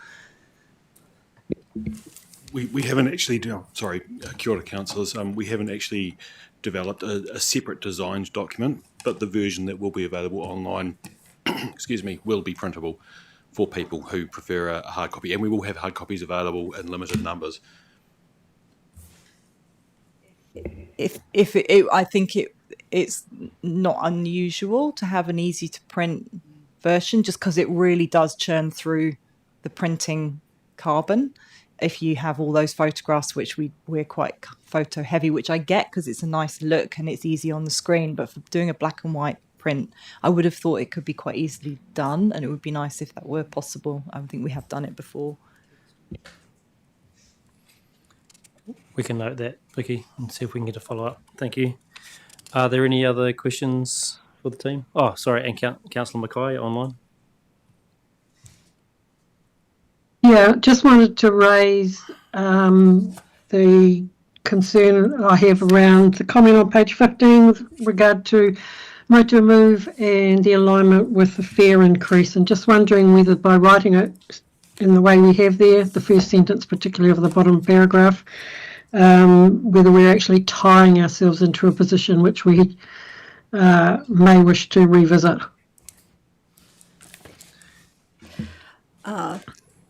We haven't actually, kia ora, councillors, we haven't actually developed a separate designs document, but the version that will be available online, will be printable for people who prefer a hard copy, and we will have hard copies available in limited numbers. I think it's not unusual to have an easy to print version, just because it really does churn through the printing carbon. If you have all those photographs, which we're quite photo heavy, which I get because it's a nice look and it's easy on the screen, but for doing a black and white print, I would have thought it could be quite easily done, and it would be nice if that were possible. I think we have done it before. We can note that, Vicky, and see if we can get a follow-up. Thank you. Are there any other questions for the team? Oh, sorry, and Councillor Mackay online. Yeah, just wanted to raise the concern I have around the comment on page 15 with regard to motor move and the alignment with the fare increase, and just wondering whether by writing it in the way we have there, the first sentence, particularly of the bottom paragraph, whether we're actually tying ourselves into a position which we may wish to revisit.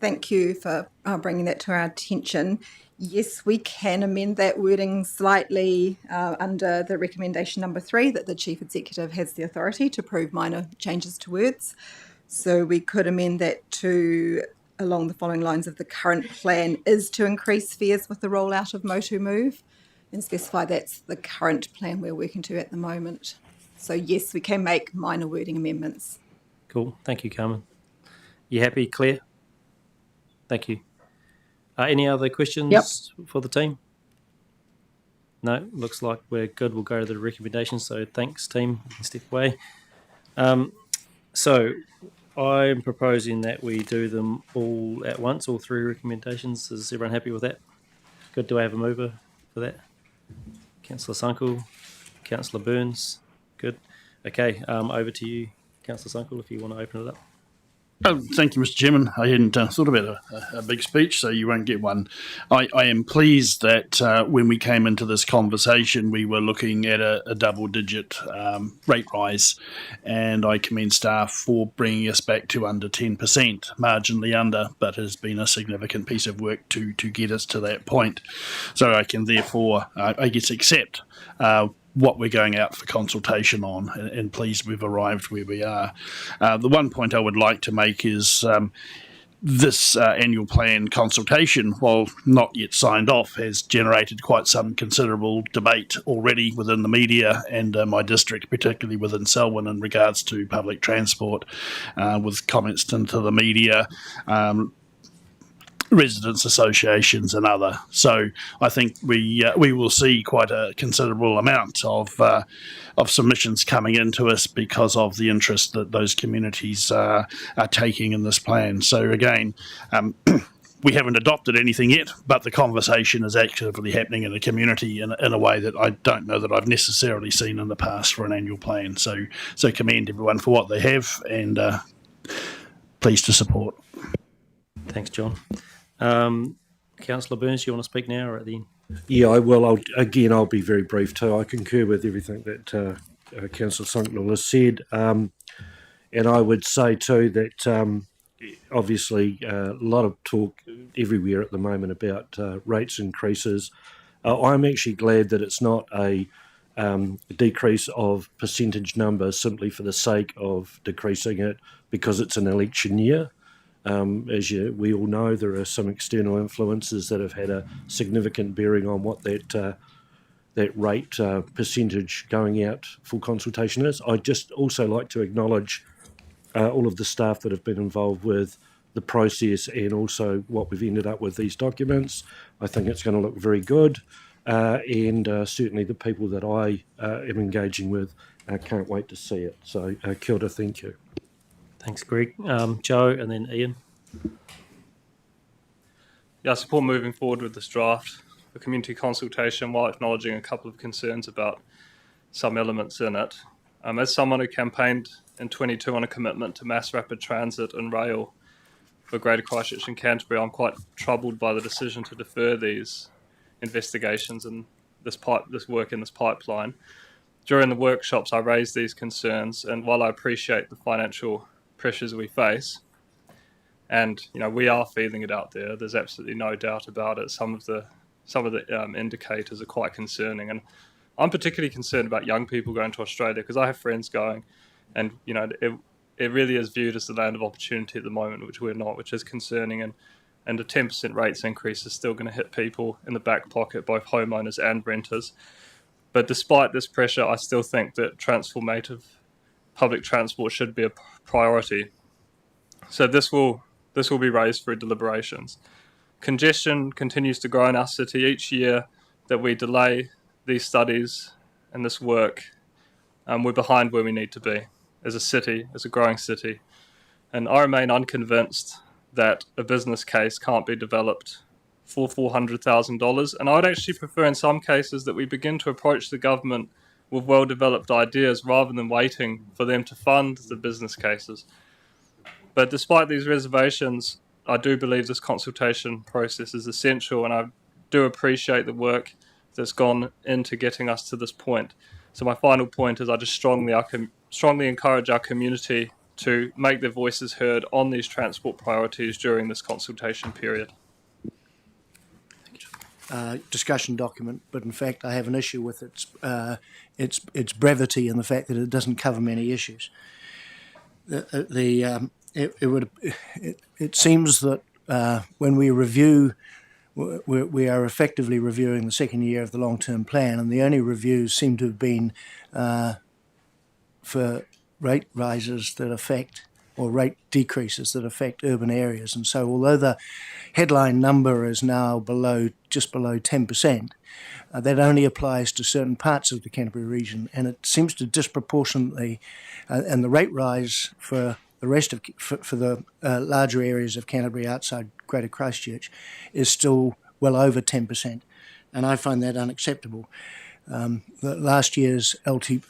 Thank you for bringing that to our attention. Yes, we can amend that wording slightly under the recommendation number 3, that the Chief Executive has the authority to approve minor changes to words. So we could amend that to, along the following lines of the current plan is to increase fares with the rollout of Motu Move, and specify that's the current plan we're working to at the moment. So yes, we can make minor wording amendments. Cool. Thank you, Carmen. You happy, Claire? Thank you. Any other questions for the team? No, looks like we're good. We'll go to the recommendations. So thanks, team. You can step away. So I'm proposing that we do them all at once, all 3 recommendations. Is everyone happy with that? Good. Do I have a mover for that? Councillor Sunkel, Councillor Burns. Good. Okay, over to you, Councillor Sunkel, if you want to open it up. Oh, thank you, Mr. Chairman. I hadn't thought about a big speech, so you won't get one. I am pleased that when we came into this conversation, we were looking at a double-digit rate rise, and I commend staff for bringing us back to under 10%, marginally under, but has been a significant piece of work to get us to that point. So I can therefore, I guess, accept what we're going out for consultation on, and pleased we've arrived where we are. The one point I would like to make is this annual plan consultation, while not yet signed off, has generated quite some considerable debate already within the media and my district, particularly within Selwyn, in regards to public transport, with comments into the media, residents' associations and other. So I think we will see quite a considerable amount of submissions coming into us because of the interest that those communities are taking in this plan. So again, we haven't adopted anything yet, but the conversation is actively happening in the community in a way that I don't know that I've necessarily seen in the past for an annual plan. So commend everyone for what they have, and pleased to support. Thanks, John. Councillor Burns, you want to speak now or at the end? Yeah, I will. I'll be very brief too. I concur with everything that Councillor Sunknall has said. And I would say too that obviously a lot of talk everywhere at the moment about rates increases. I'm actually glad that it's not a decrease of percentage numbers simply for the sake of decreasing it because it's an election year. As we all know, there are some external influences that have had a significant bearing on what that rate percentage going out for consultation is. I'd just also like to acknowledge all of the staff that have been involved with the process and also what we've ended up with these documents. I think it's going to look very good, and certainly the people that I am engaging with can't wait to see it. So kia ora, thank you. Thanks, Greg. Joe and then Ian. Yeah, I support moving forward with this draft for community consultation while acknowledging a couple of concerns about some elements in it. As someone who campaigned in 22 on a commitment to mass rapid transit and rail for Greater Christchurch and Canterbury, I'm quite troubled by the decision to defer these investigations and this work in this pipeline. During the workshops, I raised these concerns, and while I appreciate the financial pressures we face, and we are feeling it out there, there's absolutely no doubt about it. Some of the indicators are quite concerning, and I'm particularly concerned about young people going to Australia because I have friends going, and it really is viewed as the land of opportunity at the moment, which we're not, which is concerning, and a 10% rates increase is still going to hit people in the back pocket, both homeowners and renters. But despite this pressure, I still think that transformative public transport should be a priority. So this will be raised through deliberations. Congestion continues to grow in our city each year that we delay these studies and this work. We're behind where we need to be as a city, as a growing city. And I remain unconvinced that a business case can't be developed for $400,000. And I would actually prefer in some cases that we begin to approach the government with well-developed ideas rather than waiting for them to fund the business cases. But despite these reservations, I do believe this consultation process is essential, and I do appreciate the work that's gone into getting us to this point. So my final point is I just strongly encourage our community to make their voices heard on these transport priorities during this consultation period. Discussion document, but in fact I have an issue with its brevity and the fact that it doesn't cover many issues. It seems that when we review, we are effectively reviewing the second year of the long-term plan, and the only reviews seem to have been for rate rises that affect, or rate decreases that affect urban areas. And so although the headline number is now just below 10%, that only applies to certain parts of the Canterbury region, and it seems to disproportionately, and the rate rise for the rest of, for the larger areas of Canterbury outside Greater Christchurch is still well over 10%, and I find that unacceptable. The last year's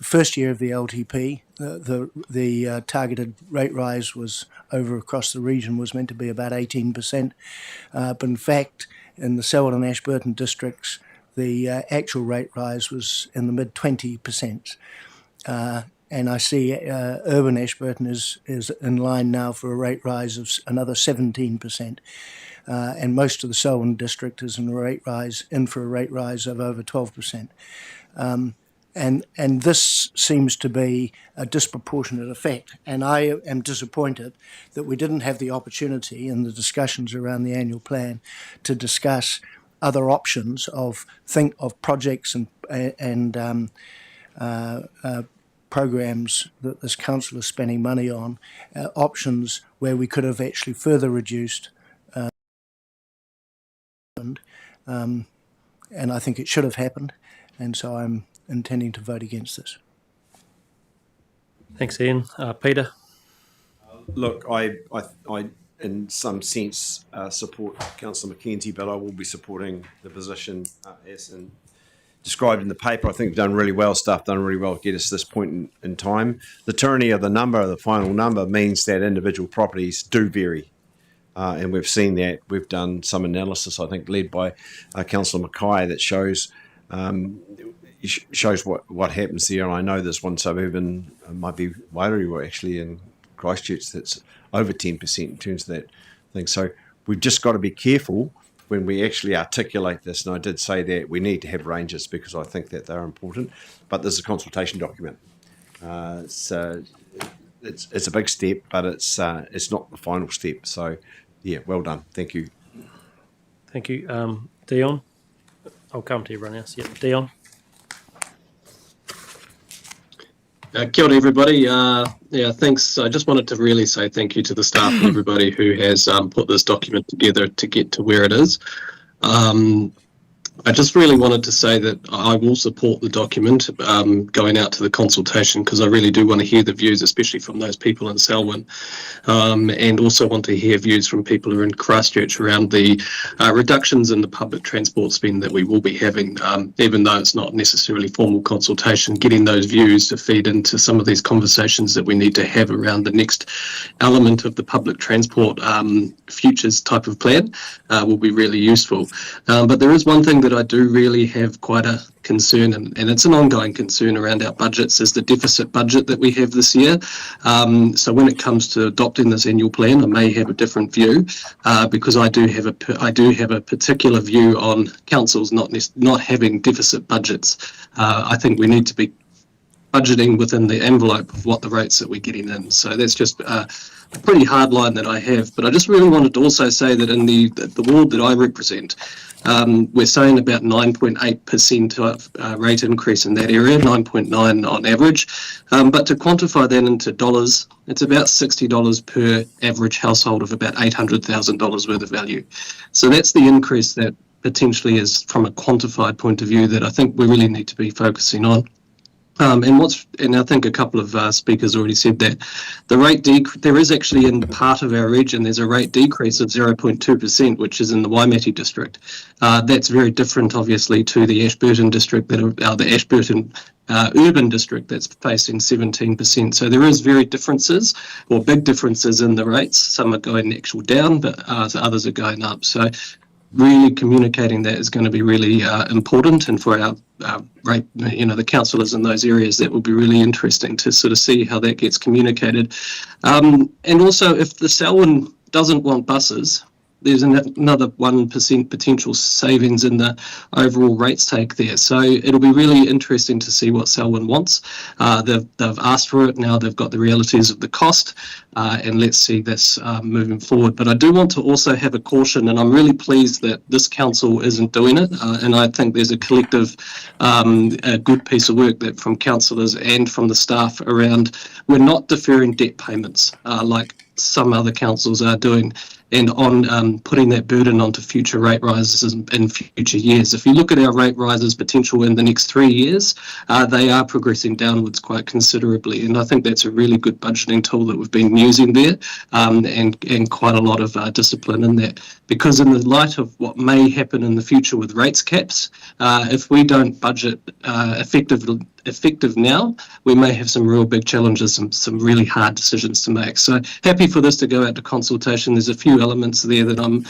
first year of the LTP, the targeted rate rise was across the region was meant to be about 18%, but in fact in the Selwyn and Ashburton districts the actual rate rise was in the mid 20%, and I see urban Ashburton is in line now for a rate rise of another 17%. And most of the Selwyn district is in for a rate rise of over 12%. And this seems to be a disproportionate effect. And I am disappointed that we didn't have the opportunity in the discussions around the annual plan to discuss other options of projects and programs that this council is spending money on, options where we could have actually further reduced. And I think it should have happened, and so I'm intending to vote against this. Thanks, Ian. Peter? Look, I in some sense support Councillor McKenzie, but I will be supporting the position as in described in the paper. I think we've done really well. Staff done really well to get us to this point in time. The tyranny of the number, the final number, means that individual properties do vary. And we've seen that. We've done some analysis, I think, led by Councillor Mackay, that shows what happens there. And I know there's one suburban, might be Wairua actually, in Christchurch, that's over 10% in terms of that thing. So we've just got to be careful when we actually articulate this. And I did say that we need to have ranges because I think that they're important. But there's a consultation document. So it's a big step, but it's not the final step. So, yeah, well done. Thank you. Thank you. Dion? I'll come to everyone else. Yep, Dion. Kia ora, everybody. Thanks. I just wanted to really say thank you to the staff and everybody who has put this document together to get to where it is. I just really wanted to say that I will support the document going out to the consultation, because I really do want to hear the views, especially from those people in Selwyn, and also want to hear views from people who are in Christchurch around the reductions in the public transport spend that we will be having, even though it's not necessarily formal consultation. Getting those views to feed into some of these conversations that we need to have around the next element of the public transport futures type of plan will be really useful. But there is one thing that I do really have quite a concern, and it's an ongoing concern around our budgets, is the deficit budget that we have this year. So when it comes to adopting this annual plan, I may have a different view because I do have a particular view on councils not having deficit budgets. I think we need to be budgeting within the envelope of what the rates that we're getting in. So that's just a pretty hard line that I have. But I just really wanted to also say that in the ward that I represent, we're saying about 9.8% rate increase in that area, 9.9 on average. But to quantify that into dollars, it's about $60 per average household of about $800,000 worth of value. So that's the increase that potentially is, from a quantified point of view, that I think we really need to be focusing on. And I think a couple of speakers already said that the rate there is actually, in part of our region, there's a rate decrease of 0.2%, which is in the Waimate district. That's very different, obviously, to the Ashburton district, the Ashburton urban district, that's facing 17%. So there is very differences, or big differences in the rates. Some are going actual down, but others are going up. So really communicating that is going to be really important, and for our the councillors in those areas, that will be really interesting to sort of see how that gets communicated. And also, if the Selwyn doesn't want buses, there's another 1% potential savings in the overall rates take there. So it'll be really interesting to see what Selwyn wants. They've asked for it, now they've got the realities of the cost, and let's see this moving forward. But I do want to also have a caution, and I'm really pleased that this council isn't doing it, and I think there's a collective, a good piece of work that from councillors and from the staff around, we're not deferring debt payments like some other councils are doing, and on putting that burden onto future rate rises in future years. If you look at our rate rises potential in the next 3 years, they are progressing downwards quite considerably, and I think that's a really good budgeting tool that we've been using there, and quite a lot of discipline in that. Because in the light of what may happen in the future with rates caps, if we don't budget effective now, we may have some real big challenges, some really hard decisions to make. So happy for this to go out to consultation. There's a few elements there that I'm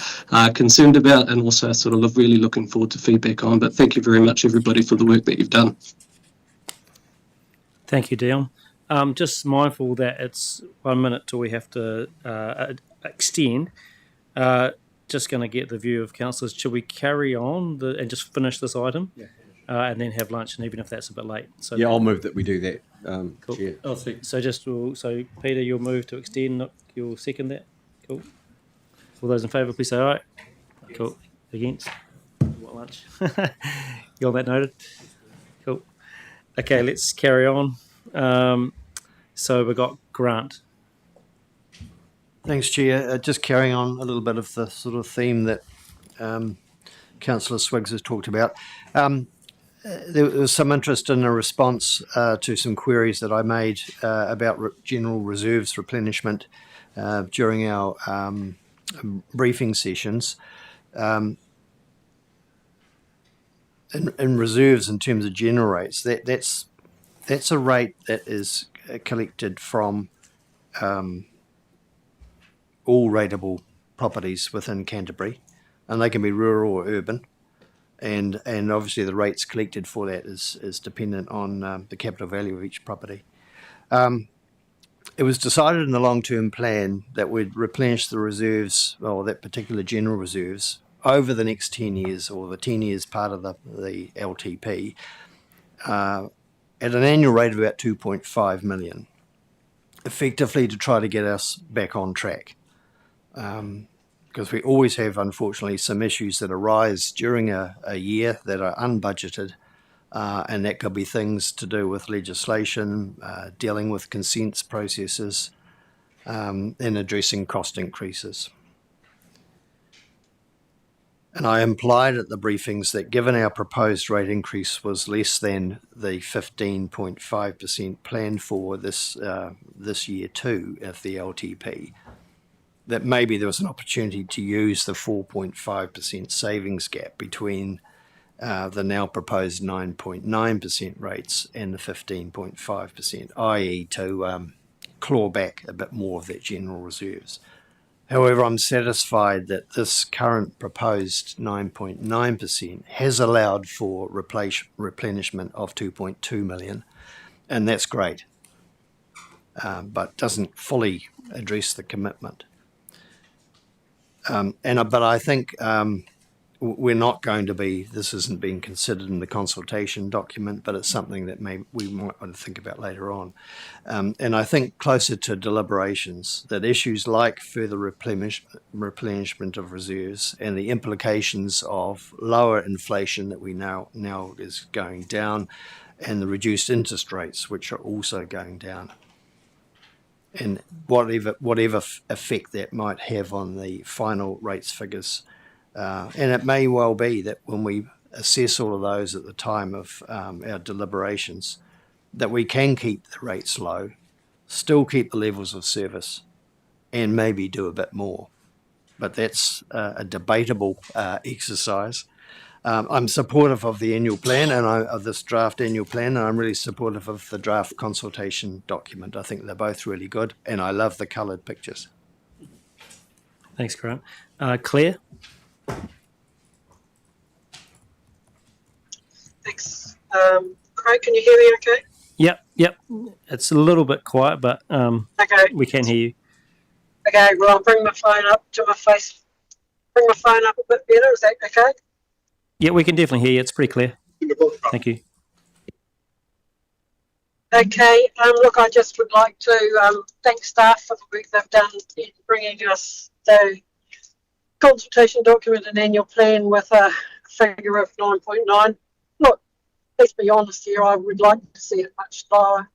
concerned about, and also sort of really looking forward to feedback on. But thank you very much, everybody, for the work that you've done. Thank you, Dion. Just mindful that it's 1 minute till we have to extend. Just going to get the view of councillors. Should we carry on and just finish this item? Yeah. And then have lunch, and even if that's a bit late. So yeah, I'll move that we do that. Cool. Chair. So Peter, you'll move to extend. You'll second that. Cool. All those in favour, please say aye. Yes. Cool. Against? What lunch? You all that noted? Cool. Okay, let's carry on. So we've got Grant. Thanks, Chair. Just carrying on a little bit of the sort of theme that Councillor Swiggs has talked about. There was some interest in a response to some queries that I made about general reserves replenishment during our briefing sessions. in reserves in terms of general rates, that's a rate that is collected from all rateable properties within Canterbury, and they can be rural or urban, and obviously the rates collected for that is dependent on the capital value of each property. It was decided in the long-term plan that we'd replenish the reserves, or that particular general reserves, over the next 10 years, or the 10 years part of the LTP, at an annual rate of about 2.5 million, effectively to try to get us back on track. Because we always have, unfortunately, some issues that arise during a year that are unbudgeted, and that could be things to do with legislation, dealing with consents processes, and addressing cost increases. And I implied at the briefings that given our proposed rate increase was less than the 15.5% planned for this year too of the LTP, that maybe there was an opportunity to use the 4.5% savings gap between the now proposed 9.9% rates and the 15.5%, i.e. to claw back a bit more of that general reserves. However, I'm satisfied that this current proposed 9.9% has allowed for replenishment of 2.2 million, and that's great, but doesn't fully address the commitment. But I think we're not going to be, this isn't being considered in the consultation document, but it's something that we might want to think about later on. And I think closer to deliberations, that issues like further replenishment of reserves and the implications of lower inflation that we now is going down, and the reduced interest rates, which are also going down, and whatever effect that might have on the final rates figures. And it may well be that when we assess all of those at the time of our deliberations, that we can keep the rates low, still keep the levels of service, and maybe do a bit more. But that's a debatable exercise. I'm supportive of the annual plan and of this draft annual plan, and I'm really supportive of the draft consultation document. I think they're both really good, and I love the coloured pictures. Thanks, Grant. Claire? Thanks. Craig, can you hear me okay? Yep. It's a little bit quiet, but okay. We can hear you. Okay, well, I'll bring my phone up to my face. Bring my phone up a bit better, is that okay? Yeah, we can definitely hear you. It's pretty clear. Thank you. Okay, look, I just would like to thank staff for the work they've done in bringing us the consultation document and annual plan with a figure of 9.9. Look, let's be honest here, I would like to see it much lower.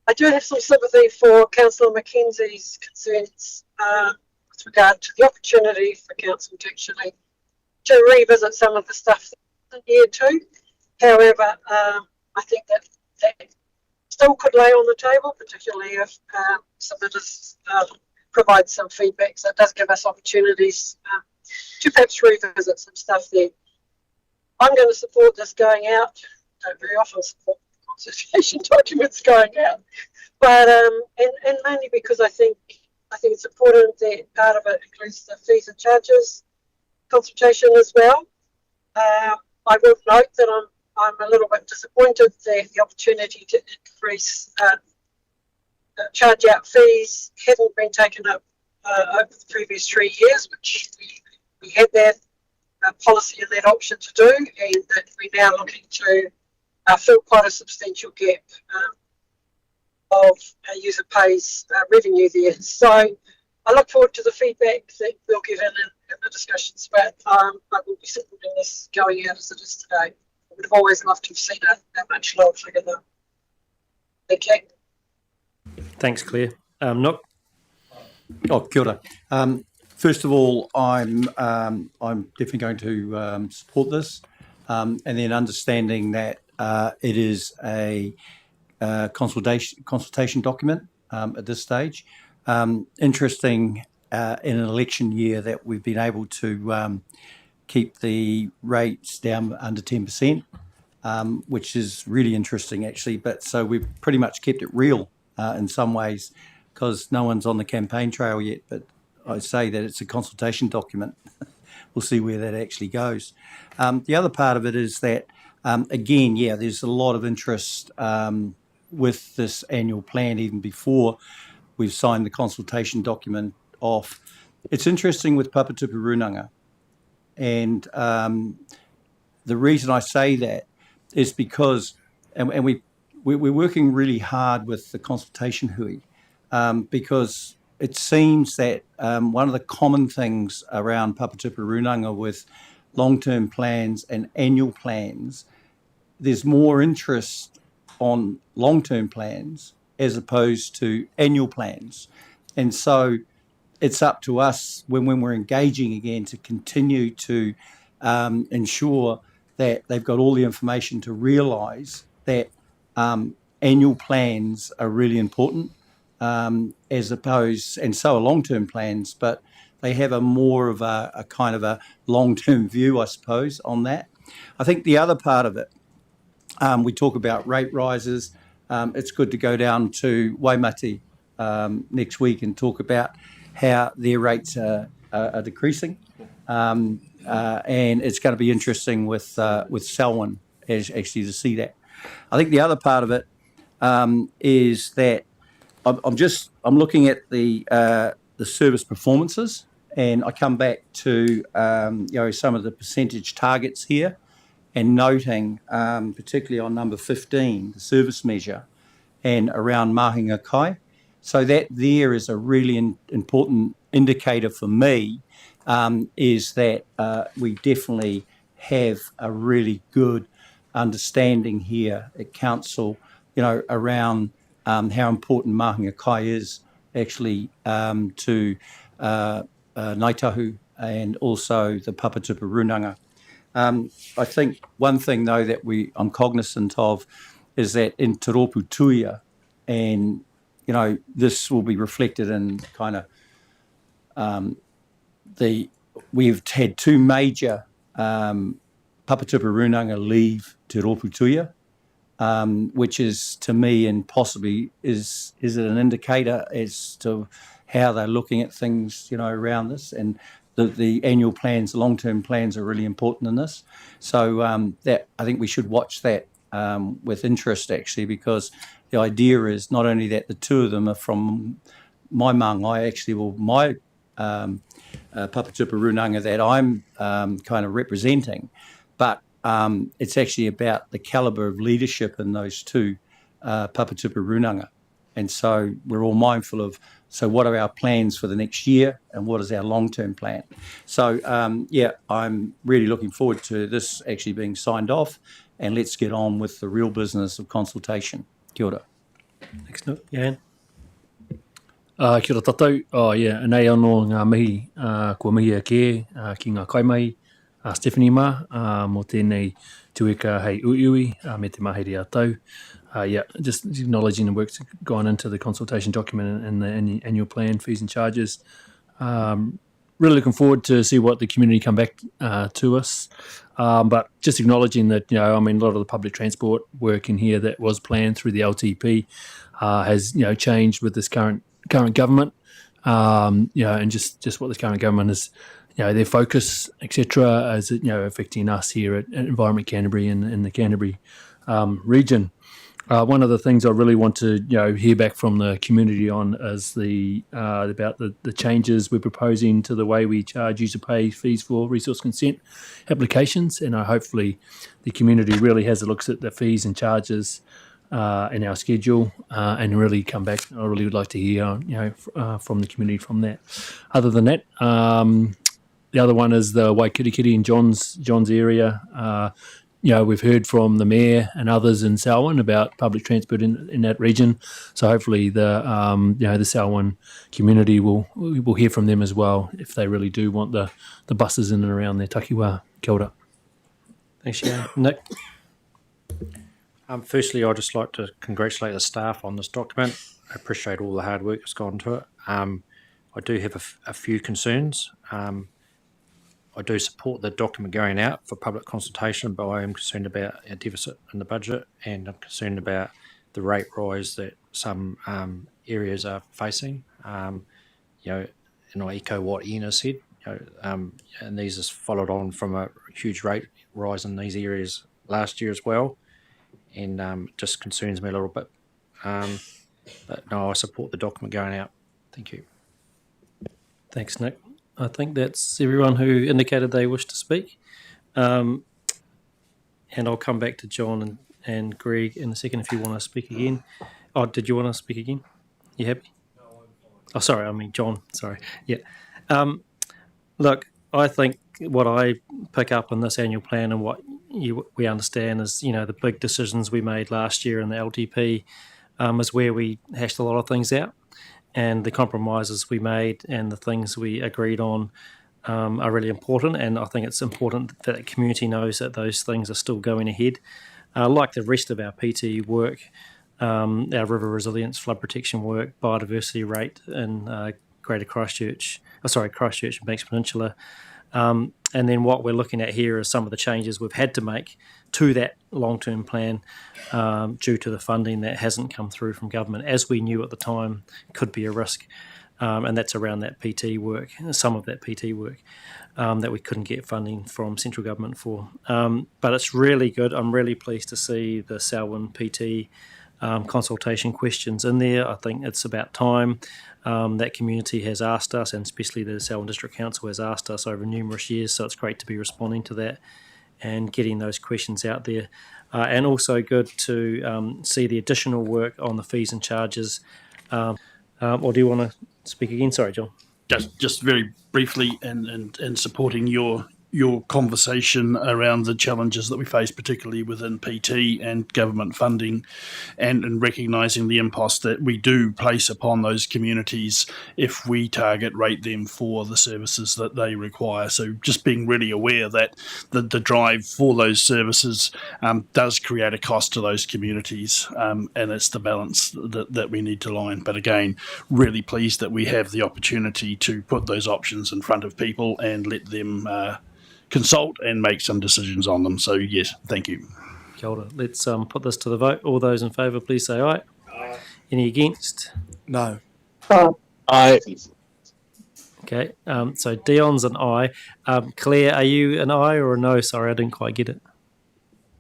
I do have some sympathy for Councillor Mackenzie's concerns with regard to the opportunity for Council to revisit some of the stuff in year two. However, I think that still could lay on the table, particularly if submitters provide some feedback. So it does give us opportunities to perhaps revisit some stuff there. I'm going to support this going out. I don't very often support consultation documents going out, but and mainly because I think it's important that part of it includes the fees and charges consultation as well. I will note that I'm a little bit disappointed that the opportunity to increase charge out fees hadn't been taken up over the previous 3 years, which we had that policy and that option to do, and that we're now looking to fill quite a substantial gap of user pays revenue there. So I look forward to the feedback that we'll get in the discussions, but I will be supporting this going out as it is today. I would have always loved to have seen a much lower figure though. Okay. Thanks, Claire. Nook? Oh, kia ora. First of all, I'm definitely going to support this, and then understanding that it is a consultation document at this stage. Interesting in an election year that we've been able to keep the rates down under 10%. which is really interesting actually. But so we've pretty much kept it real in some ways, because no one's on the campaign trail yet. But I say that it's a consultation document. We'll see where that actually goes. The other part of it is that, again, there's a lot of interest with this annual plan even before we've signed the consultation document off. It's interesting with Papatupu Runanga. And the reason I say that is because, and we're working really hard with the consultation hui, because it seems that one of the common things around Papatupu Runanga with long-term plans and annual plans, there's more interest on long-term plans as opposed to annual plans. And so it's up to us when we're engaging again to continue to ensure that they've got all the information to realise that annual plans are really important, as opposed, and so are long-term plans, but they have a more of a kind of a long-term view, I suppose, on that. I think the other part of it, we talk about rate rises. It's good to go down to Waimate next week and talk about how their rates are decreasing. And it's going to be interesting with Selwyn actually to see that. I think the other part of it is that I'm looking at the service performances, and I come back to some of the percentage targets here, and noting particularly on number 15, the service measure, and around mahinga kai. So that there is a really important indicator for me, is that we definitely have a really good understanding here at council, around how important mahinga kai is actually to Ngaitahu and also the Papatupu Runanga. I think one thing though that I'm cognizant of is that in Te Rōpū Tuia, and this will be reflected in kind of we've had two major Papatupu Runanga leave Te Rōpū Tuia, which is to me, and possibly is it an indicator as to how they're looking at things around this, and the annual plans, the long-term plans are really important in this. So that I think we should watch that with interest actually, because the idea is not only that the two of them are from my mangai, actually, well, my Papatupu Runanga that I'm kind of representing, but it's actually about the calibre of leadership in those two Papatupu Runanga. And so we're all mindful of, so what are our plans for the next year and what is our long-term plan? So, I'm really looking forward to this actually being signed off, and let's get on with the real business of consultation. Kia ora. Next note, Jan. Kia ora tātou. Nei anō ngā mihi, kua mihi a ke, ki ngā kaimai, Stephanie Ma, mō tēnei tueka hei uiui, me te mahiri a tau. Just acknowledging the work that's gone into the consultation document and the annual plan, fees and charges. Really looking forward to see what the community come back to us. But just acknowledging that, a lot of the public transport work in here that was planned through the LTP has, changed with this current government. And just what this current government is, their focus, etc., as affecting us here at Environment Canterbury and in the Canterbury region. One of the things I really want to hear back from the community on is about the changes we're proposing to the way we charge user pay fees for resource consent applications, and hopefully the community really has a look at the fees and charges in our schedule and really come back. I really would like to hear from the community from that. Other than that, the other one is the Waikirikiri in John's area. We've heard from the mayor and others in Selwyn about public transport in that region. So hopefully the Selwyn community will hear from them as well if they really do want the buses in and around their takiwā. Kia ora. Thanks, Jan. Nick. Firstly, I'd just like to congratulate the staff on this document. I appreciate all the hard work that's gone into it. I do have a few concerns. I I do support the document going out for public consultation, but I am concerned about a deficit in the budget, and I'm concerned about the rate rise that some areas are facing. Echo what Ian has said, and these is followed on from a huge rate rise in these areas last year as well, and just concerns me a little bit. But no, I support the document going out. Thank you. Thanks, Nick. I think that's everyone who indicated they wish to speak. And I'll come back to John and Greg in a second if you want to speak again. Oh, did you want to speak again? You happy? Oh, sorry, I mean John. Sorry. Yeah. Look, I think what I pick up in this annual plan and what we understand is, the big decisions we made last year in the LTP is where we hashed a lot of things out, and the compromises we made and the things we agreed on are really important. And I think it's important that the community knows that those things are still going ahead, like the rest of our PT work. Our river resilience, flood protection work, biodiversity rate in Greater Christchurch and Banks Peninsula. And then what we're looking at here is some of the changes we've had to make to that long-term plan due to the funding that hasn't come through from government, as we knew at the time could be a risk. And that's around that PT work, some of that PT work that we couldn't get funding from central government for. But it's really good. I'm really pleased to see the Selwyn PT consultation questions in there. I think it's about time. That community has asked us, and especially the Selwyn District Council has asked us over numerous years, so it's great to be responding to that and getting those questions out there. And also good to see the additional work on the fees and charges. Or do you want to speak again? Sorry, John. Just very briefly, and supporting your conversation around the challenges that we face, particularly within PT and government funding, and recognising the impost that we do place upon those communities if we rate them for the services that they require. So just being really aware that the drive for those services does create a cost to those communities, and it's the balance that we need to line. But again, really pleased that we have the opportunity to put those options in front of people and let them consult and make some decisions on them. So yes, thank you. Kia ora. Let's put this to the vote. All those in favour, please say aye. Aye. Any against? No. Aye. Okay, so Dion's an aye. Claire, are you an aye or a no? Sorry, I didn't quite get it.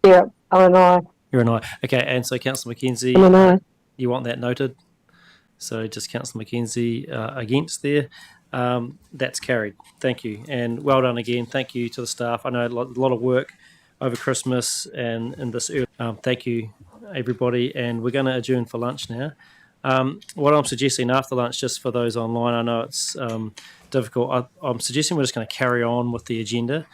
Yeah, I'm an aye. You're an aye. Okay, and so Councillor Mackenzie, I'm an aye. You want that noted? So just Councillor Mackenzie against there. That's carried. Thank you, and well done again. Thank you to the staff. I know a lot of work over Christmas and this early. Thank you, everybody, and we're going to adjourn for lunch now. What I'm suggesting after lunch, just for those online, I know it's difficult. I'm suggesting we're just going to carry on with the agenda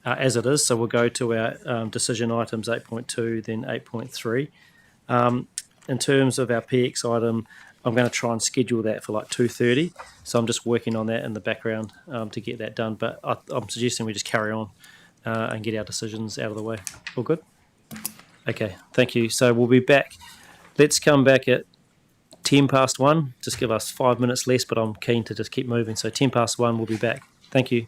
as it is. So we'll go to our decision items 8.2, then 8.3. In terms of our PX item, I'm going to try and schedule that for like 2:30. So I'm just working on that in the background to get that done. But I'm suggesting we just carry on and get our decisions out of the way. All good? Okay, thank you. So we'll be back. Let's come back at 1:10. Just give us 5 minutes less, but I'm keen to just keep moving. So 1:10, we'll be back. Thank you.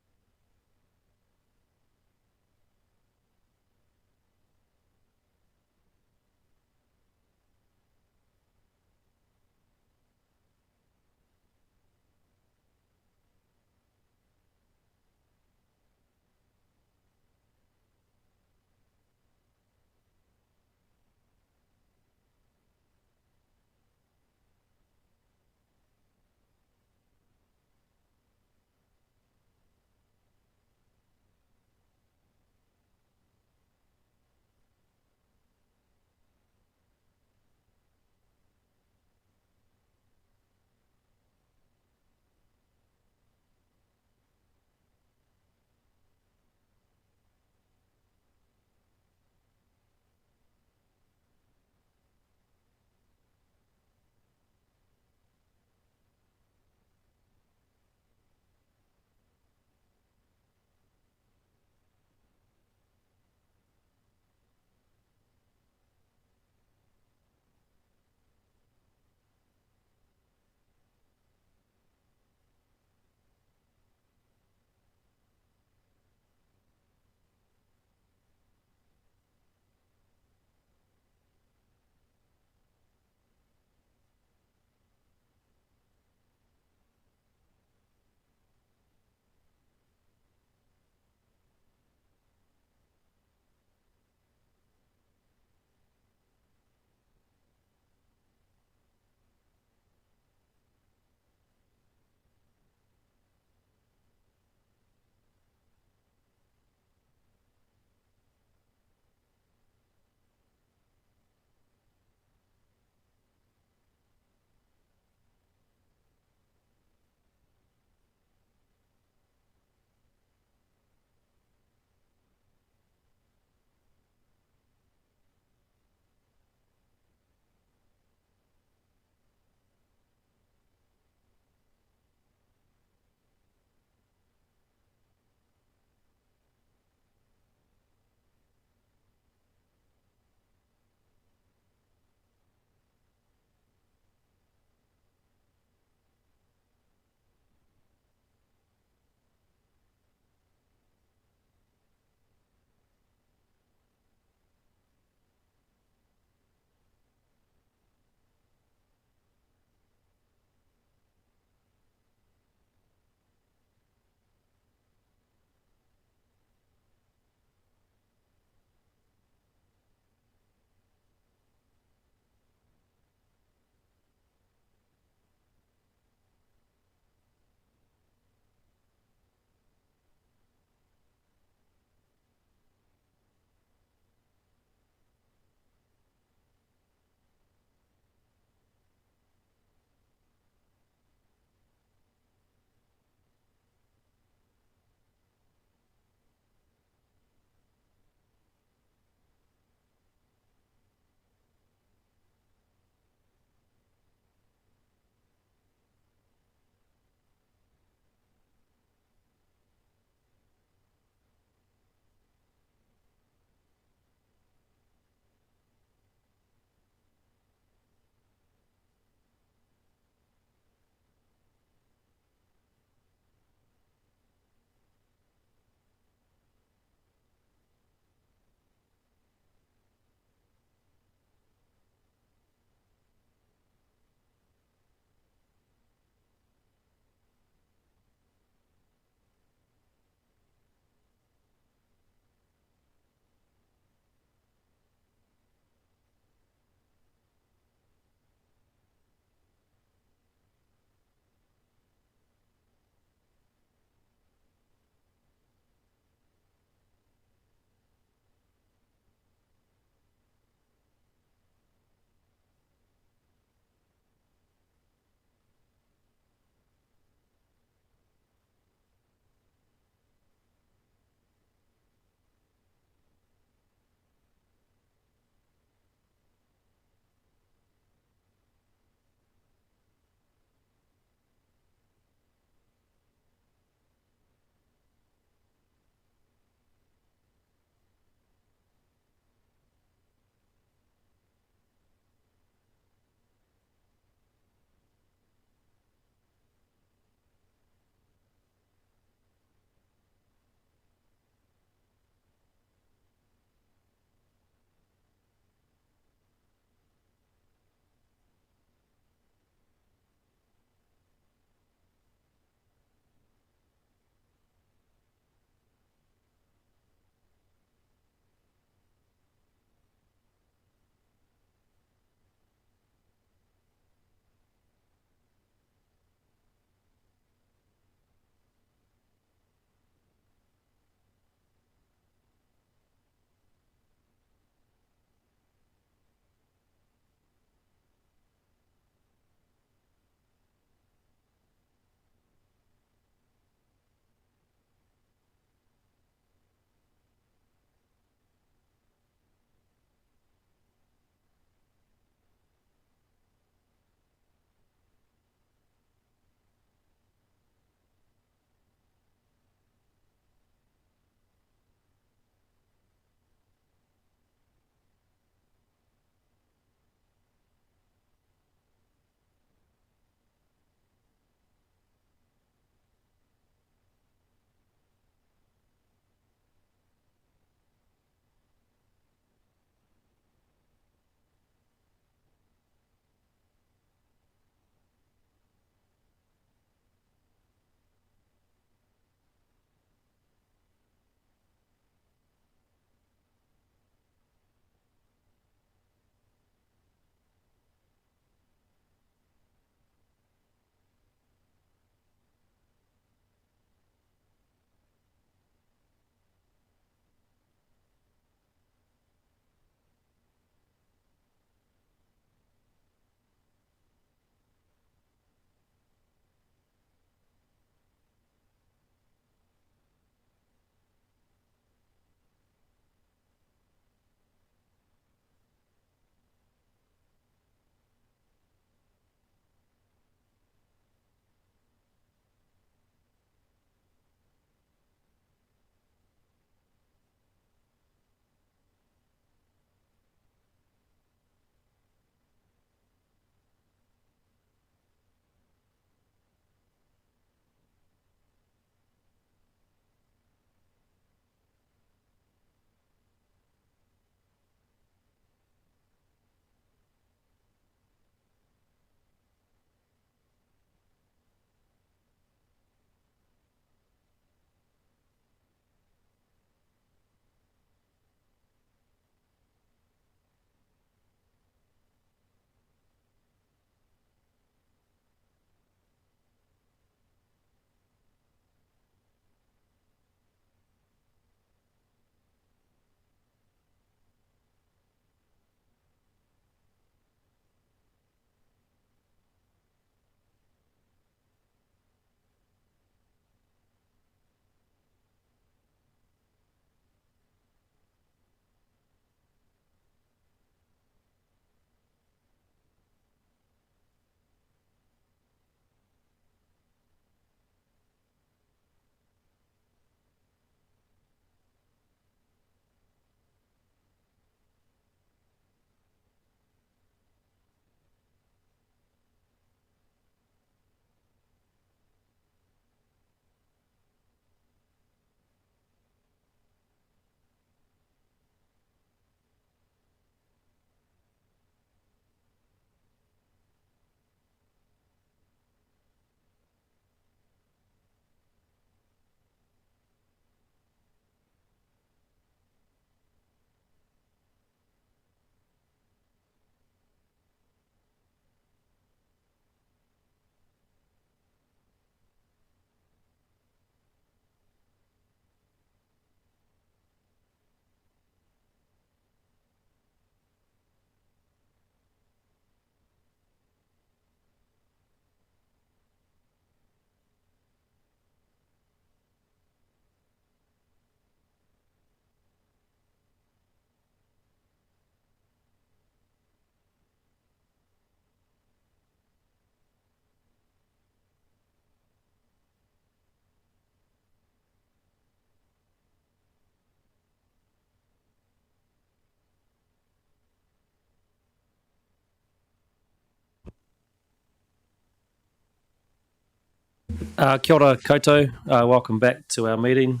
Kia ora koutou. Welcome back to our meeting.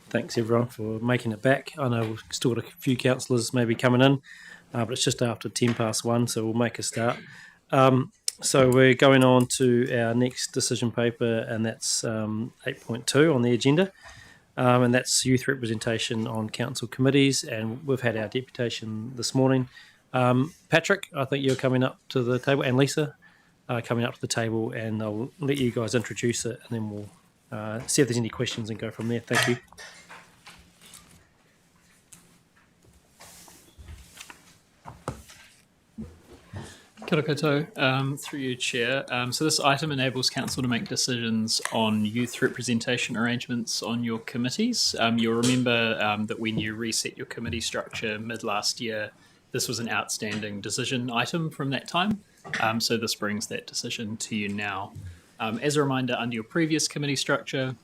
Thanks everyone for making it back. I know we've still got a few councillors maybe coming in, but it's just after 1:10, so we'll make a start. So we're going on to our next decision paper, and that's 8.2 on the agenda, and that's youth representation on council committees, and we've had our deputation this morning. Patrick, I think you're coming up to the table, and Lisa coming up to the table, and I'll let you guys introduce it, and then we'll see if there's any questions and go from there. Thank you. Kia ora koutou, through you, Chair. So this item enables Council to make decisions on youth representation arrangements on your committees. You'll remember that when you reset your committee structure mid-last year, this was an outstanding decision item from that time. So this brings that decision to you now. As a reminder, under your previous committee structure,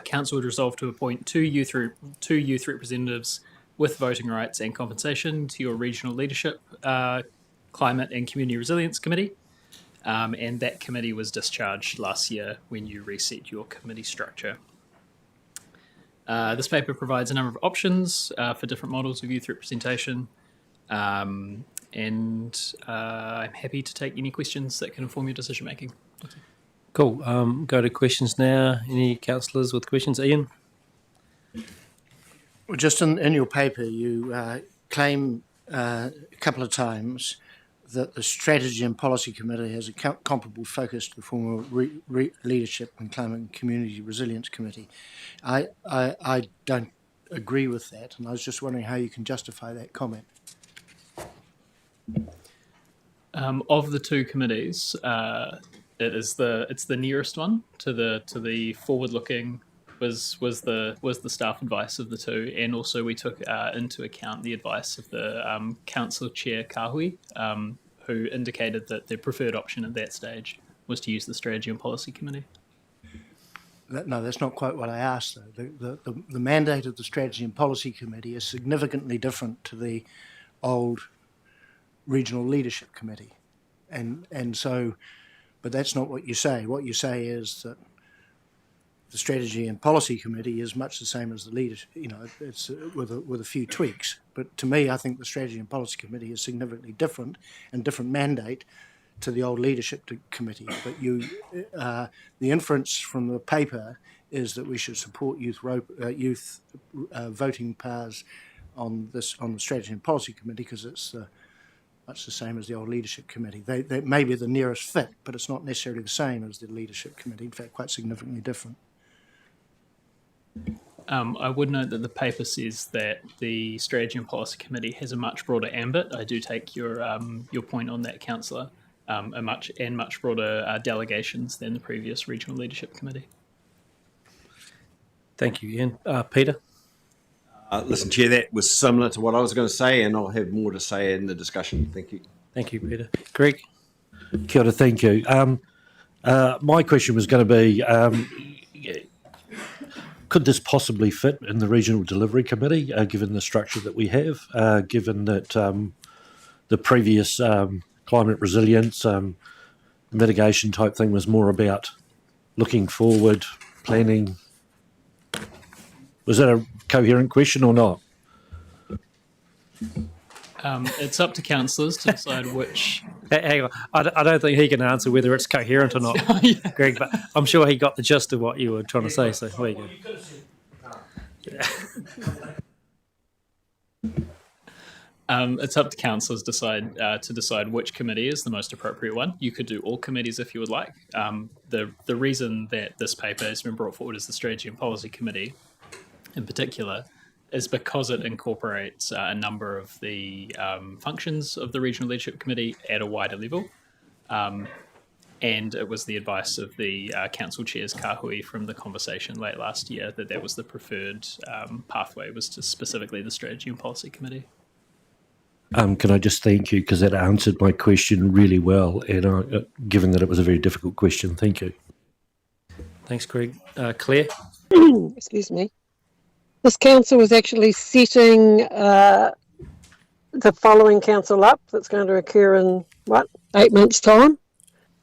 Council would resolve to appoint two youth representatives with voting rights and compensation to your regional leadership Climate and Community Resilience Committee, and that committee was discharged last year when you reset your committee structure. This paper provides a number of options for different models of youth representation, and I'm happy to take any questions that can inform your decision making. Cool. Go to questions now. Any councillors with questions? Ian? Well, just in your paper, you claim a couple of times that the Strategy and Policy Committee has a comparable focus to the former Leadership and Climate and Community Resilience Committee. I don't agree with that, and I was just wondering how you can justify that comment. Of the two committees, it's the nearest one to the forward-looking was the staff advice of the two, and also we took into account the advice of the council chair Kahui, who indicated that their preferred option at that stage was to use the Strategy and Policy Committee. No, that's not quite what I asked, though. The mandate of the Strategy and Policy Committee is significantly different to the old Regional Leadership Committee. And so, but that's not what you say. What you say is that the Strategy and Policy Committee is much the same as the leadership, it's with a few tweaks. But to me, I think the Strategy and Policy Committee is significantly different and different mandate to the old Leadership Committee. But the inference from the paper is that we should support youth voting powers on the Strategy and Policy Committee because it's much the same as the old Leadership Committee. They may be the nearest fit, but it's not necessarily the same as the Leadership Committee. In fact, quite significantly different. I would note that the paper says that the Strategy and Policy Committee has a much broader ambit. I do take your point on that, Councillor. A much broader delegations than the previous Regional Leadership Committee. Thank you, Ian. Peter? Listen, Chair, that was similar to what I was going to say, and I'll have more to say in the discussion. Thank you. Thank you, Peter. Greg? Kia ora, thank you. My question was going to be, could this possibly fit in the Regional Delivery Committee, given the structure that we have, given that the previous climate resilience mitigation type thing was more about looking forward, planning? Was that a coherent question or not? It's up to councillors to decide which. Hang on, I don't think he can answer whether it's coherent or not, yeah. Greg, but I'm sure he got the gist of what you were trying to say, so there you go. It's up to councillors to decide which committee is the most appropriate one. You could do all committees if you would like. The reason that this paper has been brought forward as the Strategy and Policy Committee in particular is because it incorporates a number of the functions of the Regional Leadership Committee at a wider level. And it was the advice of the council chairs Kahui from the conversation late last year that was the preferred pathway, was to specifically the Strategy and Policy Committee. Can I just thank you, because that answered my question really well, and given that it was a very difficult question, thank you. Thanks, Greg. Claire? Excuse me. This council was actually setting the following council up that's going to occur in, 8 months' time.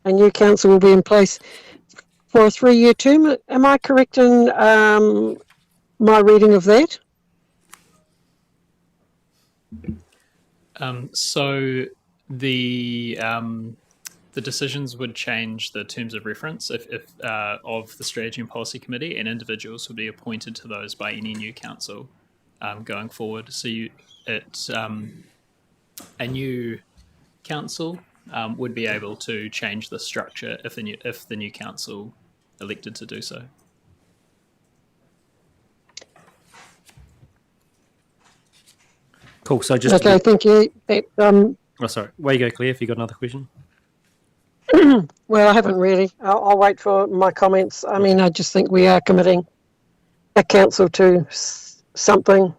A new council will be in place for a 3-year term. Am I correct in my reading of that? So the decisions would change the terms of reference if of the Strategy and Policy Committee, and individuals would be appointed to those by any new council going forward. So a new council would be able to change the structure if the new council elected to do so. Cool. So just okay, thank you. That, oh, sorry. Way you go, Claire. If you got another question. well, I haven't really. I'll wait for my comments. I mean, I just think we are committing a council to something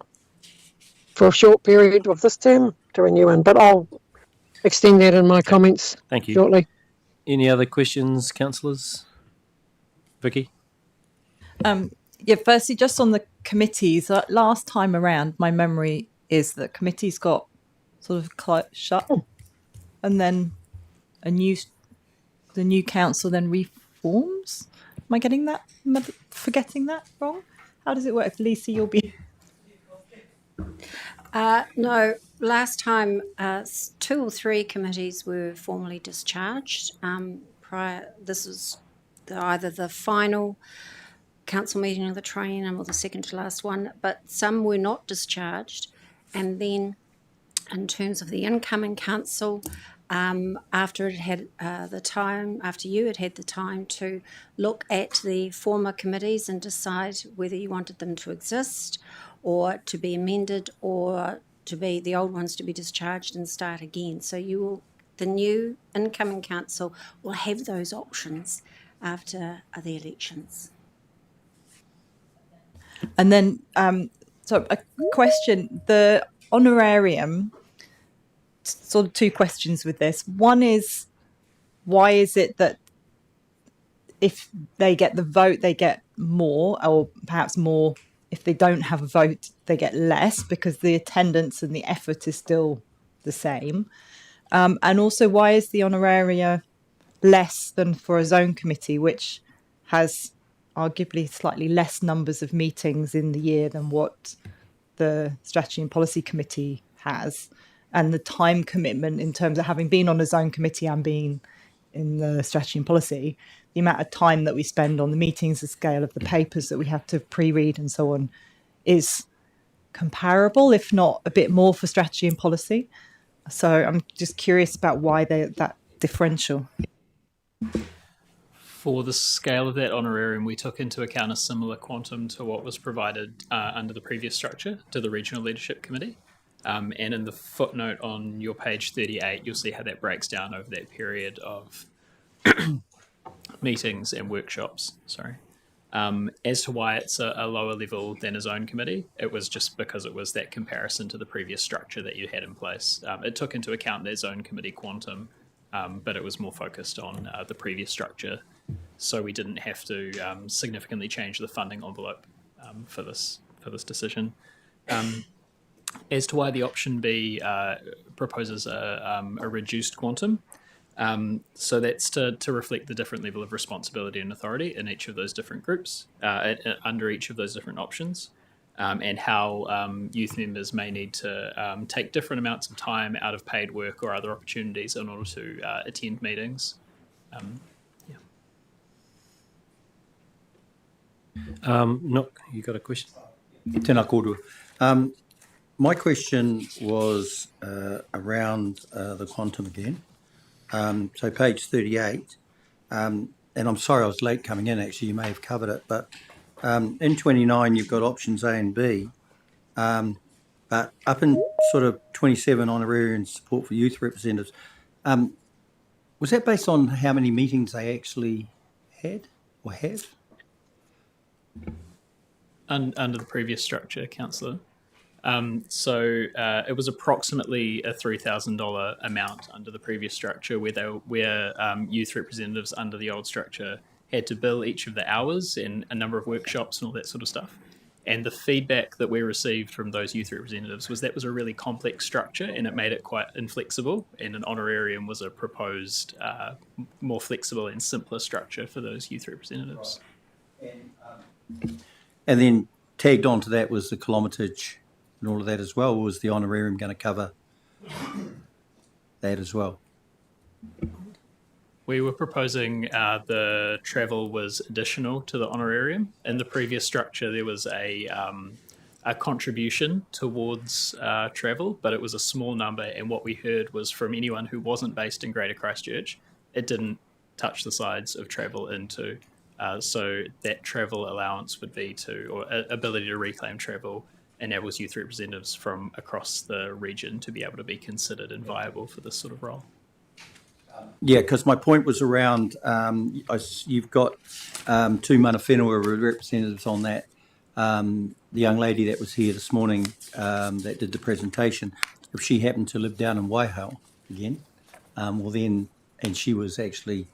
for a short period of this term to renew in, but I'll extend that in my comments. Thank you. Shortly. Any other questions, councillors? Vicky? Yeah, firstly, just on the committees, last time around, my memory is that committees got sort of shut, and then the new council then reforms. Am I getting that? Forgetting that wrong? How does it work? Lisa, you'll be. No, last time 2 or 3 committees were formally discharged. This is either the final council meeting of the triennium or the second to last one, but some were not discharged. And then in terms of the incoming council, after it had after you had had the time to look at the former committees and decide whether you wanted them to exist or to be amended, or to be the old ones to be discharged and start again. So the new incoming council will have those options after the elections. And then, so a question, the honorarium, sort of 2 questions with this. One is, why is it that if they get the vote, they get more, or perhaps more if they don't have a vote, they get less, because the attendance and the effort is still the same? And also, why is the honoraria less than for a zone committee, which has arguably slightly less numbers of meetings in the year than what the Strategy and Policy Committee has? And the time commitment in terms of having been on a zone committee and being in the Strategy and Policy, the amount of time that we spend on the meetings, the scale of the papers that we have to pre-read and so on is comparable, if not a bit more, for Strategy and Policy. So I'm just curious about why that differential. For the scale of that honorarium, we took into account a similar quantum to what was provided under the previous structure to the Regional Leadership Committee. And in the footnote on your page 38, you'll see how that breaks down over that period of meetings and workshops. Sorry. As to why it's a lower level than a zone committee, it was just because it was that comparison to the previous structure that you had in place. It took into account their zone committee quantum, but it was more focused on the previous structure. So we didn't have to significantly change the funding envelope for this decision. As to why the option B proposes a reduced quantum, so that's to reflect the different level of responsibility and authority in each of those different groups, under each of those different options, and how youth members may need to take different amounts of time out of paid work or other opportunities in order to attend meetings. Nook, you got a question? Tēnā kōrua. My question was around the quantum again. So page 38, and I'm sorry I was late coming in, actually, you may have covered it, but in 29 you've got options A and B, but up in sort of 27 honorarium support for youth representatives, was that based on how many meetings they actually had or have? Under the previous structure, Councillor. So it was approximately a $3,000 amount under the previous structure, where youth representatives under the old structure had to bill each of the hours and a number of workshops and all that sort of stuff. And the feedback that we received from those youth representatives was that was a really complex structure and it made it quite inflexible, and an honorarium was a proposed more flexible and simpler structure for those youth representatives. And then tagged on to that was the kilometrage and all of that as well. Was the honorarium going to cover that as well? We were proposing the travel was additional to the honorarium. In the previous structure, there was a contribution towards travel, but it was a small number. And what we heard was from anyone who wasn't based in Greater Christchurch, it didn't touch the sides of travel into. So that travel allowance would be or ability to reclaim travel enables youth representatives from across the region to be able to be considered and viable for this sort of role. Yeah, because my point was around you've got two mana whenua representatives on that. The young lady that was here this morning that did the presentation, if she happened to live down in Waihau again, well then, and she was actually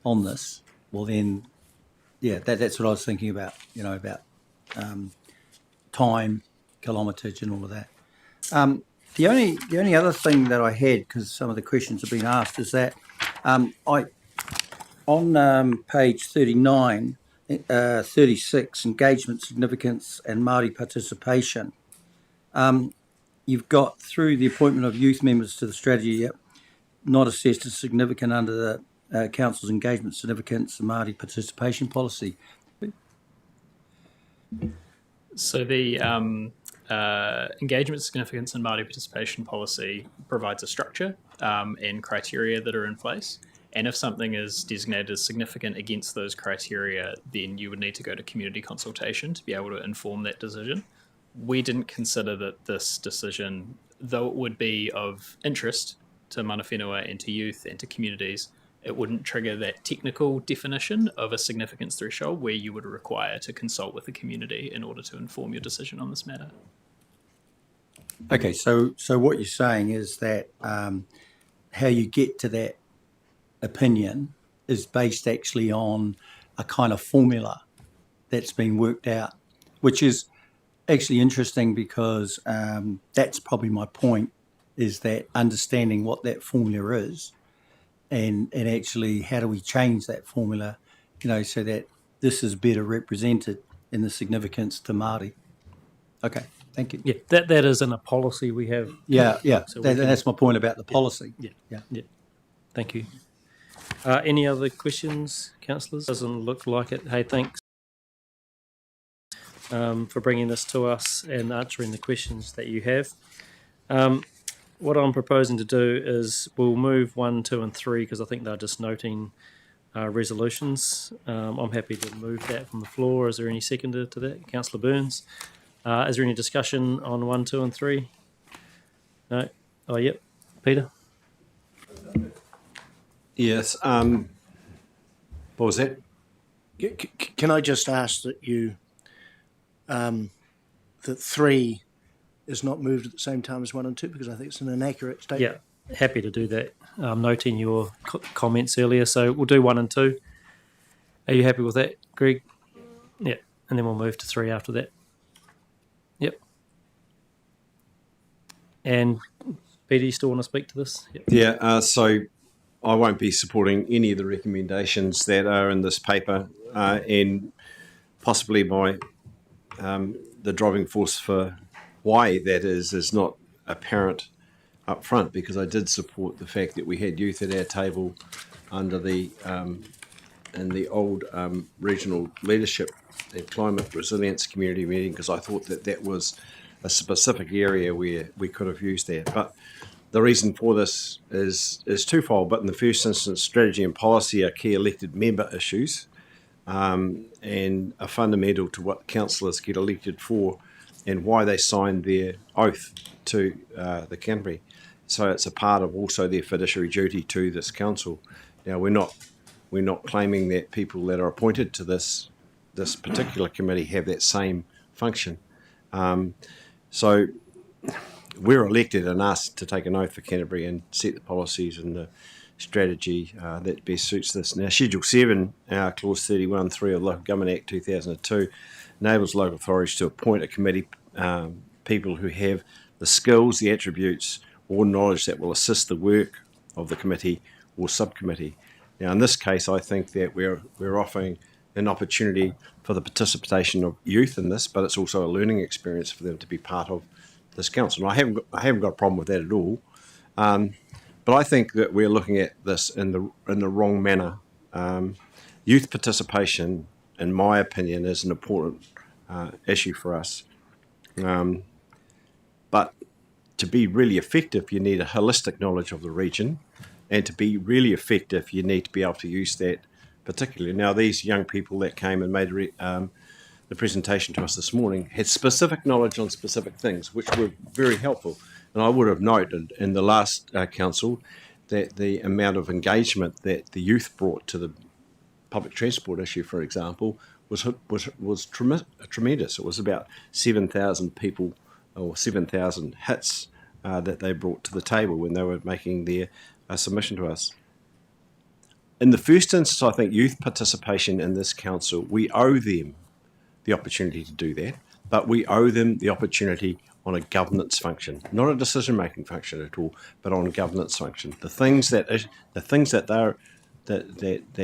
on this, well then, yeah, that's what I was thinking about, about time, kilometrage and all of that. The only other thing that I had, because some of the questions have been asked, is that on page 39, 36, engagement, significance and Māori participation, you've got through the appointment of youth members to the strategy, not assessed as significant under the Council's engagement, significance and Māori participation policy. So the engagement, significance and Māori participation policy provides a structure and criteria that are in place. And if something is designated as significant against those criteria, then you would need to go to community consultation to be able to inform that decision. We didn't consider that this decision, though it would be of interest to mana whenua and to youth and to communities, it wouldn't trigger that technical definition of a significance threshold where you would require to consult with the community in order to inform your decision on this matter. Okay, so what you're saying is that how you get to that opinion is based actually on a kind of formula that's been worked out, which is actually interesting because that's probably my point, is that understanding what that formula is and actually how do we change that formula, so that this is better represented in the significance to Māori. Okay, thank you. Yeah, that is in a policy we have. Yeah. So That's my point about the policy. Yeah. Thank you. Any other questions, councillors? Doesn't look like it. Hey, thanks for bringing this to us and answering the questions that you have. What I'm proposing to do is we'll move 1, 2 and 3 because I think they're just noting resolutions. I'm happy to move that from the floor. Is there any seconder to that? Councillor Burns. Is there any discussion on 1, 2 and 3? No? Oh, yep. Peter? Yes. What was that? Can I just ask that that 3 is not moved at the same time as 1 and 2, because I think it's an inaccurate statement. Yeah, happy to do that. Noting your comments earlier, so we'll do 1 and 2. Are you happy with that, Greg? Yeah, and then we'll move to 3 after that. Yep. And Peter, you still want to speak to this? Yep. Yeah, so I won't be supporting any of the recommendations that are in this paper, and possibly the driving force for why that is not apparent up front, because I did support the fact that we had youth at our table under the in the old regional leadership and climate resilience community meeting, because I thought that was a specific area where we could have used that. But the reason for this is twofold. But in the first instance, strategy and policy are key elected member issues, and are fundamental to what councillors get elected for and why they signed their oath to the Canterbury. So it's a part of also their fiduciary duty to this council. Now, we're not claiming that people that are appointed to this particular committee have that same function. So we're elected and asked to take an oath for Canterbury and set the policies and the strategy that best suits this. Now, Schedule 7, Clause 31.3 of the Local Government Act 2002 enables local authorities to appoint a committee, people who have the skills, the attributes, or knowledge that will assist the work of the committee or subcommittee. Now, in this case, I think that we're offering an opportunity for the participation of youth in this, but it's also a learning experience for them to be part of this council. And I haven't got a problem with that at all. But I think that we're looking at this in the wrong manner. Youth participation, in my opinion, is an important issue for us. But to be really effective, you need a holistic knowledge of the region, and to be really effective, you need to be able to use that particularly. Now, these young people that came and made the presentation to us this morning had specific knowledge on specific things, which were very helpful. And I would have noted in the last council that the amount of engagement that the youth brought to the public transport issue, for example, was tremendous. It was about 7,000 people or 7,000 hits that they brought to the table when they were making their submission to us. In the first instance, I think youth participation in this council, we owe them the opportunity to do that, but we owe them the opportunity on a governance function, not a decision-making function at all, but on a governance function. The things that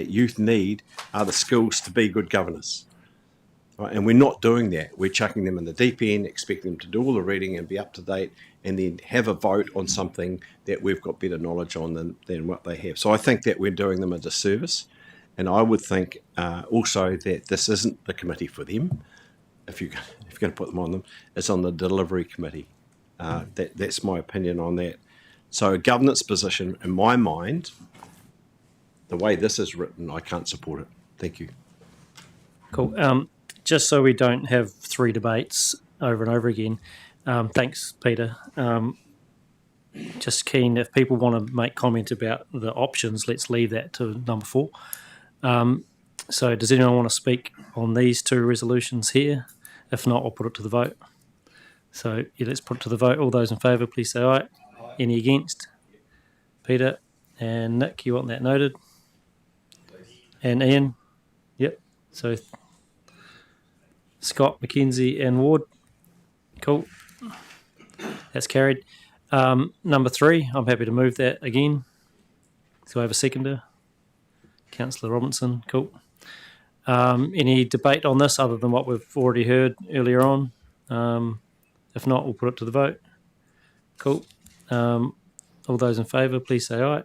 youth need are the skills to be good governors. Right? And we're not doing that. We're chucking them in the deep end, expecting them to do all the reading and be up to date, and then have a vote on something that we've got better knowledge on than what they have. So I think that we're doing them a disservice, and I would think also that this isn't the committee for them. If you're going to put them on them, it's on the delivery committee. That's my opinion on that. So a governance position, in my mind, the way this is written, I can't support it. Thank you. Cool. Just so we don't have three debates over and over again, thanks, Peter. Just keen, if people want to make comment about the options, let's leave that to number 4. So does anyone want to speak on these two resolutions here? If not, I'll put it to the vote. So yeah, let's put it to the vote. All those in favour, please say aye. Any against? Peter and Nick, you want that noted? And Ian? Yep. So Scott, Mackenzie and Ward. Cool. That's carried. Number 3, I'm happy to move that again. So I have a seconder. Councillor Robinson. Cool. Any debate on this other than what we've already heard earlier on? If not, we'll put it to the vote. Cool. All those in favour, please say aye.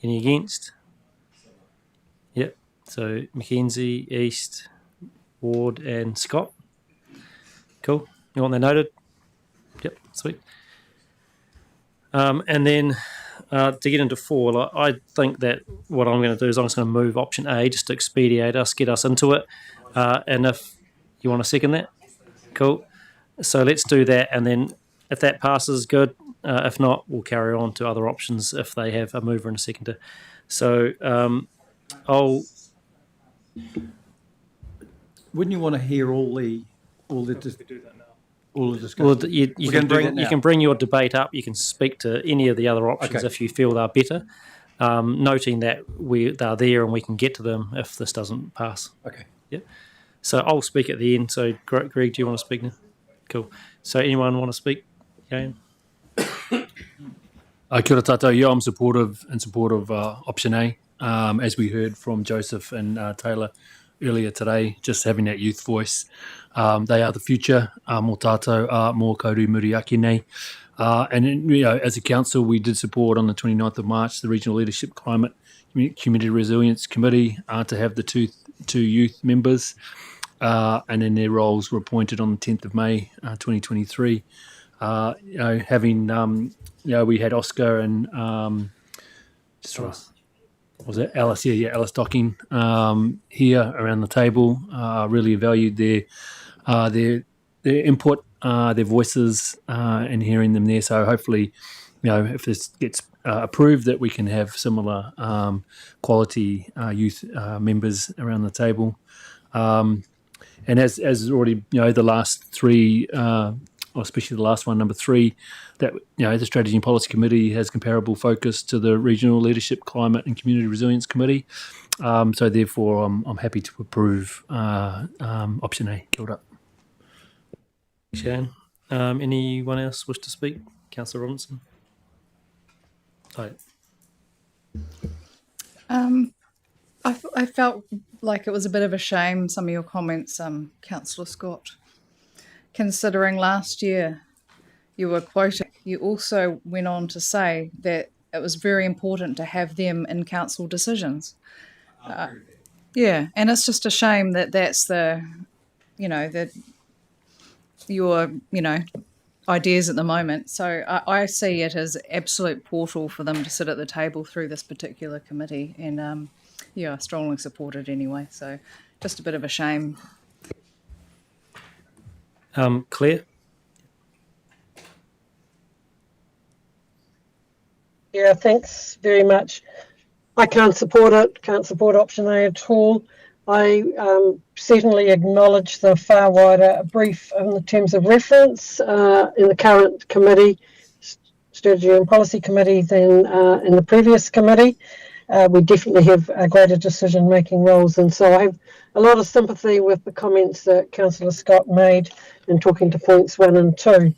Any against? Yep. So Mackenzie, East, Ward and Scott. Cool. You want that noted? Yep. Sweet. And then to get into 4, I think that what I'm going to do is I'm just going to move option A just to expedite us, get us into it. And if you want to second that, cool. So let's do that. And then if that passes, good. If not, we'll carry on to other options if they have a mover and a seconder. So Wouldn't you want to hear all the discussion? Well, you can bring your debate up. You can speak to any of the other options if you feel they're better, noting that they're there and we can get to them if this doesn't pass. Okay. Yeah. So I'll speak at the end. So Greg, do you want to speak now? Cool. So anyone want to speak? Ian? Kia ora tātou. Yeah, I'm in support of option A. As we heard from Joseph and Taylah earlier today, just having that youth voice. They are the future. Mō tātou mō kauru muriaki nei. And as a council, we did support on the 29th of March the Regional Leadership Climate Community Resilience Committee to have the two youth members, and then their roles were appointed on the 10th of May 2023. We had Oscar and was it Alice? Yeah, Alice Docking here around the table. Really valued their input, their voices, and hearing them there. So hopefully, if this gets approved, that we can have similar quality youth members around the table. And as already, the last 3. Or especially the last one, number 3, that the Strategy and Policy Committee has comparable focus to the Regional Leadership, Climate and Community Resilience Committee. So therefore, I'm happy to approve option A. Kia ora. Shane. Anyone else wish to speak? Councillor Robinson. Hi. I felt like it was a bit of a shame, some of your comments, Councillor Scott, considering last year you were quoting. You also went on to say that it was very important to have them in council decisions. Yeah, and it's just a shame that that's the, that your, ideas at the moment. So I see it as absolute portal for them to sit at the table through this particular committee, and I strongly support it anyway. So just a bit of a shame. Claire? Yeah, thanks very much. I can't support it, can't support option A at all. I certainly acknowledge the far wider brief in the terms of reference in the current committee, Strategy and Policy Committee, than in the previous committee. We definitely have greater decision-making roles, and so I have a lot of sympathy with the comments that Councillor Scott made in talking to points 1 and 2.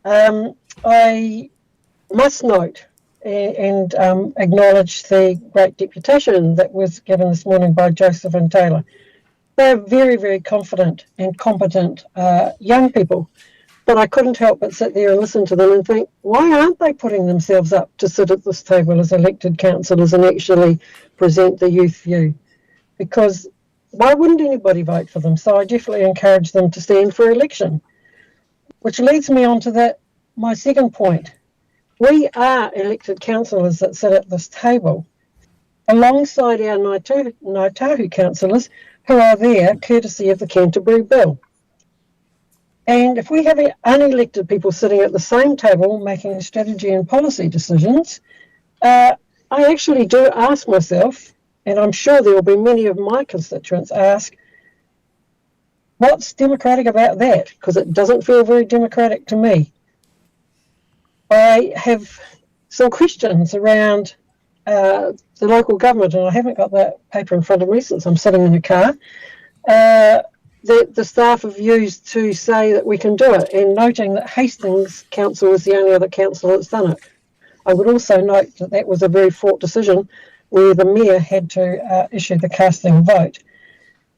I must note and acknowledge the great deputation that was given this morning by Joseph and Taylah. They're very, very confident and competent young people, but I couldn't help but sit there and listen to them and think, why aren't they putting themselves up to sit at this table as elected councillors and actually present the youth view? Because why wouldn't anybody vote for them? So I definitely encourage them to stand for election, which leads me on to my second point. We are elected councillors that sit at this table alongside our Ngāi councillors who are there courtesy of the Canterbury Bill. And if we have unelected people sitting at the same table making strategy and policy decisions, I actually do ask myself, and I'm sure there will be many of my constituents ask, what's democratic about that? Because it doesn't feel very democratic to me. I have some questions around the local government, and I haven't got that paper in front of me since I'm sitting in a car, that the staff have used to say that we can do it, and noting that Hastings Council was the only other council that's done it. I would also note that that was a very fraught decision where the mayor had to issue the casting vote.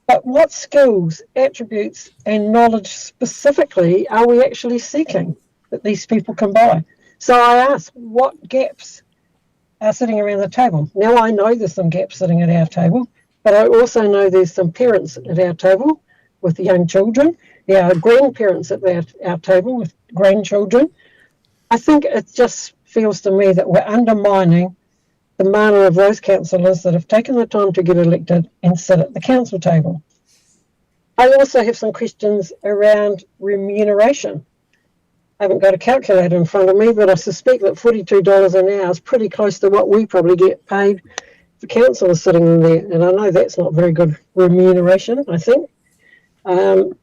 But what skills, attributes and knowledge specifically are we actually seeking that these people can buy? So I ask, what gaps are sitting around the table? Now I know there's some gaps sitting at our table, but I also know there's some parents at our table with young children. There are grandparents at our table with grandchildren. I think it just feels to me that we're undermining the mana of those councillors that have taken the time to get elected and sit at the council table. I also have some questions around remuneration. I haven't got a calculator in front of me, but I suspect that $42 an hour is pretty close to what we probably get paid for councillors sitting in there. And I know that's not very good remuneration, I think. So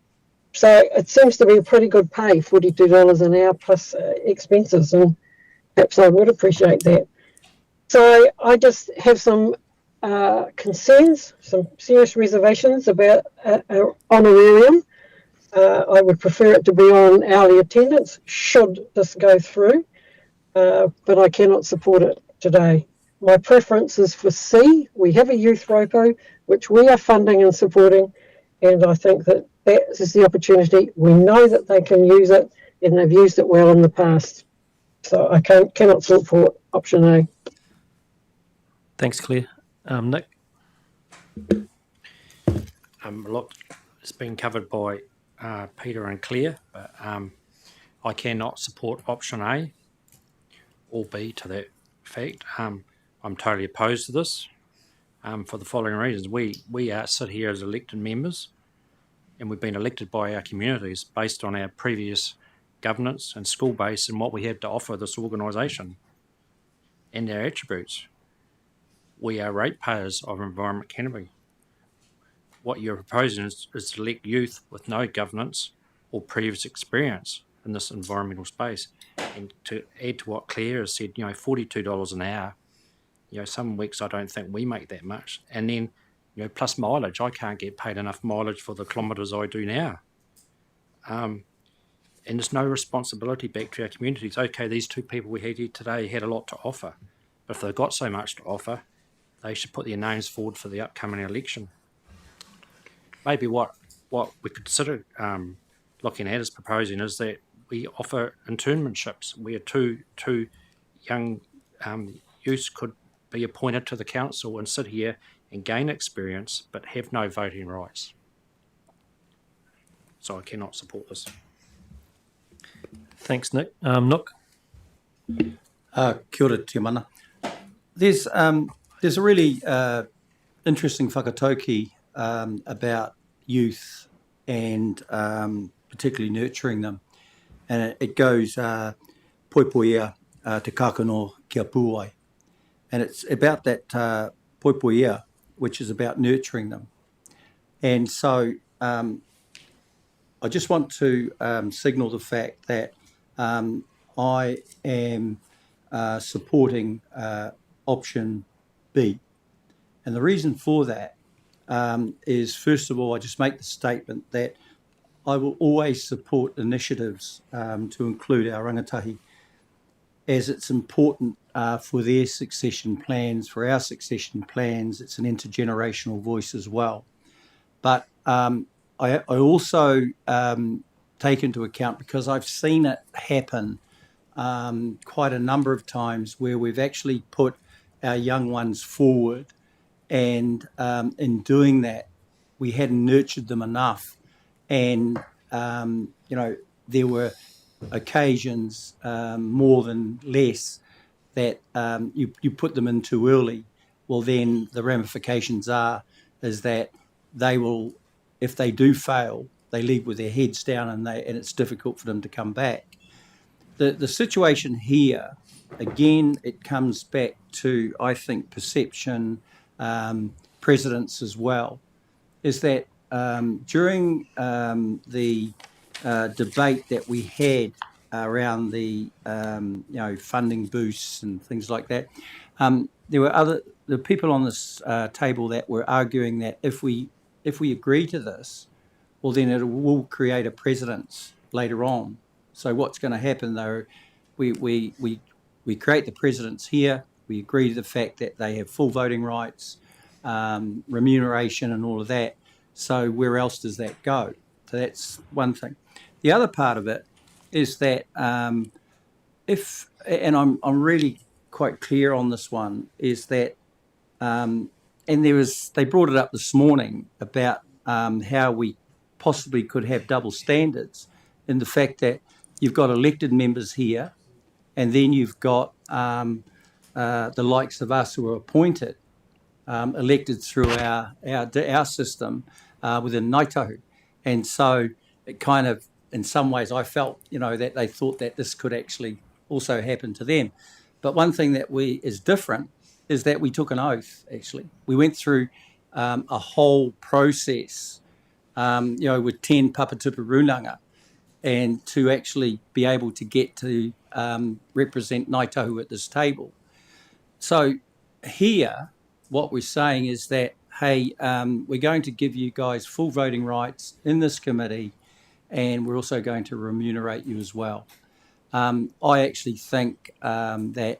it seems to be a pretty good pay, $42 an hour plus expenses, and perhaps I would appreciate that. So I just have some concerns, some serious reservations about honorarium. I would prefer it to be on hourly attendance should this go through, but I cannot support it today. My preference is for C. We have a youth Rōpū, which we are funding and supporting, and I think that is the opportunity. We know that they can use it, and they've used it well in the past. So I cannot support option A. Thanks, Claire. Nick? A lot has been covered by Peter and Claire, but I cannot support option A or B to that fact. I'm totally opposed to this for the following reasons. We sit here as elected members, and we've been elected by our communities based on our previous governance and school base and what we have to offer this organisation and their attributes. We are ratepayers of Environment Canterbury. What you're proposing is to elect youth with no governance or previous experience in this environmental space. And to add to what Claire has said, $42 an hour, some weeks I don't think we make that much. And then, plus mileage, I can't get paid enough mileage for the kilometres I do now. there's no responsibility back to our communities. Okay, these two people we had here today had a lot to offer, but if they've got so much to offer, they should put their names forward for the upcoming election. Maybe what we could consider looking at is proposing is that we offer internships where two young youths could be appointed to the council and sit here and gain experience but have no voting rights. So I cannot support this. Thanks, Nick. Nook? Kia ora, te mana. There's a really interesting whakatauki about youth and particularly nurturing them. And it goes poipoia te kākano kia pūai. And it's about that poipoia, which is about nurturing them. And so I just want to signal the fact that I am supporting option B. And the reason for that is, first of all, I just make the statement that I will always support initiatives to include our rangatahi, as it's important for their succession plans, for our succession plans. It's an intergenerational voice as well. But I also take into account, because I've seen it happen quite a number of times, where we've actually put our young ones forward, and in doing that, we hadn't nurtured them enough. And, there were occasions, more than less, that you put them in too early. Well, then the ramifications is that they will, if they do fail, they leave with their heads down, and it's difficult for them to come back. The situation here, again, it comes back to, I think, perception, precedents as well, is that during the debate that we had around the funding boosts and things like that, there were people on this table that were arguing that if we agree to this, well, then it will create a precedence later on. So what's going to happen, though, we create the precedence here, we agree to the fact that they have full voting rights, remuneration and all of that. So where else does that go? So that's one thing. The other part of it is that and I'm really quite clear on this one, is that and they brought it up this morning about how we possibly could have double standards, in the fact that you've got elected members here, and then you've got the likes of us who are appointed, elected through our system within Ngāi Tahu. And so it kind of, in some ways, I felt, that they thought that this could actually also happen to them. But one thing that is different is that we took an oath, actually. We went through a whole process, with 10 papatupu runanga, and to actually be able to get to represent Ngāi Tahu at this table. So here, what we're saying is that, hey, we're going to give you guys full voting rights in this committee, and we're also going to remunerate you as well. I actually think that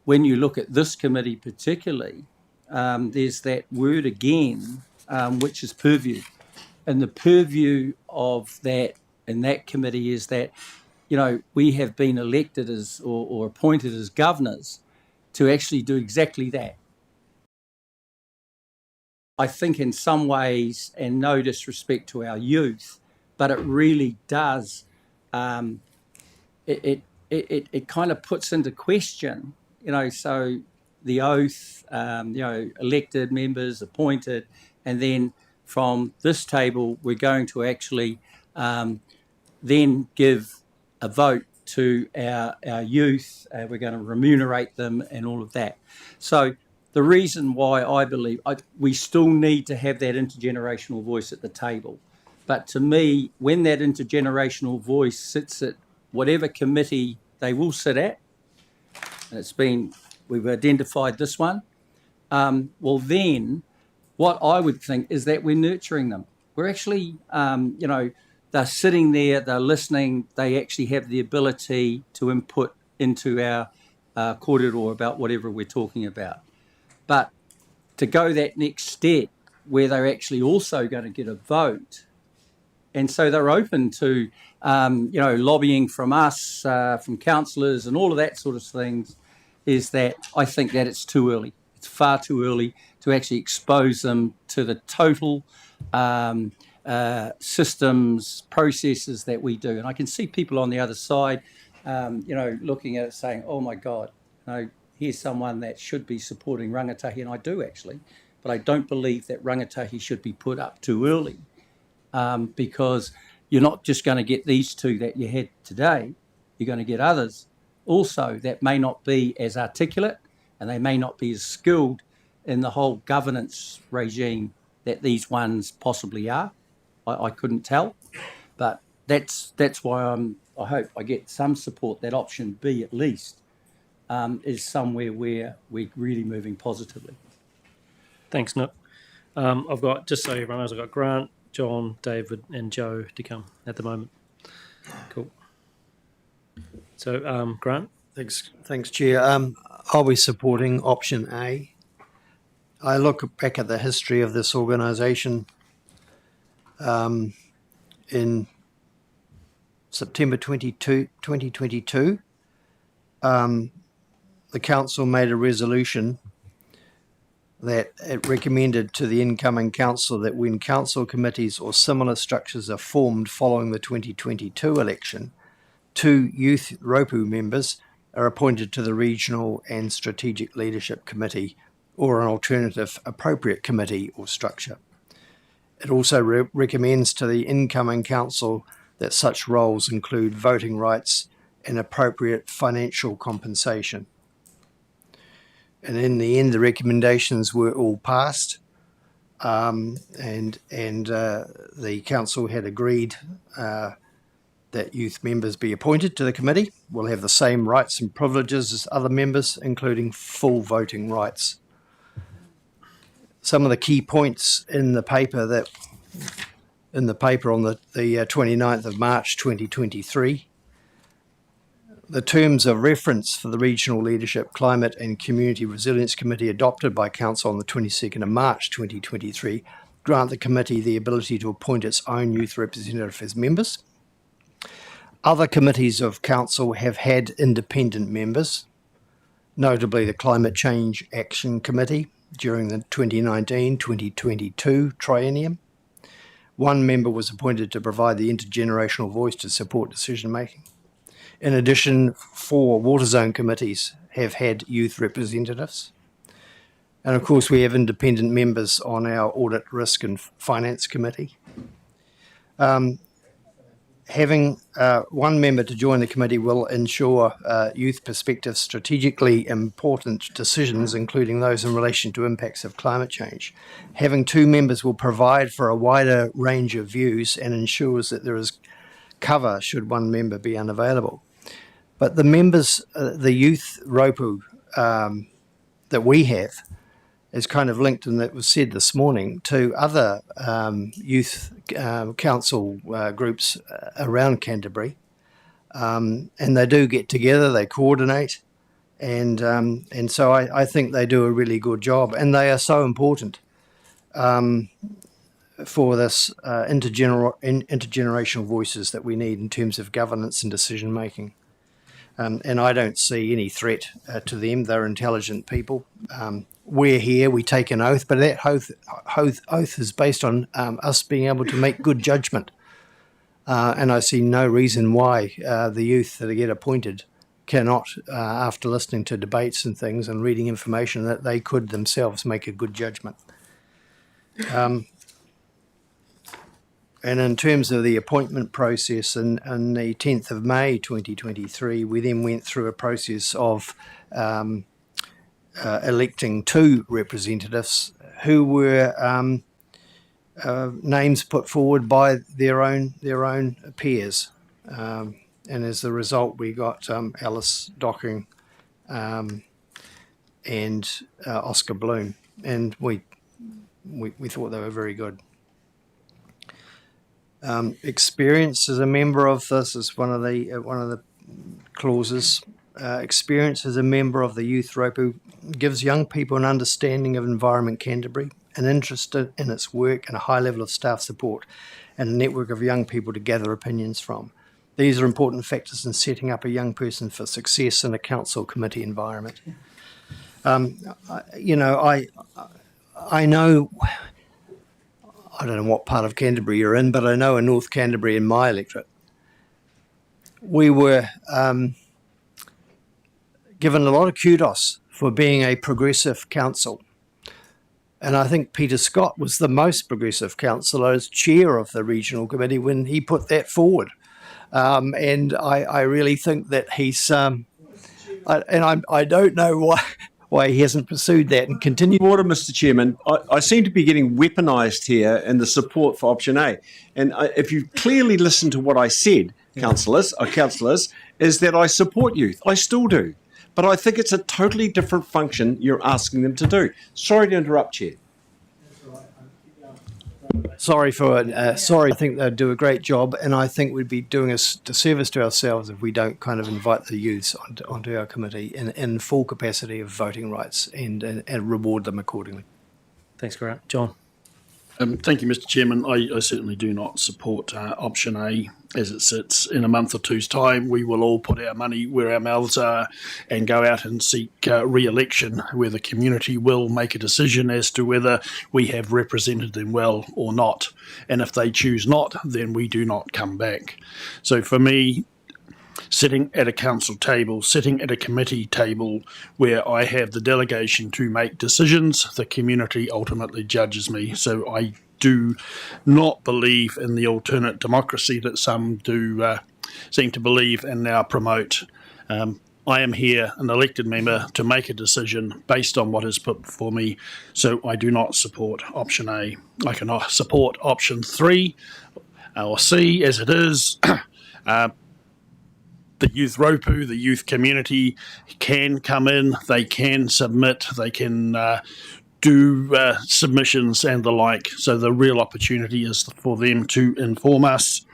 when you look at this committee particularly, there's that word again, which is purview. And the purview of that in that committee is that, we have been elected as or appointed as governors to actually do exactly that. I think in some ways, and no disrespect to our youth, but it really does, it kind of puts into question, so the oath, elected members, appointed, and then from this table, we're going to actually then give a vote to our youth. We're going to remunerate them and all of that. So the reason why I believe we still need to have that intergenerational voice at the table. But to me, when that intergenerational voice sits at whatever committee they will sit at, and we've identified this one, well then, what I would think is that we're nurturing them. We're actually, they're sitting there, they're listening, they actually have the ability to input into our kōrero about whatever we're talking about. But to go that next step where they're actually also going to get a vote, and so they're open to, lobbying from us, from councillors and all of that sort of things, is that I think that it's too early. It's far too early to actually expose them to the total systems, processes that we do. And I can see people on the other side, looking at it saying, oh my God, here's someone that should be supporting rangatahi, and I do actually, but I don't believe that rangatahi should be put up too early, because you're not just going to get these two that you had today, you're going to get others also that may not be as articulate and they may not be as skilled in the whole governance regime that these ones possibly are. I couldn't tell, but that's why I hope I get some support that option B at least is somewhere where we're really moving positively. Thanks, Nick. I've got, just so everyone knows, I've got Grant, John, David and Joe to come at the moment. Cool. So, Grant? Thanks, Chair. I'll be supporting option A. I look back at the history of this organisation in September 2022. The council made a resolution that it recommended to the incoming council that when council committees or similar structures are formed following the 2022 election, 2 youth Rōpū members are appointed to the Regional and Strategic Leadership Committee or an alternative appropriate committee or structure. It also recommends to the incoming council that such roles include voting rights and appropriate financial compensation. And in the end, the recommendations were all passed, and the council had agreed that youth members be appointed to the committee will have the same rights and privileges as other members, including full voting rights. Some of the key points in the paper on the 29th of March 2023. The terms of reference for the Regional Leadership, Climate and Community Resilience Committee adopted by Council on the 22nd of March 2023 grant the committee the ability to appoint its own youth representative as members. Other committees of Council have had independent members, notably the Climate Change Action Committee during the 2019-2022 triennium. 1 member was appointed to provide the intergenerational voice to support decision making. In addition, 4 water zone committees have had youth representatives. And of course, we have independent members on our Audit, Risk and Finance Committee. Having 1 member to join the committee will ensure youth perspectives strategically important decisions, including those in relation to impacts of climate change. Having 2 members will provide for a wider range of views and ensures that there is cover should 1 member be unavailable. But the members, the youth Rōpū that we have, is kind of linked, and that was said this morning, to other youth council groups around Canterbury. And they do get together, they coordinate, and so I think they do a really good job. And they are so important for this intergenerational voices that we need in terms of governance and decision making. And I don't see any threat to them. They're intelligent people. We're here, we take an oath, but that oath is based on us being able to make good judgment. And I see no reason why the youth that get appointed cannot, after listening to debates and things and reading information, that they could themselves make a good judgment. And in terms of the appointment process, on the 10th of May 2023, we then went through a process of electing 2 representatives who were names put forward by their own peers. And as a result, we got Alice Docking and Oscar Bloom, and we thought they were very good. Experience as a member of this is one of the clauses. Experience as a member of the Youth Rōpū gives young people an understanding of Environment Canterbury, an interest in its work, and a high level of staff support, and a network of young people to gather opinions from. These are important factors in setting up a young person for success in a council committee environment. I know, I don't know what part of Canterbury you're in, but I know in North Canterbury, in my electorate, we were given a lot of kudos for being a progressive council. And I think Peter Scott was the most progressive councillor as chair of the regional committee when he put that forward. And I really think that he's, I don't know why he hasn't pursued that and continued. Order, Mr. Chairman. I seem to be getting weaponised here in the support for option A. And if you clearly listen to what I said, councillors, is that I support youth. I still do. But I think it's a totally different function you're asking them to do. Sorry to interrupt, Chair. Sorry, I think they'd do a great job, and I think we'd be doing a disservice to ourselves if we don't kind of invite the youths onto our committee in full capacity of voting rights and reward them accordingly. Thanks, Grant. John. Thank you, Mr. Chairman. I certainly do not support option A as it sits. In a month or two's time, we will all put our money where our mouths are and go out and seek re-election, where the community will make a decision as to whether we have represented them well or not. And if they choose not, then we do not come back. So for me, sitting at a council table, sitting at a committee table where I have the delegation to make decisions, the community ultimately judges me. So I do not believe in the alternate democracy that some do seem to believe and now promote. I am here, an elected member, to make a decision based on what is put before me, so I do not support option A. I can support option 3 or C as it is. The youth Rōpū, the youth community can come in, they can submit, they can do submissions and the like. So the real opportunity is for them to inform us.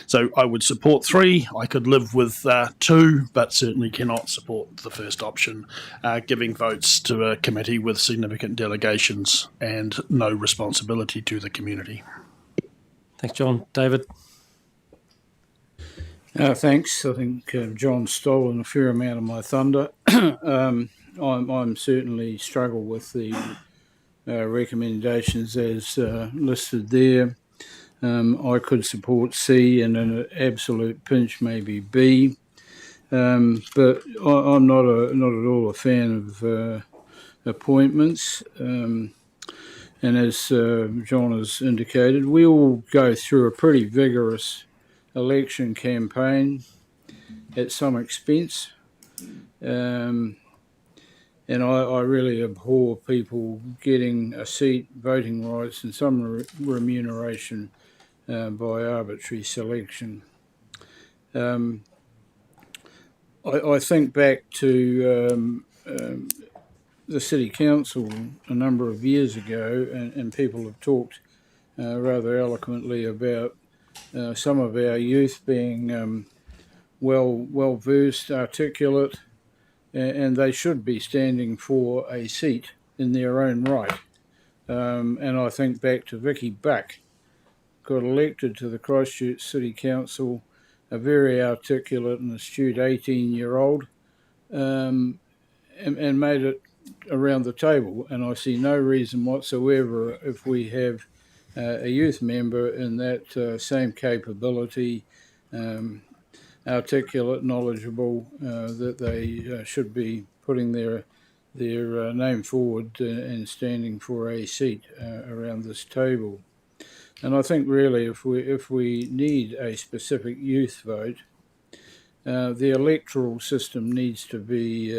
So I would support 3. I could live with 2, but certainly cannot support the first option, giving votes to a committee with significant delegations and no responsibility to the community. Thanks, John. David. Thanks. I think John's stolen a fair amount of my thunder. I'm certainly struggle with the recommendations as listed there. I could support C and in an absolute pinch maybe B, but I'm not at all a fan of appointments. And as John has indicated, we all go through a pretty vigorous election campaign at some expense, and I really abhor people getting a seat, voting rights, and some remuneration by arbitrary selection. I think back to the City Council a number of years ago, and people have talked rather eloquently about some of our youth being well versed, articulate, and they should be standing for a seat in their own right. And I think back to Vicky Buck, got elected to the Christchurch City Council, a very articulate and astute 18-year-old, and made it around the table. And I see no reason whatsoever, if we have a youth member in that same capability, articulate, knowledgeable, that they should be putting their name forward and standing for a seat around this table. And I think really if we need a specific youth vote, the electoral system needs to be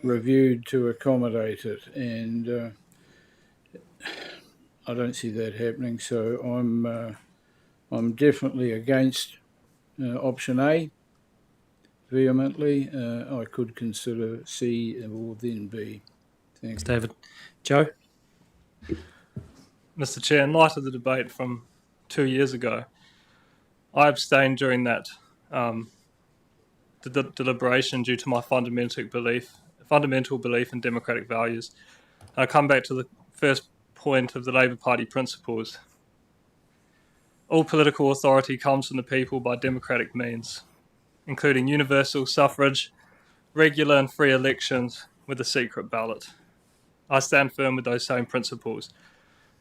reviewed to accommodate it, and I don't see that happening. So I'm definitely against option A vehemently. I could consider C or then B. Thanks, David. Joe? Mr. Chair, in light of the debate from 2 years ago, I abstained during that deliberation due to my fundamental belief in democratic values. I come back to the first point of the Labour Party principles. All political authority comes from the people by democratic means, including universal suffrage, regular and free elections with a secret ballot. I stand firm with those same principles.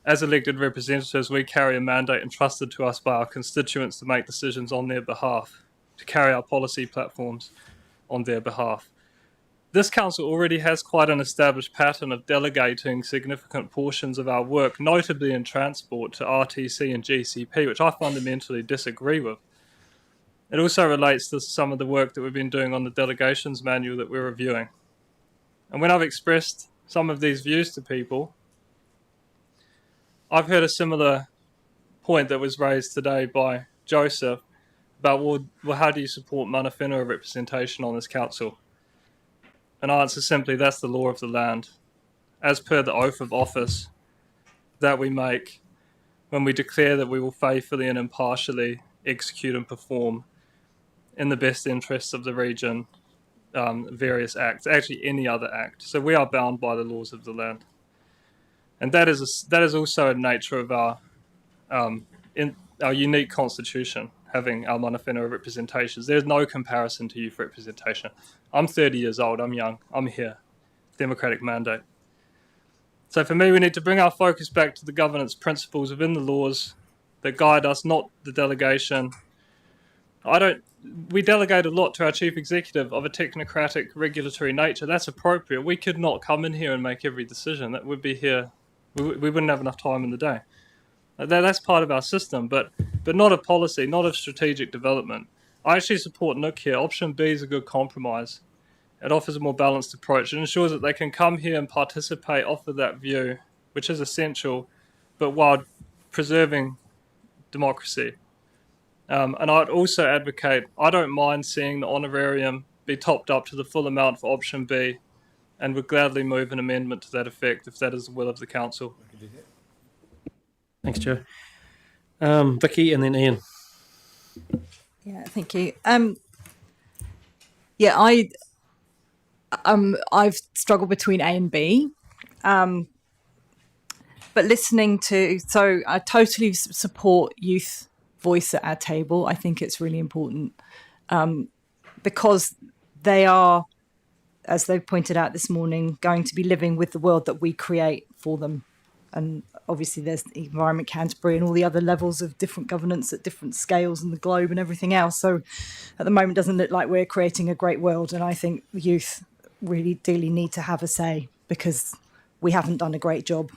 As elected representatives, we carry a mandate entrusted to us by our constituents to make decisions on their behalf, to carry our policy platforms on their behalf. This council already has quite an established pattern of delegating significant portions of our work, notably in transport, to RTC and GCP, which I fundamentally disagree with. It also relates to some of the work that we've been doing on the delegations manual that we're reviewing. And when I've expressed some of these views to people, I've heard a similar point that was raised today by Joseph about, well, how do you support mana whenua representation on this council? And I answer simply, that's the law of the land. As per the oath of office that we make when we declare that we will faithfully and impartially execute and perform in the best interests of the region various acts, actually any other act. So we are bound by the laws of the land. And that is also a nature of our unique constitution, having our mana whenua representations. There's no comparison to youth representation. I'm 30 years old, I'm young, I'm here. Democratic mandate. So for me, we need to bring our focus back to the governance principles within the laws that guide us, not the delegation. We delegate a lot to our chief executive of a technocratic regulatory nature. That's appropriate. We could not come in here and make every decision. That would be here. We wouldn't have enough time in the day. That's part of our system, but not a policy, not a strategic development. I actually support Nick here. Option B is a good compromise. It offers a more balanced approach. It ensures that they can come here and participate, offer that view, which is essential, but while preserving democracy. And I'd also advocate, I don't mind seeing the honorarium be topped up to the full amount for option B, and would gladly move an amendment to that effect if that is the will of the council. Thanks, Joe. Vicky and then Ian. Yeah, thank you. I've struggled between A and B, but listening to, so I totally support youth voice at our table. I think it's really important because they are, as they've pointed out this morning, going to be living with the world that we create for them. And obviously there's the Environment Canterbury and all the other levels of different governance at different scales in the globe and everything else. So at the moment, it doesn't look like we're creating a great world. And I think youth really dearly need to have a say because we haven't done a great job.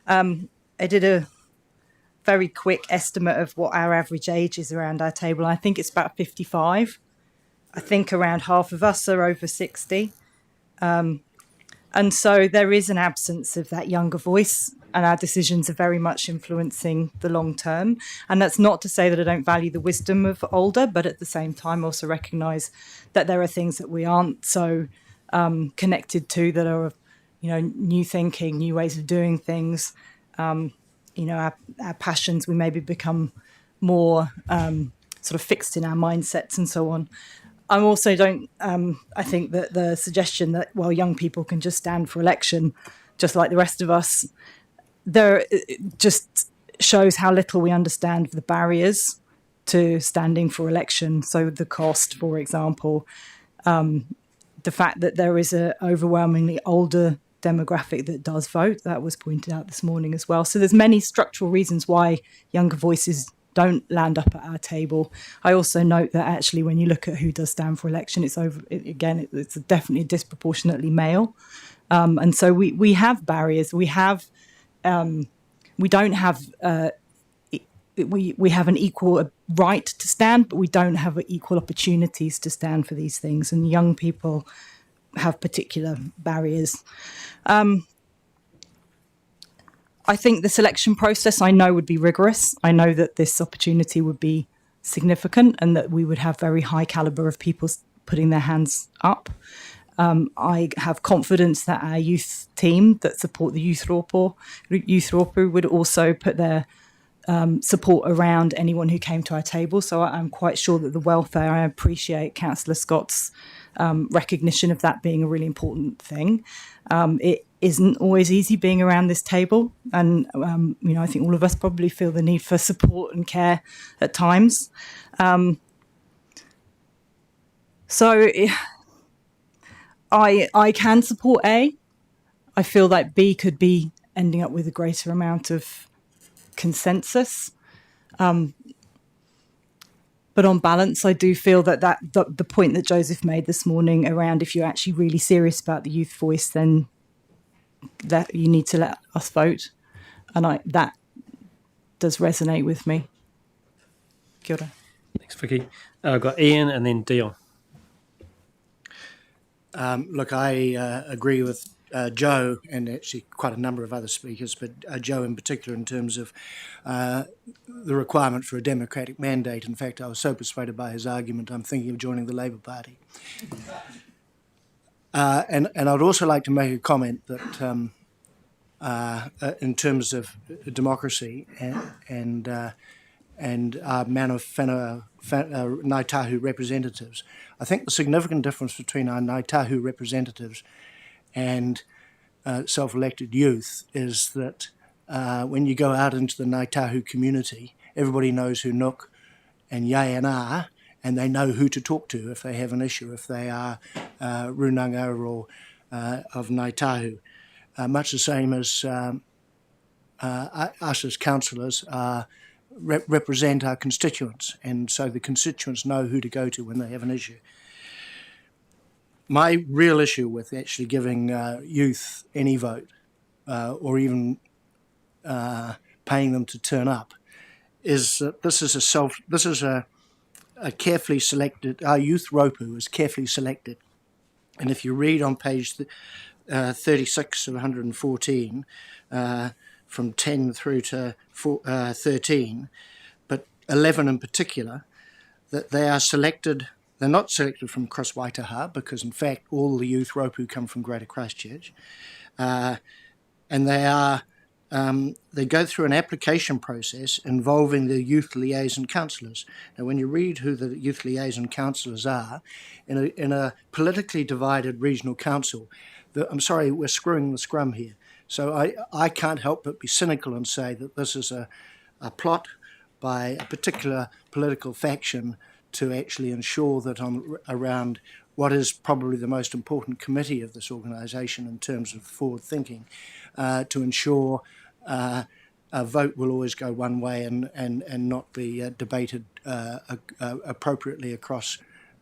I did a very quick estimate of what our average age is around our table. I think it's about 55. I think around half of us are over 60. And so there is an absence of that younger voice, and our decisions are very much influencing the long term. And that's not to say that I don't value the wisdom of older, but at the same time also recognise that there are things that we aren't so connected to that are, new thinking, new ways of doing things. Our passions, we maybe become more sort of fixed in our mindsets and so on. I also don't, I think that the suggestion that, well, young people can just stand for election, just like the rest of us, it just shows how little we understand the barriers to standing for election. So the cost, for example, the fact that there is an overwhelmingly older demographic that does vote, that was pointed out this morning as well. So there's many structural reasons why younger voices don't land up at our table. I also note that actually when you look at who does stand for election, it's definitely disproportionately male. And so we have barriers. We have we don't have we have an equal right to stand, but we don't have equal opportunities to stand for these things. And young people have particular barriers. I think the selection process, I know, would be rigorous. I know that this opportunity would be significant and that we would have very high calibre of people putting their hands up. I have confidence that our youth team that support the Youth Rōpū would also put their support around anyone who came to our table. So I'm quite sure that the welfare, I appreciate Councillor Scott's recognition of that being a really important thing. It isn't always easy being around this table, and I think all of us probably feel the need for support and care at times. So I can support A. I feel like B could be ending up with a greater amount of consensus. But on balance, I do feel that the point that Joseph made this morning around if you're actually really serious about the youth voice, then that you need to let us vote. And that does resonate with me. Kia ora. Thanks, Vicky. I've got Ian and then Dion. Look, I agree with Joe and actually quite a number of other speakers, but Joe in particular in terms of the requirement for a democratic mandate. In fact, I was so persuaded by his argument, I'm thinking of joining the Labour Party. And I'd also like to make a comment that in terms of democracy and our man of Ngāi Tahu representatives, I think the significant difference between our Ngāi Tahu representatives and self-elected youth is that when you go out into the Ngāi Tahu community, everybody knows who Nook and Yay are, and they know who to talk to if they have an issue, if they are runanga or of Ngāi Tahu. Much the same as us as councillors represent our constituents, and so the constituents know who to go to when they have an issue. My real issue with actually giving youth any vote or even paying them to turn up is that this is a carefully selected, our youth Rōpū is carefully selected. And if you read on page 36 of 114, from 10 through to 13, but 11 in particular, that they are selected. They're not selected from Cross Waitaha because, in fact, all the youth Rōpū come from Greater Christchurch, and they go through an application process involving the youth liaison councillors. Now, when you read who the youth liaison councillors are, in a politically divided regional council, I'm sorry, we're screwing the scrum here. So I can't help but be cynical and say that this is a plot by a particular political faction to actually ensure that around what is probably the most important committee of this organisation in terms of forward thinking, to ensure a vote will always go one way and not be debated appropriately across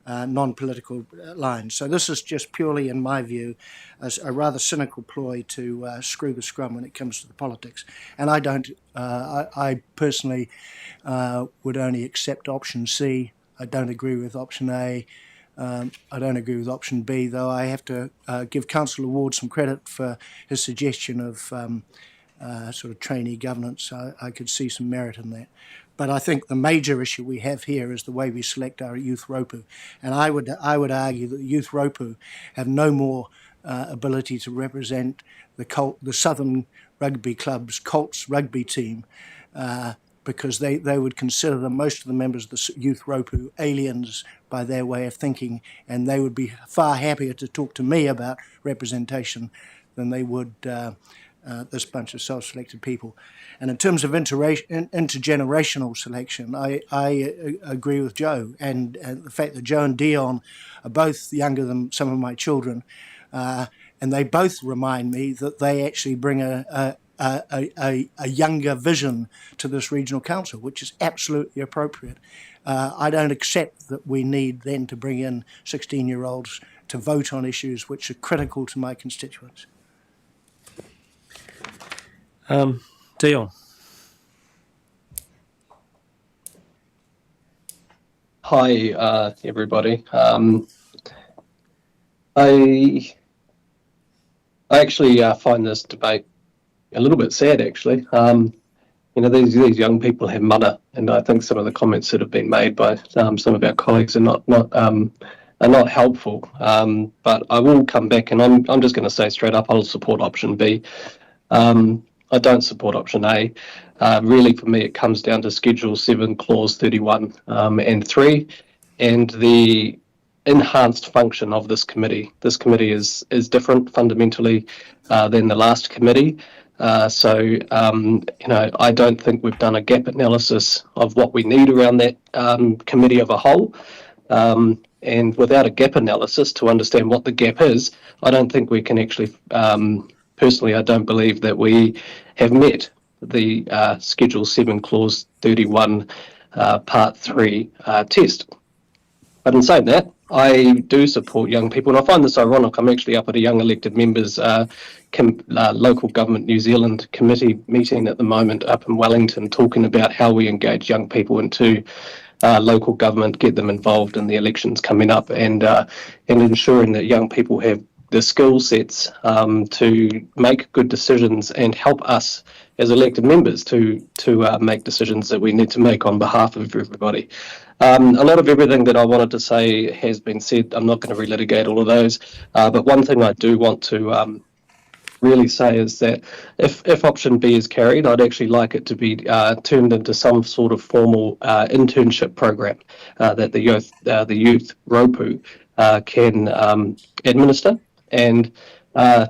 non-political lines. So this is just purely, in my view, as a rather cynical ploy to screw the scrum when it comes to the politics. And I don't. I personally would only accept option C. I don't agree with option A. I don't agree with option B, though I have to give Councillor Ward some credit for his suggestion of sort of trainee governance. I could see some merit in that. But I think the major issue we have here is the way we select our youth Rōpū. And I would argue that the youth Rōpū have no more ability to represent the Southern Rugby Club's Colts rugby team because they would consider that most of the members of the youth Rōpū aliens by their way of thinking, and they would be far happier to talk to me about representation than they would this bunch of self-selected people. And in terms of intergenerational selection, I agree with Joe, and the fact that Joe and Dion are both younger than some of my children, and they both remind me that they actually bring a younger vision to this regional council, which is absolutely appropriate. I don't accept that we need then to bring in 16-year-olds to vote on issues which are critical to my constituents. Dion. Hi, everybody. I actually find this debate a little bit sad, actually. These young people have mana, and I think some of the comments that have been made by some of our colleagues are not helpful. But I will come back, and I'm just going to say straight up, I'll support option B. I don't support option A. Really, for me, it comes down to Schedule 7, Clause 31 and 3, and the enhanced function of this committee. This committee is different fundamentally than the last committee. So I don't think we've done a gap analysis of what we need around that committee of a whole. And without a gap analysis to understand what the gap is, I don't think we can actually, personally, I don't believe that we have met the Schedule 7, Clause 31, Part 3 test. But in saying that, I do support young people, and I find this ironic. I'm actually up at a Young Elected Members Local Government New Zealand committee meeting at the moment up in Wellington, talking about how we engage young people into local government, get them involved in the elections coming up, and ensuring that young people have the skill sets to make good decisions and help us as elected members to make decisions that we need to make on behalf of everybody. A lot of everything that I wanted to say has been said. I'm not going to relitigate all of those, but one thing I do want to really say is that if option B is carried, I'd actually like it to be turned into some sort of formal internship program that the youth Rōpū can administer and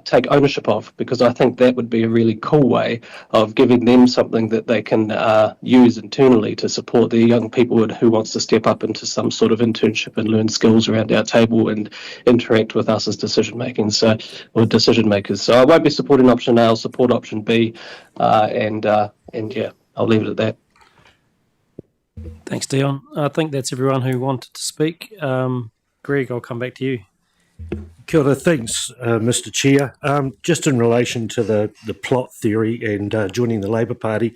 take ownership of, because I think that would be a really cool way of giving them something that they can use internally to support the young people who wants to step up into some sort of internship and learn skills around our table and interact with us as decision makers. So I won't be supporting option A. I'll support option B, and yeah, I'll leave it at that. Thanks, Dion. I think that's everyone who wanted to speak. Greg, I'll come back to you. Kia ora, thanks, Mr. Chair. Just in relation to the plot theory and joining the Labour Party,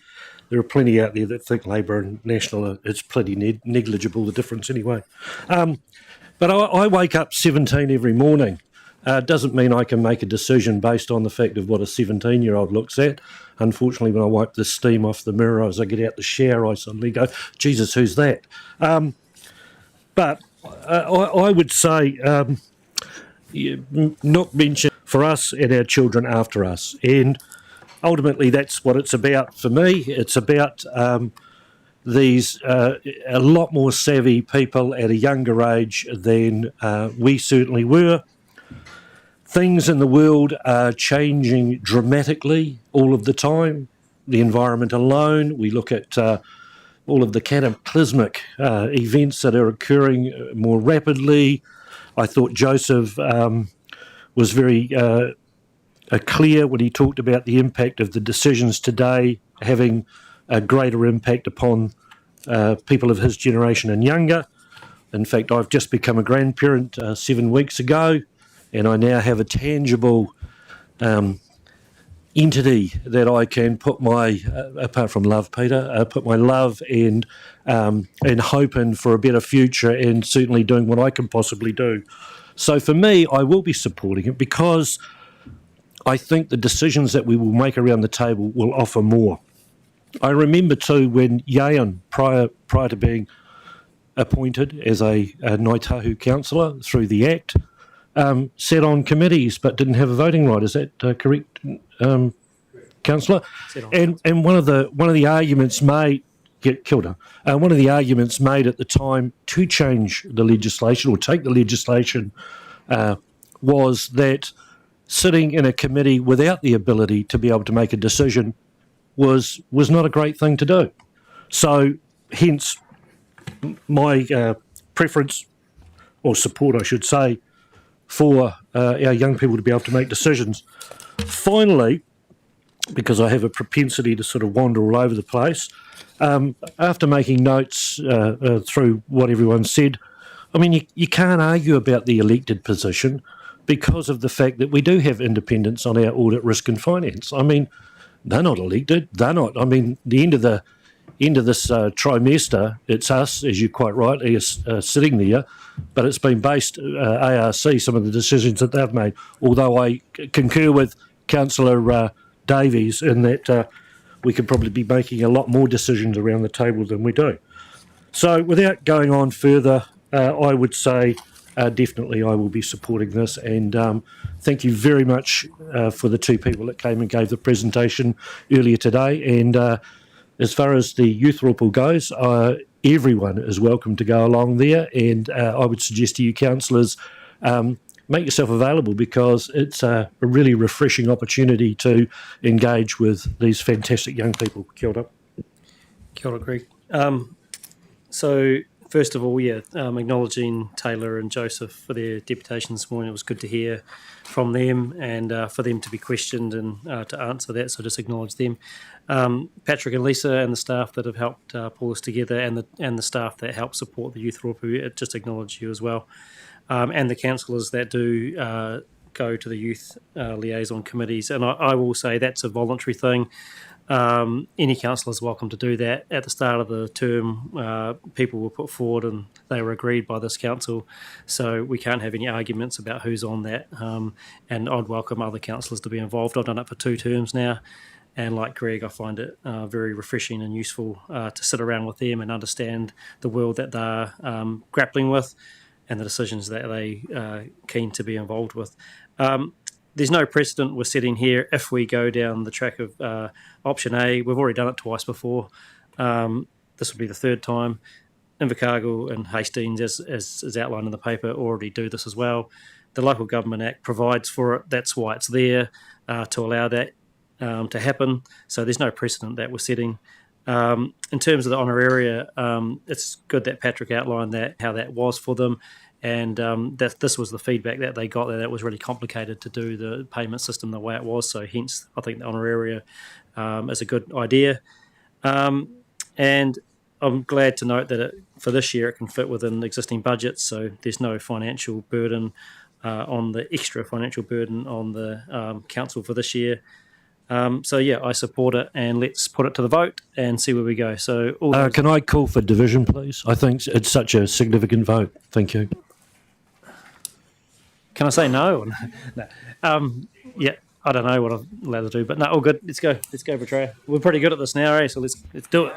there are plenty out there that think Labour and National, it's pretty negligible, the difference anyway. But I wake up 17 every morning. Doesn't mean I can make a decision based on the fact of what a 17-year-old looks at. Unfortunately, when I wipe the steam off the mirror as I get out the shower, I suddenly go, Jesus, who's that? But I would say... not mention for us and our children after us, and ultimately that's what it's about for me. It's about these a lot more savvy people at a younger age than we certainly were. Things in the world are changing dramatically all of the time. The environment alone, we look at all of the cataclysmic events that are occurring more rapidly. I thought Joseph was very clear when he talked about the impact of the decisions today having a greater impact upon people of his generation and younger. In fact, I've just become a grandparent 7 weeks ago, and I now have a tangible entity that I can put my, apart from love, Peter, put my love and hope in for a better future, and certainly doing what I can possibly do. So for me, I will be supporting it because I think the decisions that we will make around the table will offer more. I remember too when Yayan, prior to being appointed as a Ngāi Tahu councillor through the Act, sat on committees but didn't have a voting right. Is that correct, councillor? And one of the arguments made, Kilda, one of the arguments made at the time to change the legislation or take the legislation was that sitting in a committee without the ability to be able to make a decision was not a great thing to do. So hence my preference or support, I should say, for our young people to be able to make decisions. Finally, because I have a propensity to sort of wander all over the place, after making notes through what everyone said, I mean, you can't argue about the elected position because of the fact that we do have independence on our audit, risk and finance. I mean, they're not elected. They're not. I mean, the end of this trimester, it's us, as you quite rightly are sitting there, but it's been based, ARC, some of the decisions that they've made, although I concur with Councillor Davies in that we could probably be making a lot more decisions around the table than we do. So without going on further, I would say definitely I will be supporting this. And thank you very much for the two people that came and gave the presentation earlier today. And as far as the youth Rōpū goes, everyone is welcome to go along there. And I would suggest to you, councillors, make yourself available, because it's a really refreshing opportunity to engage with these fantastic young people. Kia ora. Kia ora, Greg. So, first of all, acknowledging Taylah and Joseph for their deputation this morning. It was good to hear from them and for them to be questioned and to answer that, so just acknowledge them. Patrick and Lisa and the staff that have helped pull this together, and the staff that help support the youth Rōpū, just acknowledge you as well. And the councillors that do go to the youth liaison committees. And I will say that's a voluntary thing. Any councillor is welcome to do that. At the start of the term, people were put forward and they were agreed by this council, so we can't have any arguments about who's on that. And I'd welcome other councillors to be involved. I've done it for 2 terms now, and like Greg, I find it very refreshing and useful to sit around with them and understand the world that they're grappling with and the decisions that they are keen to be involved with. There's no precedent we're setting here if we go down the track of option A. We've already done it twice before. This will be the 3rd time. Invercargill and Hastings, as outlined in the paper, already do this as well. The Local Government Act provides for it. That's why it's there, to allow that to happen. So there's no precedent that we're setting. In terms of the honoraria, it's good that Patrick outlined how that was for them. And that this was the feedback that they got, that it was really complicated to do the payment system the way it was. So hence, I think the honoraria is a good idea. And I'm glad to note that for this year it can fit within existing budgets. So there's no financial burden extra financial burden on the council for this year. So I support it, and let's put it to the vote and see where we go. So can I call for division, please? I think it's such a significant vote. Thank you. Can I say no? No. I don't know what I'm allowed to do, but no, all good. Let's go. Let's go, Rachael. We're pretty good at this now, eh? So let's do it.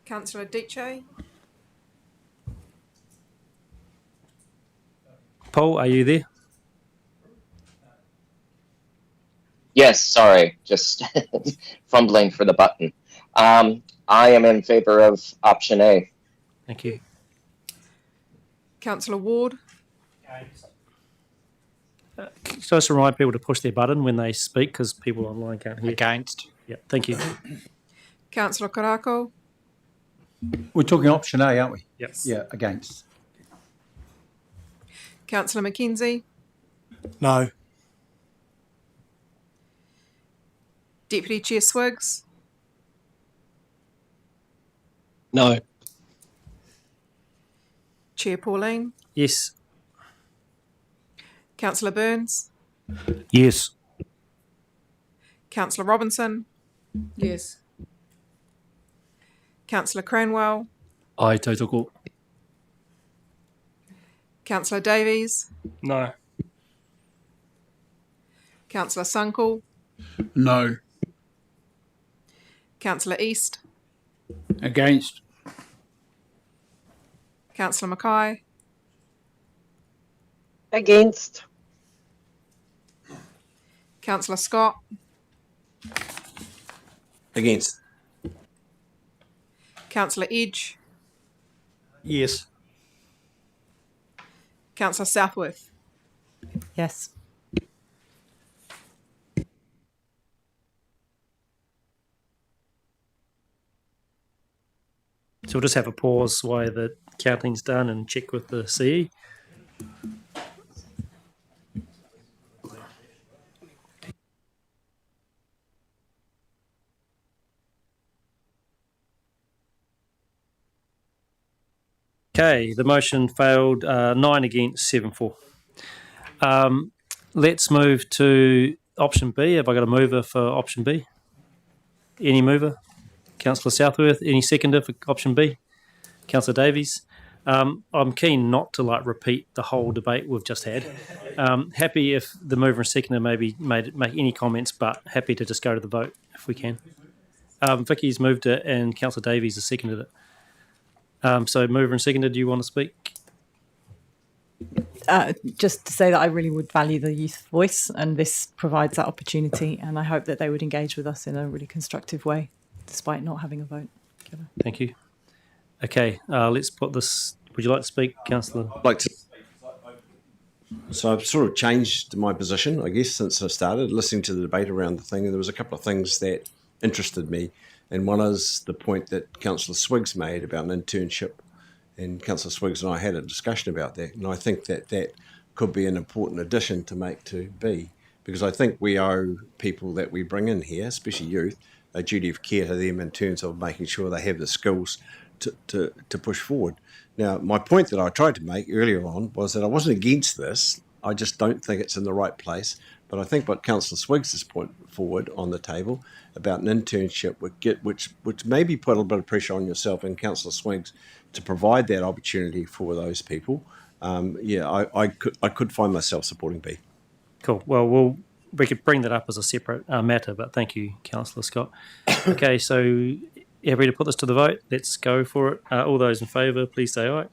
Councillor Davies. Paul, are you there? Yes, sorry, just fumbling for the button. I am in favour of option A. Thank you. Councillor Ward. So just remind people to push their button when they speak, because people online can't hear. Against. Yeah, thank you. Councillor Karakia. We're talking option A, aren't we? Yes. Yeah, against. Councillor McKenzie. No. Deputy Chair Swiggs. No. Chair Pauline. Yes. Councillor Burns. Yes. Councillor Robinson. Yes. Councillor Cranwell. Ai tautoko. Councillor Davies. No. Councillor Sunkel. No. Councillor East. Against. Councillor Mackay. Against. Councillor Scott. Against. Councillor Edge. Yes. Councillor Southworth. Yes. So we'll just have a pause while the counting's done and check with the CE. Okay, the motion failed, 9 against, 7-4. Let's move to option B. Have I got a mover for option B? Any mover? Councillor Southworth. Any seconder for option B? Councillor Davies. I'm keen not to repeat the whole debate we've just had. Happy if the mover and seconder maybe make any comments, but happy to just go to the vote if we can. Vicky's moved it and Councillor Davies has seconded it. So mover and seconder, do you want to speak? Just to say that I really would value the youth voice, and this provides that opportunity, and I hope that they would engage with us in a really constructive way, despite not having a vote. Thank you. Okay, let's put this. Would you like to speak, Councillor? I'd like to. So I've sort of changed my position, I guess, since I started listening to the debate around the thing, and there was a couple of things that interested me, and one is the point that Councillor Swiggs made about an internship, and Councillor Swiggs and I had a discussion about that, and I think that that could be an important addition to make to B, because I think we owe people that we bring in here, especially youth, a duty of care to them in terms of making sure they have the skills to push forward. Now, my point that I tried to make earlier on was that I wasn't against this. I just don't think it's in the right place. But I think what Councillor Swiggs has put forward on the table about an internship which maybe put a little bit of pressure on yourself and Councillor Swiggs to provide that opportunity for those people. I could find myself supporting B. Cool. Well, we could bring that up as a separate matter, but thank you, Councillor Scott. Okay, so happy to put this to the vote. Let's go for it. All those in favour, please say aye.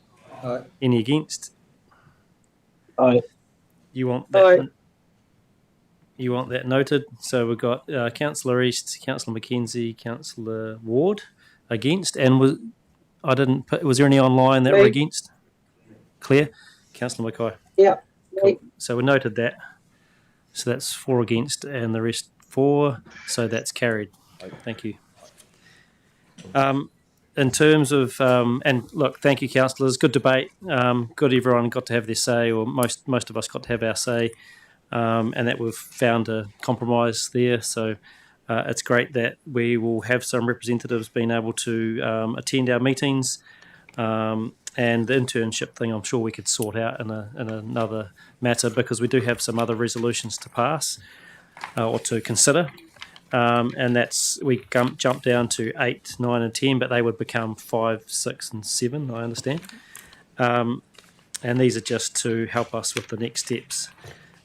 Aye. Any against? Aye. You want that? Aye. You want that noted? So we've got Councillor East, Councillor McKenzie, Councillor Ward against, and was there any online that were against? Clear. Councillor Mackay. Yeah. Cool. So we noted that. So that's 4 against, and the rest 4. So that's carried. Thank you. In terms of, and look, thank you, councillors. Good debate. Good, everyone got to have their say, or most of us got to have our say, and that we've found a compromise there. So it's great that we will have some representatives being able to attend our meetings, and the internship thing I'm sure we could sort out in another matter, because we do have some other resolutions to pass or to consider. And that's, we jump down to 8, 9 and 10, but they would become 5, 6 and 7, I understand. And these are just to help us with the next steps.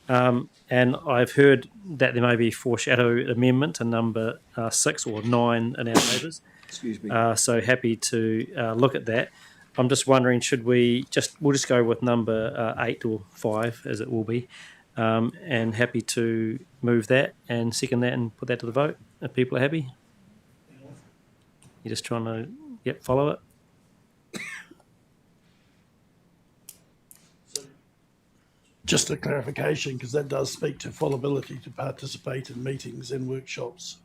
And I've heard that there may be foreshadow amendment to number 6 or 9 in our neighbours. Excuse me. So happy to look at that. I'm just wondering, we'll just go with number 8 or 5, as it will be. And happy to move that and second that and put that to the vote if people are happy. You're just trying to follow it. Just a clarification, because that does speak to full ability to participate in meetings and workshops.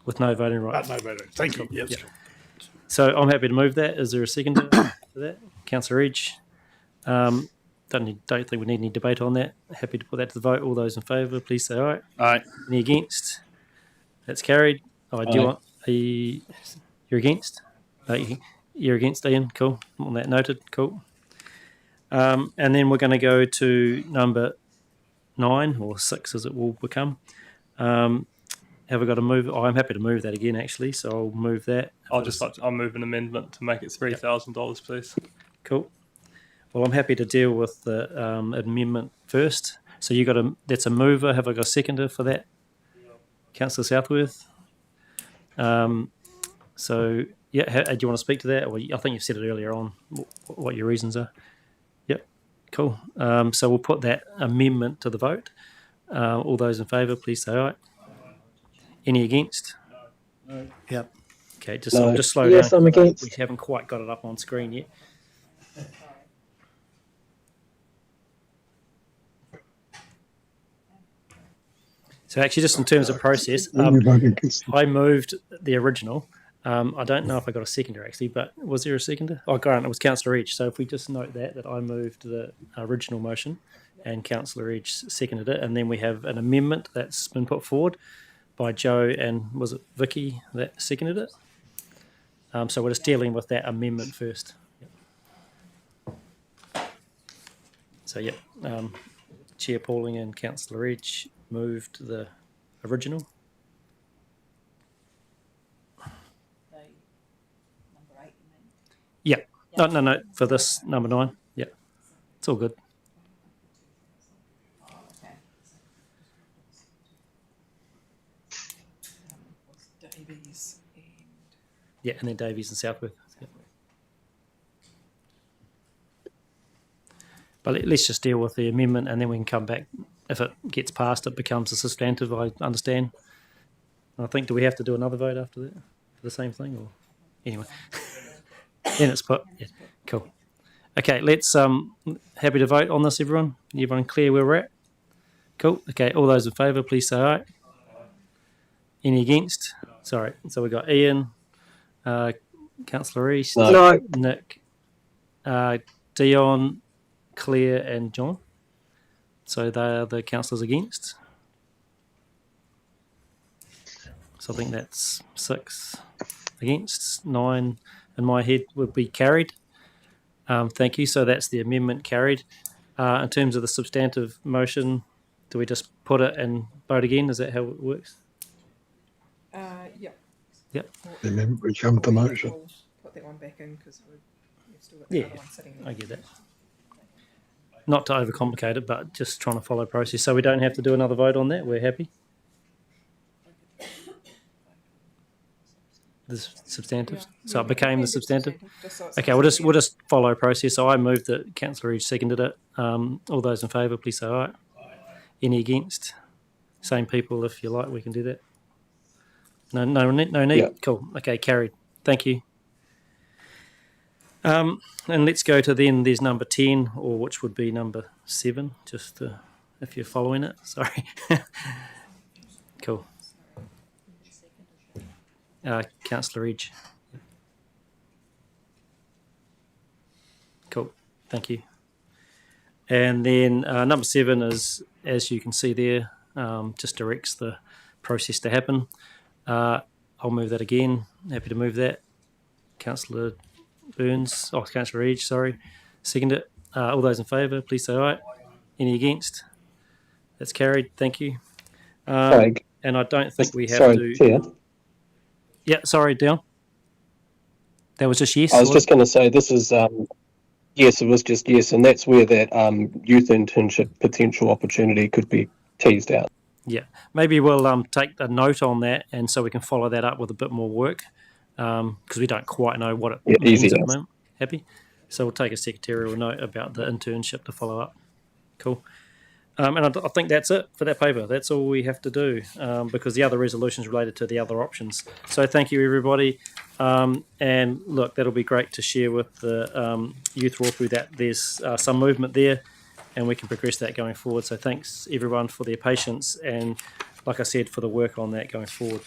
With no voting rights. No voting. Thank you. Yes. Yep. So I'm happy to move that. Is there a second for that? Councillor Edge. Don't think we need any debate on that. Happy to put that to the vote. All those in favour, please say aye. Aye. Any against? That's carried. Do you want? You're against? You're against, Ian. Cool. On that noted. Cool. And then we're going to go to number 9 or 6, as it will become. Have we got to move? I'm happy to move that again, actually. So I'll move that. I'll move an amendment to make it $3,000, please. Cool. Well, I'm happy to deal with the amendment first. So that's a mover. Have I got a seconder for that? Councillor Southworth. So do you want to speak to that? Or I think you've said it earlier on, what your reasons are. Yep, cool. So we'll put that amendment to the vote. All those in favour, please say aye. Any against? No. Yep. Okay, No. I'll just slow Yes, down. I'm against. We haven't quite got it up on screen yet. So actually, just in terms of process, I moved the original. I don't know if I got a seconder, actually, but was there a seconder? Oh, Grant, it was Councillor Edge. So if we just note that I moved the original motion and Councillor Edge seconded it, and then we have an amendment that's been put forward by Joe and was it Vicky that seconded it? So we're just dealing with that amendment first. Yep. So, Chair Pauling and Councillor Edge moved the original. Yeah. No, for this number 9. Yeah. It's all good. Davies and... Yeah, and then Davies and Southworth. Yep. But let's just deal with the amendment, and then we can come back. If it gets passed, it becomes a substantive, I understand. I think, do we have to do another vote after that for the same thing? Or anyway, then it's put. Yeah, cool. Okay, let's, happy to vote on this, everyone? Everyone clear where we're at? Cool. Okay, all those in favour, please say aye. Any against? Sorry. So we've got Ian, Councillor East, No. Nick, Dion, Claire and John. So they are the councillors against. So I think that's 6 against, 9 in my head would be carried. Thank you. So that's the amendment carried. In terms of the substantive motion, do we just put it and vote again? Is that how it works? Yeah. Yep. The amendment becomes the motion. We'll put that one back in because we've still got Yeah, the other one sitting there. I get that. Not to overcomplicate it, but just trying to follow process. So we don't have to do another vote on that. We're happy. The substantive. Yeah. So it became the substantive. Just so it's Okay, we'll just follow process. So I moved it. Councillor Ridge seconded it. All those in favour, please say aye. Any against? Same people, if you like. We can do that. No need. Yeah. Cool. Okay, carried. Thank you. And let's go to then. There's number 10, or which would be number 7, just if you're following it. Sorry. Cool. Councillor Edge. Cool. Thank you. And then number 7 is, as you can see there, just directs the process to happen. I'll move that again. Happy to move that. Councillor Councillor Edge, sorry. Second it. All those in favour, please say aye. Any against? That's carried. Thank you. Craig. And I don't think we have Sorry, to. Chair. Yeah, sorry, Dion. That was just yes. I was just going to say this is yes, it was just yes, and that's where that youth internship potential opportunity could be teased out. Yeah, maybe we'll take a note on that, and so we can follow that up with a bit more work, because we don't quite know what it means at the moment. Happy? So we'll take a secretarial note about the internship to follow up. Cool. And I think that's it for that paper. That's all we have to do, because the other resolutions related to the other options. So thank you, everybody. And look, that'll be great to share with the youth Rōpū that there's some movement there, and we can progress that going forward. So thanks, everyone, for their patience and, like I said, for the work on that going forward.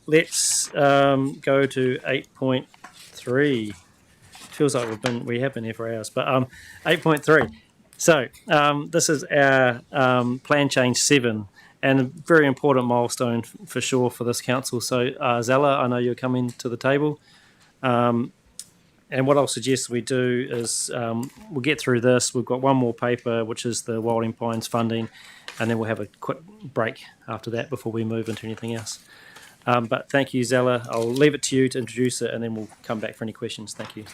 Let's go to 8.3. Feels like we have been here for hours, but 8.3. So this is our Plan Change 7, and a very important milestone for sure for this council. So Zella, I know you're coming to the table. And what I'll suggest we do is we'll get through this. We've got one more paper, which is the Wilding Pines funding, and then we'll have a quick break after that before we move into anything else. But thank you, Zella. I'll leave it to you to introduce it, and then we'll come back for any questions. Thank you.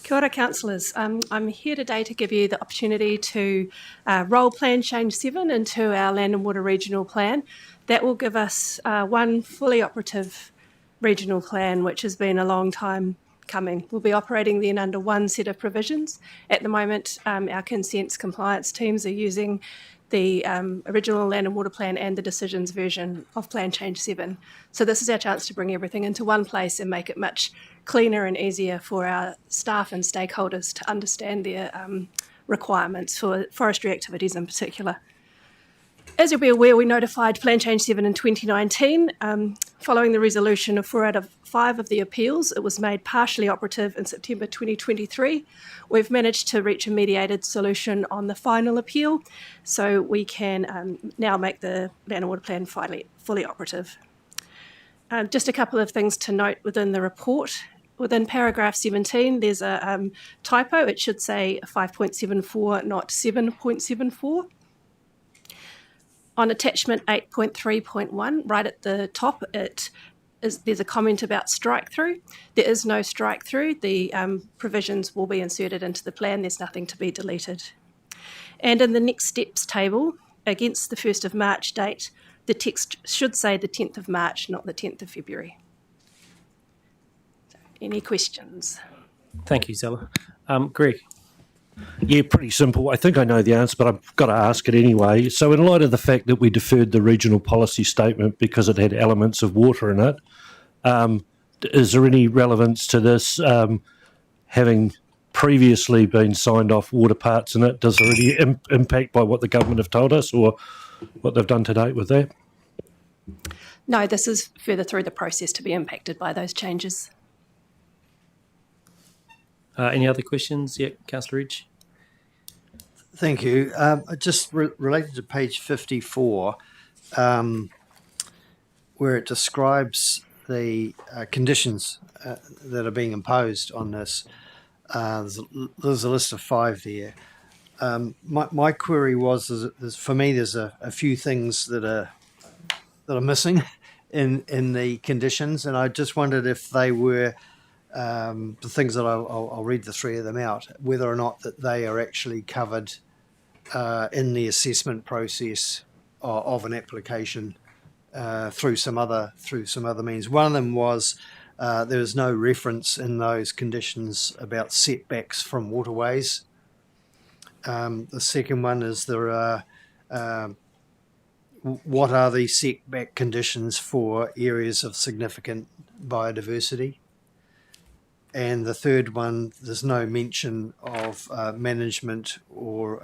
Kia ora, councillors. I'm here today to give you the opportunity to roll Plan Change 7 into our Land and Water Regional Plan. That will give us one fully operative regional plan, which has been a long time coming. We'll be operating then under one set of provisions. At the moment, our consents compliance teams are using the original Land and Water Plan and the decisions version of Plan Change 7. So this is our chance to bring everything into one place and make it much cleaner and easier for our staff and stakeholders to understand their requirements for forestry activities in particular. As you'll be aware, we notified Plan Change 7 in 2019. Following the resolution of 4 out of 5 of the appeals, it was made partially operative in September 2023. We've managed to reach a mediated solution on the final appeal, so we can now make the Land and Water Plan fully operative. Just a couple of things to note within the report. Within paragraph 17, there's a typo. It should say 5.74, not 7.74. On attachment 8.3.1, right at the top, there's a comment about strike-through. There is no strike-through. The provisions will be inserted into the plan. There's nothing to be deleted. And in the next steps table, against the 1st of March date, the text should say the 10th of March, not the 10th of February. So, any questions? Thank you, Zella. Greg. Yeah, pretty simple. I think I know the answer, but I've got to ask it anyway. So in light of the fact that we deferred the regional policy statement because it had elements of water in it, is there any relevance to this having previously been signed off water parts in it? Does there any impact by what the government have told us or what they've done to date with that? No, this is further through the process to be impacted by those changes. Any other questions? Yeah, Councillor Ridge. Thank you. Just related to page 54, where it describes the conditions that are being imposed on this. There's a list of 5 there. My query was, for me, there's a few things that are missing in the conditions, and I just wondered if they were the things that I'll read the 3 of them out, whether or not that they are actually covered in the assessment process of an application through some other means. One of them was there was no reference in those conditions about setbacks from waterways. The second one is there are what are the setback conditions for areas of significant biodiversity? And the third one, there's no mention of management or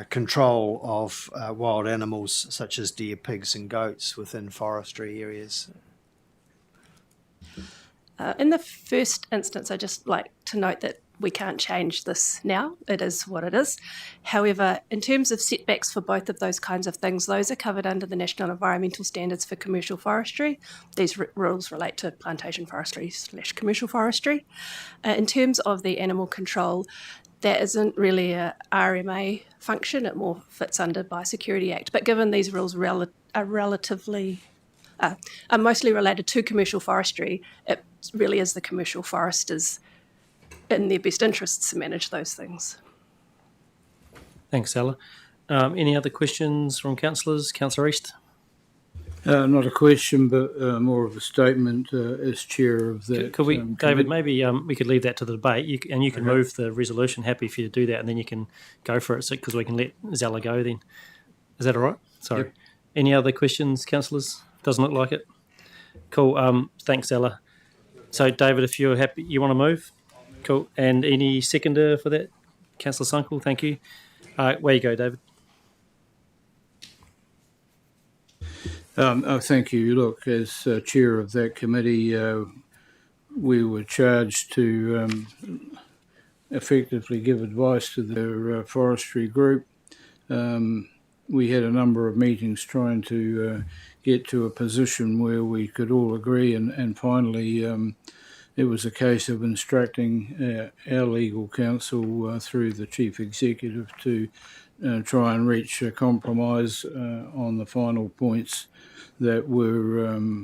control of wild animals such as deer, pigs and goats within forestry areas. In the first instance, I'd just like to note that we can't change this now. It is what it is. However, in terms of setbacks for both of those kinds of things, those are covered under the National Environmental Standards for Commercial Forestry. These rules relate to plantation forestry / commercial forestry. In terms of the animal control, that isn't really a RMA function. It more fits under Biosecurity Act. But given these rules are mostly related to commercial forestry, it really is the commercial foresters in their best interests to manage those things. Thanks, Ella. Any other questions from councillors? Councillor East. Not a question, but more of a statement as chair of that. Could we, David, maybe we could leave that to the debate, you can move the resolution. Happy for you to do that, and then you can go for it because we can let Zella go then. Is that all right? Sorry. Yep. Any other questions, councillors? Doesn't look like it. Cool. Thanks, Ella. So, David, if you're happy, you want to move? Cool. And any seconder for that? Councillor Sunkel, thank you. Where you go, David. Thank you. Look, as chair of that committee, we were charged to effectively give advice to the forestry group. We had a number of meetings trying to get to a position where we could all agree, and finally it was a case of instructing our legal counsel through the chief executive to try and reach a compromise on the final points that were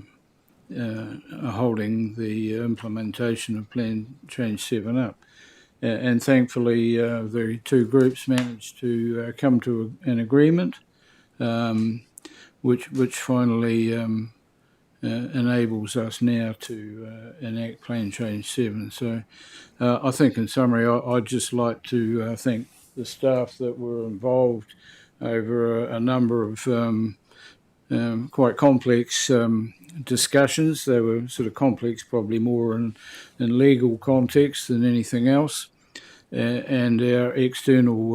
holding the implementation of Plan Change 7 up. And thankfully, the 2 groups managed to come to an agreement, which finally enables us now to enact Plan Change 7. So I think in summary, I'd just like to thank the staff that were involved over a number of quite complex discussions. They were sort of complex probably more in legal context than anything else. And our external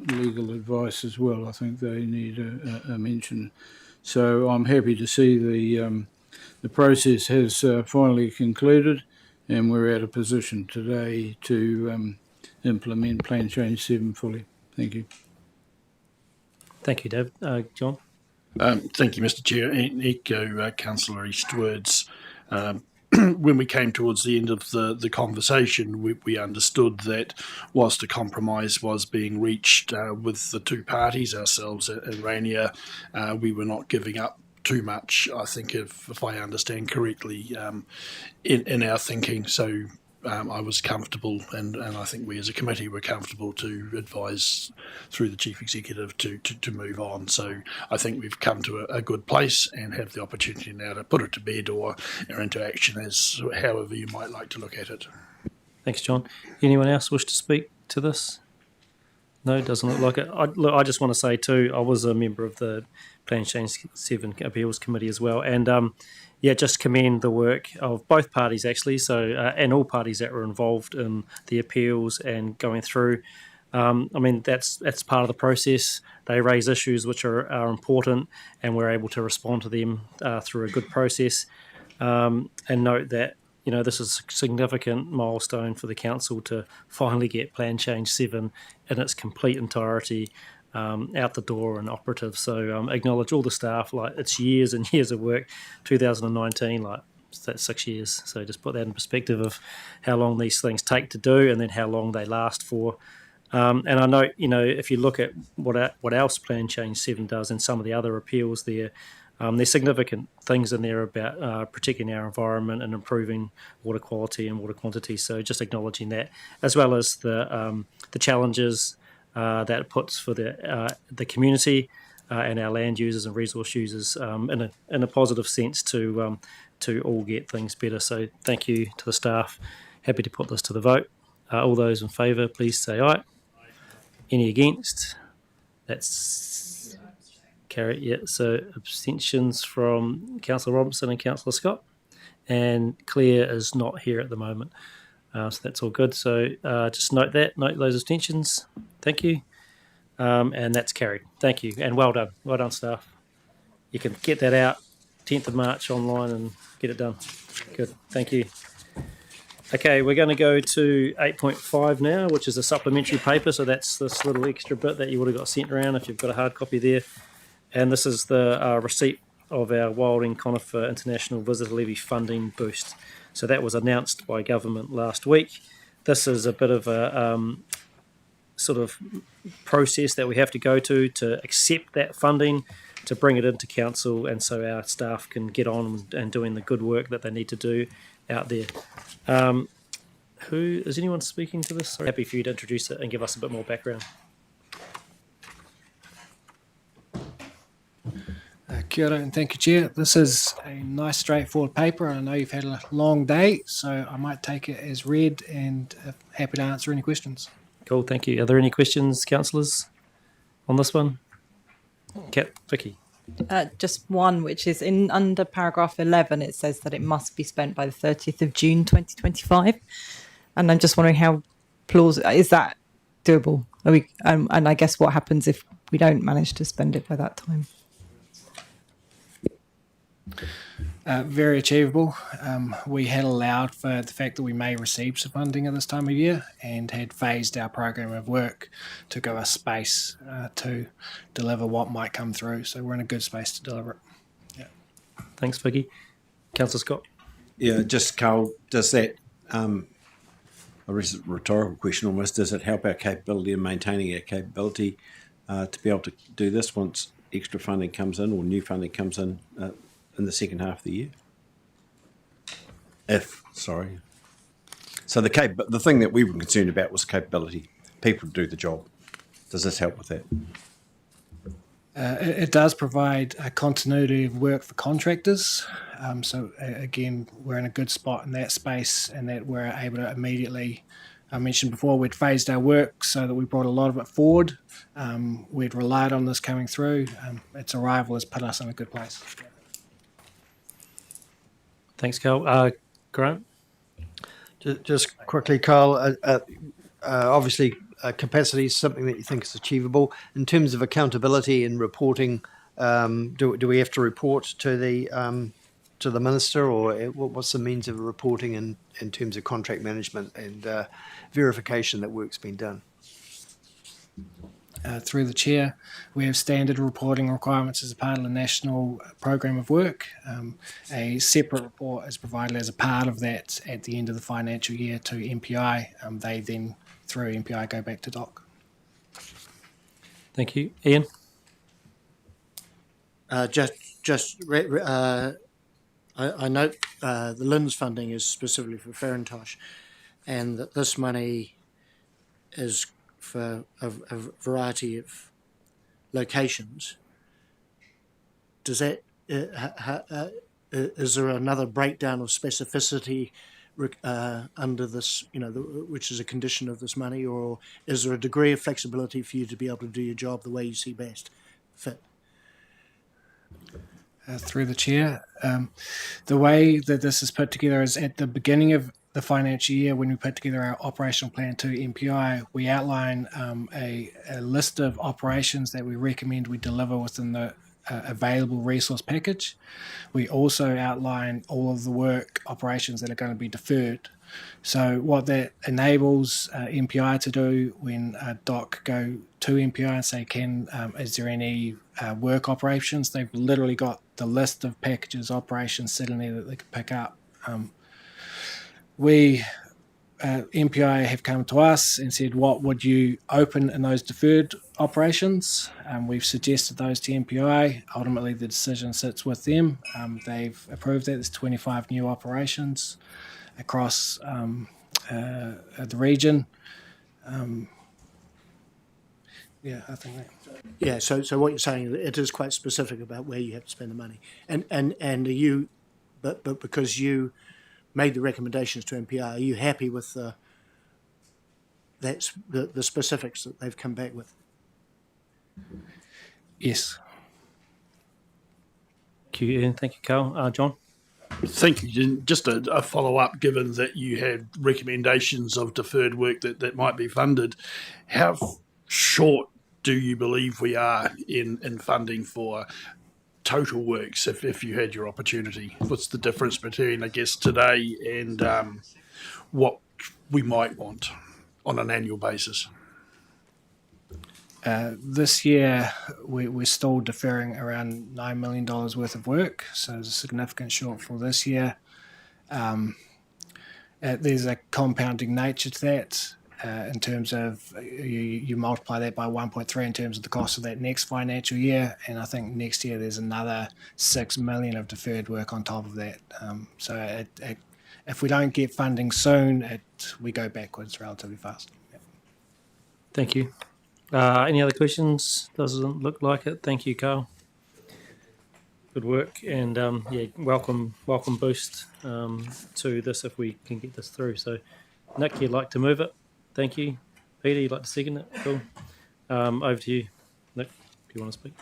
legal advice as well. I think they need a mention. So I'm happy to see the process has finally concluded, and we're at a position today to implement Plan Change 7 fully. Thank you. Thank you, Dave. John? Thank you, Mr Chair. Echo Councillor East's words. When we came towards the end of the conversation, we understood that whilst a compromise was being reached with the 2 parties, ourselves and Rainier, we were not giving up too much, I think, if I understand correctly, in our thinking. So I was comfortable, and I think we as a committee were comfortable to advise through the Chief Executive to move on. So I think we've come to a good place and have the opportunity now to put it to bed or into action as however you might like to look at it. Thanks, John. Anyone else wish to speak to this? No, doesn't look like it. I just want to say too, I was a member of the Plan Change 7 Appeals Committee as well, and just commend the work of both parties actually. So and all parties that were involved in the appeals and going through. That's part of the process. They raise issues which are important, and we're able to respond to them through a good process. And note that this is a significant milestone for the council to finally get Plan Change 7 in its complete entirety out the door and operative. So acknowledge all the staff. Like, it's years and years of work. 2019, that's 6 years. So just put that in perspective of how long these things take to do, and then how long they last for. And I know, if you look at what else Plan Change 7 does and some of the other appeals there, there's significant things in there about protecting our environment and improving water quality and water quantity. So just acknowledging that, as well as the challenges that it puts for the community and our land users and resource users in a positive sense to all get things better. So thank you to the staff. Happy to put this to the vote. All those in favour, please say aye. Any against? That's carried. Yeah. So abstentions from Councillor Robinson and Councillor Scott, and Claire is not here at the moment. So that's all good. So just note those abstentions. Thank you. And that's carried. Thank you, and well done, staff. You can get that out 10th of March online and get it done. Good. Thank you. Okay, we're going to go to 8.5 now, which is a supplementary paper. So that's this little extra bit that you would have got sent around if you've got a hard copy there. And this is the receipt of our Wilding Conifer International Visitor Levy funding boost. So that was announced by government last week. This is a bit of a sort of process that we have to go to accept that funding, to bring it into council, and so our staff can get on and doing the good work that they need to do out there. Who is anyone speaking to this? Sorry. Happy for you to introduce it and give us a bit more background. Kia ora and thank you, Chair. This is a nice straightforward paper. I know you've had a long day, so I might take it as read, and happy to answer any questions. Cool, thank you. Are there any questions, councillors, on this one? Vicky. Just one, which is under paragraph 11, it says that it must be spent by the 30th of June 2025. And I'm just wondering how plausible, is that doable? And I guess what happens if we don't manage to spend it by that time? Very achievable. We had allowed for the fact that we may receive some funding at this time of year, and had phased our program of work to give us space to deliver what might come through. So we're in a good space to deliver it. Yeah. Thanks, Vicky. Councillor Scott. Yeah, just Carl, does that, a rhetorical question almost, does it help our capability in maintaining our capability to be able to do this once extra funding comes in or new funding comes in the second half of the year? So the thing that we were concerned about was capability, people to do the job. Does this help with that? It does provide a continuity of work for contractors. So again, we're in a good spot in that space, and that we're able to immediately, I mentioned before, we'd phased our work so that we brought a lot of it forward. We'd relied on this coming through. Its arrival has put us in a good place. Thanks, Carl. Grant? Just quickly, Carl, obviously capacity is something that you think is achievable. In terms of accountability and reporting, do we have to report to the Minister, or what's the means of reporting in terms of contract management and verification that work's been done? Through the Chair, we have standard reporting requirements as a part of the National Programme of Work. A separate report is provided as a part of that at the end of the financial year to MPI. They then, through MPI, go back to DOC. Thank you. Ian? I note the LINS funding is specifically for Farintosh, and that this money is for a variety of locations. Does that is there another breakdown of specificity under this, which is a condition of this money, or is there a degree of flexibility for you to be able to do your job the way you see best fit? Through the chair, the way that this is put together is at the beginning of the financial year, when we put together our operational plan to MPI, we outline a list of operations that we recommend we deliver within the available resource package. We also outline all of the work operations that are going to be deferred. So what that enables MPI to do when DOC go to MPI and say, is there any work operations? They've literally got the list of packages, operations sitting there that they can pick up. MPI have come to us and said, what would you open in those deferred operations? We've suggested those to MPI. Ultimately, the decision sits with them. They've approved that. There's 25 new operations across the region. I think that. Yeah, so what you're saying, it is quite specific about where you have to spend the money. And are you, but because you made the recommendations to MPI, are you happy with the specifics that they've come back with? Yes. Thank you, Ian. Thank you, Carl. John? Thank you. Just a follow-up, given that you had recommendations of deferred work that might be funded, how short do you believe we are in funding for total works if you had your opportunity? What's the difference between, I guess, today and what we might want on an annual basis? This year, we're still deferring around $9 million worth of work, so there's a significant shortfall this year. There's a compounding nature to that in terms of you multiply that by 1.3 in terms of the cost of that next financial year, and I think next year there's another $6 million of deferred work on top of that. So if we don't get funding soon, we go backwards relatively fast. Yep. Thank you. Any other questions? Doesn't look like it. Thank you, Carl. Good work, and welcome boost to this if we can get this through. So, Nick, you'd like to move it? Thank you. Peter, you'd like to second it? Cool. Over to you, Nick. Do you want to speak?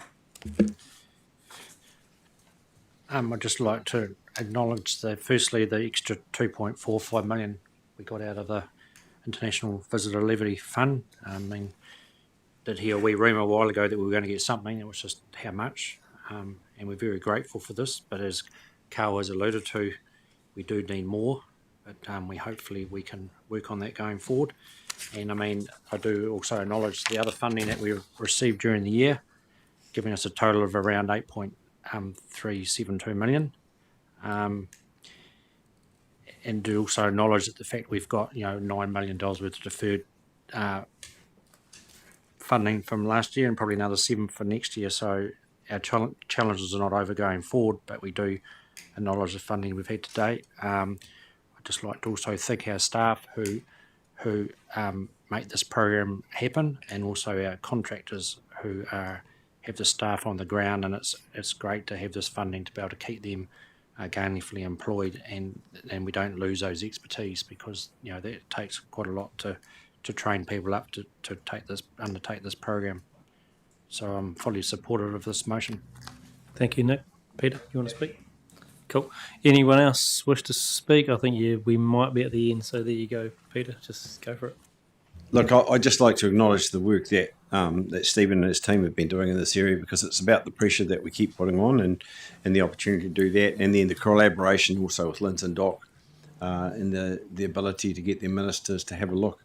I'd just like to acknowledge firstly the extra 2.45 million we got out of the International Visitor Levy Fund. Did hear a wee rumour a while ago that we were going to get something. It was just how much, and we're very grateful for this. But as Carl has alluded to, we do need more. But we hopefully can work on that going forward. And I do also acknowledge the other funding that we received during the year, giving us a total of around 8.372 million. And do also acknowledge that the fact we've got $9 million worth of deferred funding from last year and probably another 7 for next year. So our challenges are not over going forward, but we do acknowledge the funding we've had to date. I'd just like to also thank our staff who make this program happen, and also our contractors who have the staff on the ground. And it's great to have this funding to be able to keep them gainfully employed, and we don't lose those expertise, because that takes quite a lot to train people up to undertake this program. So I'm fully supportive of this motion. Thank you, Nick. Peter, you want to speak? Cool. Anyone else wish to speak? I think we might be at the end, so there you go, Peter. Just go for it. Look, I'd just like to acknowledge the work that Stephen and his team have been doing in this area, because it's about the pressure that we keep putting on and the opportunity to do that, and then the collaboration also with Linton Dock and the ability to get their ministers to have a look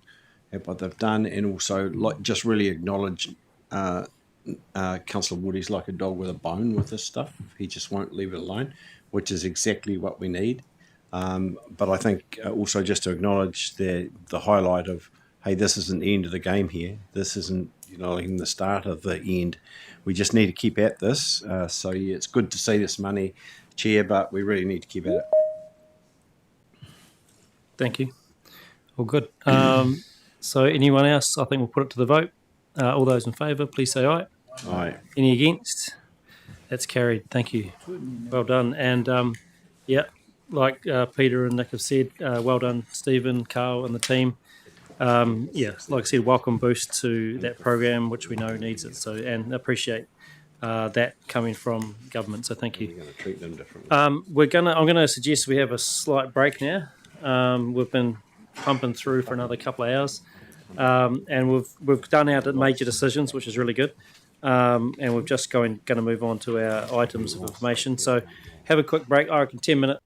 at what they've done, and also just really acknowledge Councillor Woody's like a dog with a bone with this stuff. He just won't leave it alone, which is exactly what we need. But I think also just to acknowledge the highlight of, hey, this isn't the end of the game here. This isn't even the start of the end. We just need to keep at this. So yeah, it's good to see this money, Chair, but we really need to keep at it. Thank you. All good. So anyone else? I think we'll put it to the vote. All those in favour, please say aye. Aye. Any against? That's carried. Thank you. Well done. And Peter and Nick have said, well done, Stephen, Carl, and the team. Like I said, welcome boost to that program, which we know needs it. So, and appreciate that coming from government. So, thank you. We're going to treat them differently. I'm going to suggest we have a slight break now. We've been pumping through for another couple of hours, and we've done our major decisions, which is really good. And we're just going to move on to our items of information. So, have a quick break. I reckon 10 minutes.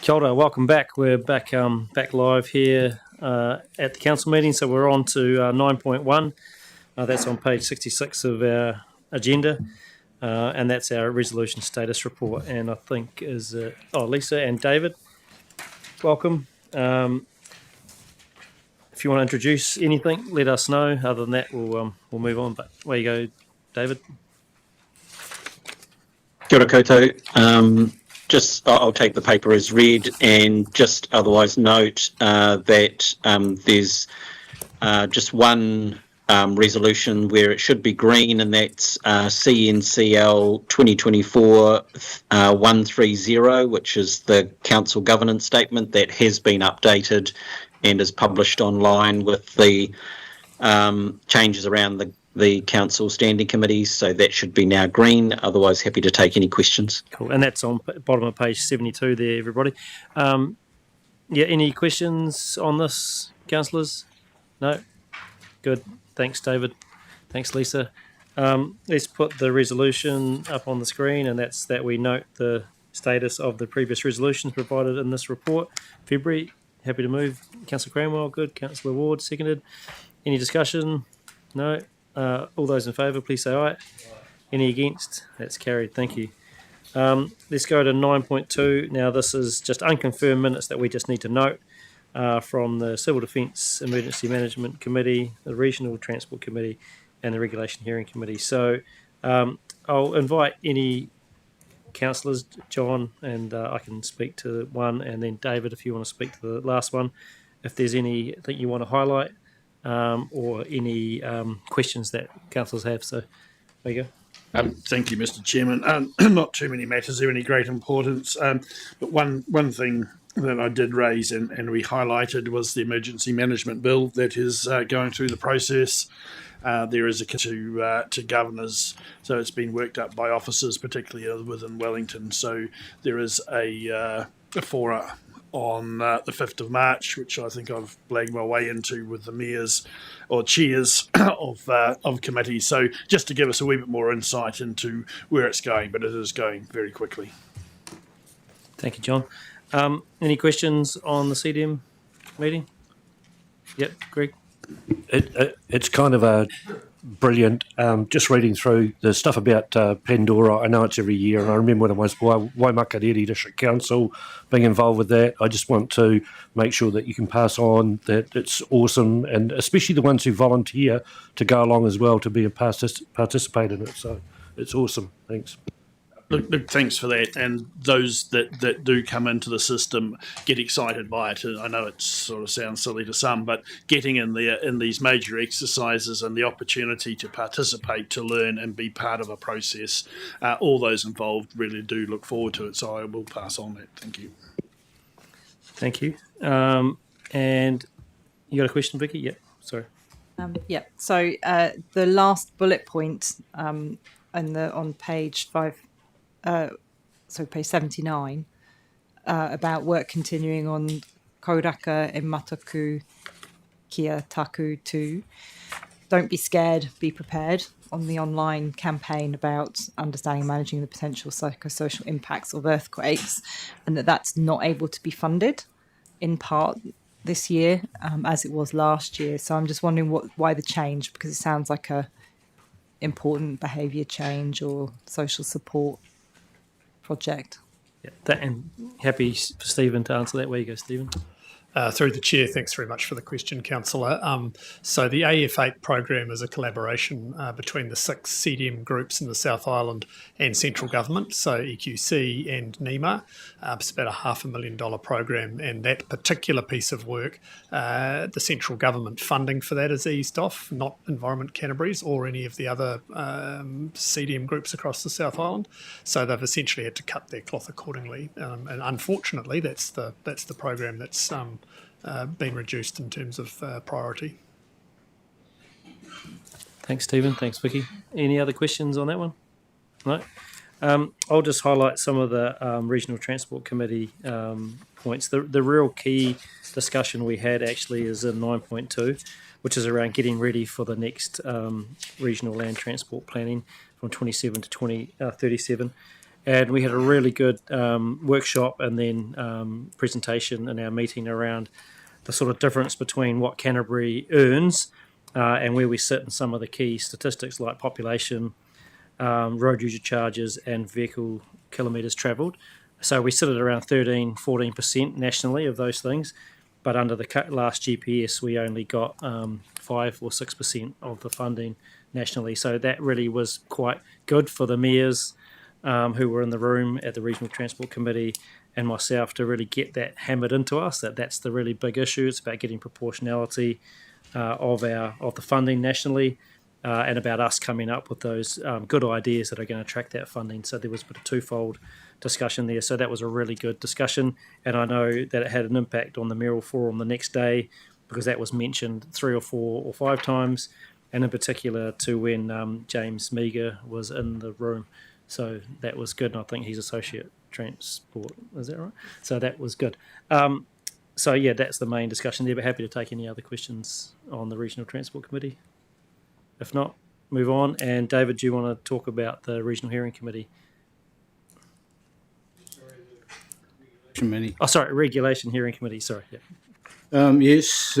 Kia ora, welcome back. We're back live here at the council meeting. So we're on to 9.1. That's on page 66 of our agenda. And that's our resolution status report. And I think is Lisa and David, welcome. If you want to introduce anything, let us know. Other than that, we'll move on. But where you go, David? Kia ora koutou. I'll take the paper as read, and just otherwise note that there's just one resolution where it should be green, and that's CNCL 2024-130, which is the council governance statement that has been updated and is published online with the changes around the council standing committees. So that should be now green. Otherwise, happy to take any questions. Cool. And that's on bottom of page 72 there, everybody. Any questions on this, councillors? No? Good. Thanks, David. Thanks, Lisa. Let's put the resolution up on the screen, and that's that we note the status of the previous resolutions provided in this report. February, happy to move. Councillor Cranwell, good. Councillor Ward, seconded. Any discussion? No? All those in favour, please say aye. Any against? That's carried. Thank you. Let's go to 9.2. Now, this is just unconfirmed minutes that we just need to note from the Civil Defence Emergency Management Committee, the Regional Transport Committee, and the Regulation Hearing Committee. So I'll invite any councillors, John, and I can speak to one, and then David, if you want to speak to the last one, if there's anything you want to highlight or any questions that councillors have. So there you go. Thank you, Mr. Chairman. Not too many matters of any great importance, but one thing that I did raise and we highlighted was the emergency management bill that is going through the process. There is a to governors, so it's been worked up by officers, particularly within Wellington. So there is a fora on the 5th of March, which I think I've blagged my way into with the mayors or chairs of committees. So just to give us a wee bit more insight into where it's going, but it is going very quickly. Thank you, John. Any questions on the CDM meeting? Yep, Greg. It's kind of a brilliant. Just reading through the stuff about Pandora. I know it's every year, and I remember when I was Waimakariri District Council being involved with that. I just want to make sure that you can pass on that it's awesome, and especially the ones who volunteer to go along as well to be a participate in it. So it's awesome. Thanks. Look, thanks for that. And those that do come into the system get excited by it. I know it sort of sounds silly to some, but getting in there in these major exercises and the opportunity to participate, to learn and be part of a process, all those involved really do look forward to it. So I will pass on that. Thank you. Thank you. And you got a question, Vicky? Yep. Sorry. So the last bullet point on page 5. Page 79, about work continuing on Kauraka e Mataku Kia Taku 2. Don't be scared, be prepared, on the online campaign about understanding and managing the potential psychosocial impacts of earthquakes, and that's not able to be funded in part this year as it was last year. So I'm just wondering why the change, because it sounds like a important behaviour change or social support project. Yeah, and happy for Stephen to answer that. Where you go, Stephen. Through the chair, thanks very much for the question, Councillor. So the AF8 program is a collaboration between the 6 CDM groups in the South Island and central government, so EQC and NEMA. It's about a $500,000 program, and that particular piece of work, the central government funding for that is eased off, not Environment Canterbury's or any of the other CDM groups across the South Island. So they've essentially had to cut their cloth accordingly, and unfortunately, that's the program that's been reduced in terms of priority. Thanks, Stephen. Thanks, Vicky. Any other questions on that one? No? I'll just highlight some of the Regional Transport Committee points. The real key discussion we had actually is in 9.2, which is around getting ready for the next regional land transport planning from 27 to 2037. And we had a really good workshop and then presentation in our meeting around the sort of difference between what Canterbury earns and where we sit in some of the key statistics like population, road user charges and vehicle kilometres travelled. So we sit at around 13-14% nationally of those things, but under the last GPS we only got 5 or 6% of the funding nationally. So that really was quite good for the mayors who were in the room at the Regional Transport Committee and myself to really get that hammered into us, that's the really big issue. It's about getting proportionality of the funding nationally and about us coming up with those good ideas that are going to attract that funding. So there was a bit of twofold discussion there. So that was a really good discussion, and I know that it had an impact on the mayoral forum the next day because that was mentioned 3 or 4 or 5 times, and in particular to when James Meagher was in the room. So that was good, and I think he's Associate Transport, is that right? So that was good. So yeah, that's the main discussion there, but happy to take any other questions on the Regional Transport Committee. If not, move on. And David, do you want to talk about the Regional Hearing Committee? Committee. Oh, sorry, Regulation Hearing Committee, sorry. Yeah. Yes,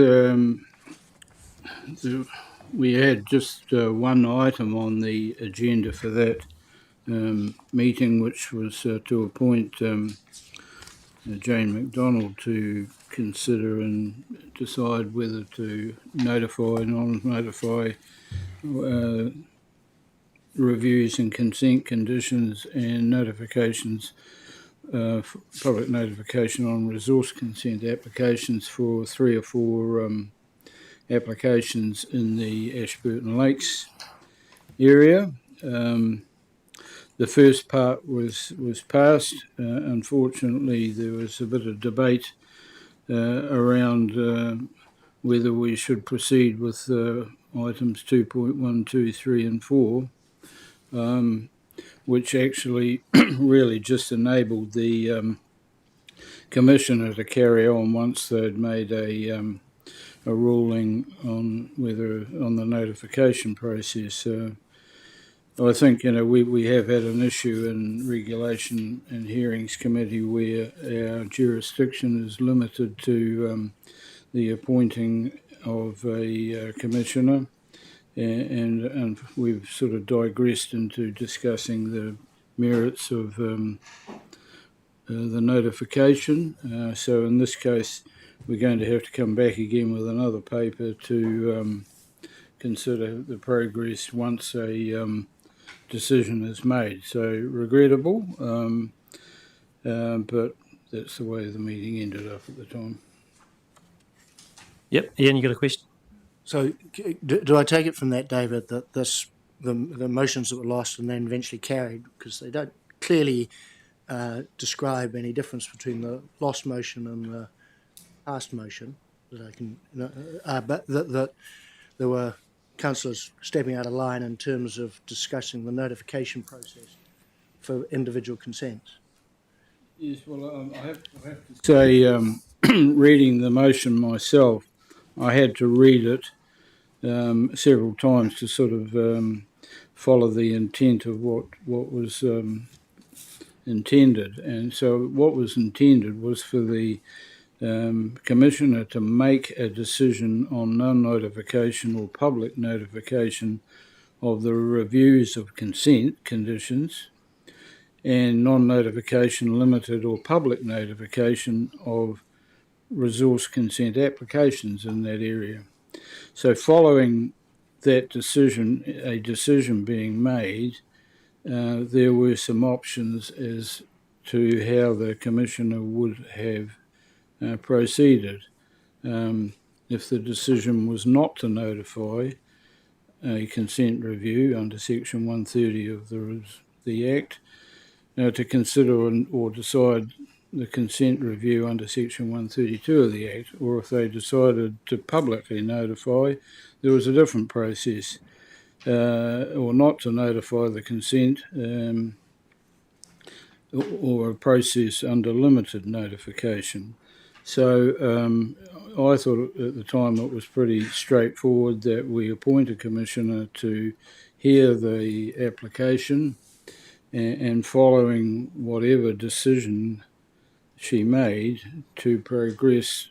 we had just one item on the agenda for that meeting, which was to appoint Jane McDonald to consider and decide whether to notify, non-notify reviews and consent conditions and notifications, public notification on resource consent applications for 3 or 4 applications in the Ashburton Lakes area. The first part was passed. Unfortunately, there was a bit of debate around whether we should proceed with items 2.1, 2, 3 and 4, which actually really just enabled the Commissioner to carry on once they'd made a ruling on the notification process. I think we have had an issue in Regulation and Hearings Committee where our jurisdiction is limited to the appointing of a commissioner, and we've sort of digressed into discussing the merits of the notification. So in this case, we're going to have to come back again with another paper to consider the progress once a decision is made. So regrettable, but that's the way the meeting ended up at the time. Yep, Ian, you got a question? So do I take it from that, David, that the motions that were lost and then eventually carried, because they don't clearly describe any difference between the lost motion and the passed motion, that I can, but that there were councillors stepping out of line in terms of discussing the notification process for individual consents? Yes, well, I have to say, reading the motion myself, I had to read it several times to sort of follow the intent of what was intended. And so what was intended was for the Commissioner to make a decision on non-notification or public notification of the reviews of consent conditions and non-notification, limited or public notification of resource consent applications in that area. So following that decision, a decision being made, there were some options as to how the Commissioner would have proceeded. If the decision was not to notify a consent review under Section 130 of the Act, to consider or decide the consent review under Section 132 of the Act, or if they decided to publicly notify, there was a different process, or not to notify the consent, or a process under limited notification. So I thought at the time it was pretty straightforward that we appoint a Commissioner to hear the application, and following whatever decision she made to progress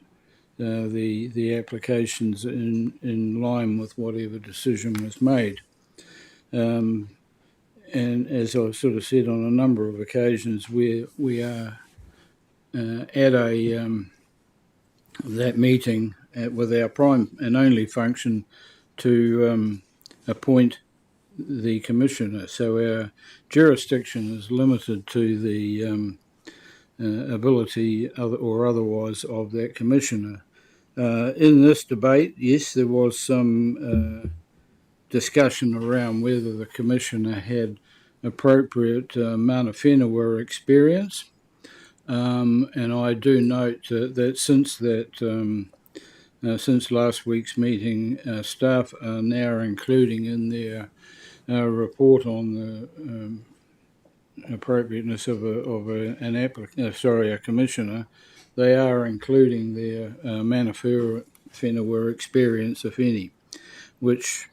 the applications in line with whatever decision was made. And as I've sort of said on a number of occasions, we are at that meeting with our prime and only function to appoint the commissioner. So our jurisdiction is limited to the ability or otherwise of that commissioner. In this debate, yes, there was some discussion around whether the commissioner had appropriate mana whenua experience. And I do note that since last week's meeting, staff are now including in their report on the appropriateness of a commissioner, they are including their mana whenua experience, if any, which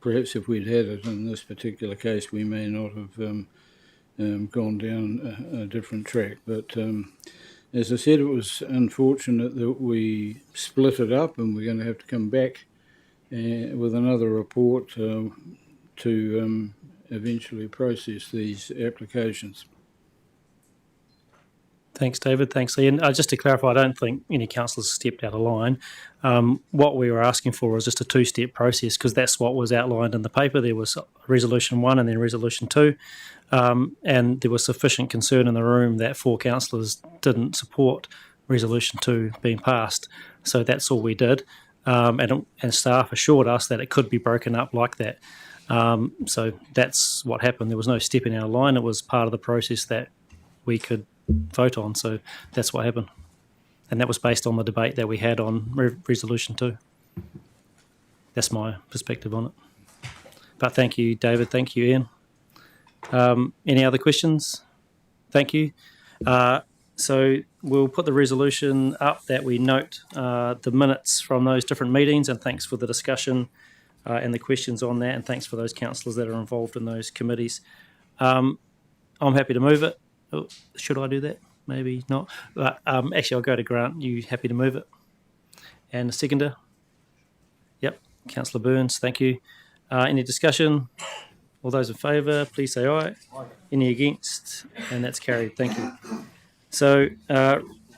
perhaps if we'd had it in this particular case, we may not have gone down a different track. But as I said, it was unfortunate that we split it up, and we're going to have to come back with another report to eventually process these applications. Thanks, David. Thanks, Ian. Just to clarify, I don't think any councillors stepped out of line. What we were asking for was just a two-step process, because that's what was outlined in the paper. There was Resolution 1 and then Resolution 2, and there was sufficient concern in the room that 4 councillors didn't support Resolution 2 being passed. So that's all we did, and staff assured us that it could be broken up like that. So that's what happened. There was no stepping out of line. It was part of the process that we could vote on, so that's what happened, and that was based on the debate that we had on Resolution 2. That's my perspective on it. But thank you, David. Thank you, Ian. Any other questions? Thank you. So we'll put the resolution up that we note the minutes from those different meetings, and thanks for the discussion and the questions on that, and thanks for those councillors that are involved in those committees. I'm happy to move it. Oh, should I do that? Maybe not. But actually, I'll go to Grant. You happy to move it? And a seconder? Yep. Councillor Burns, thank you. Any discussion? All those in favour, please say aye. Aye. Any against? And that's carried. Thank you. So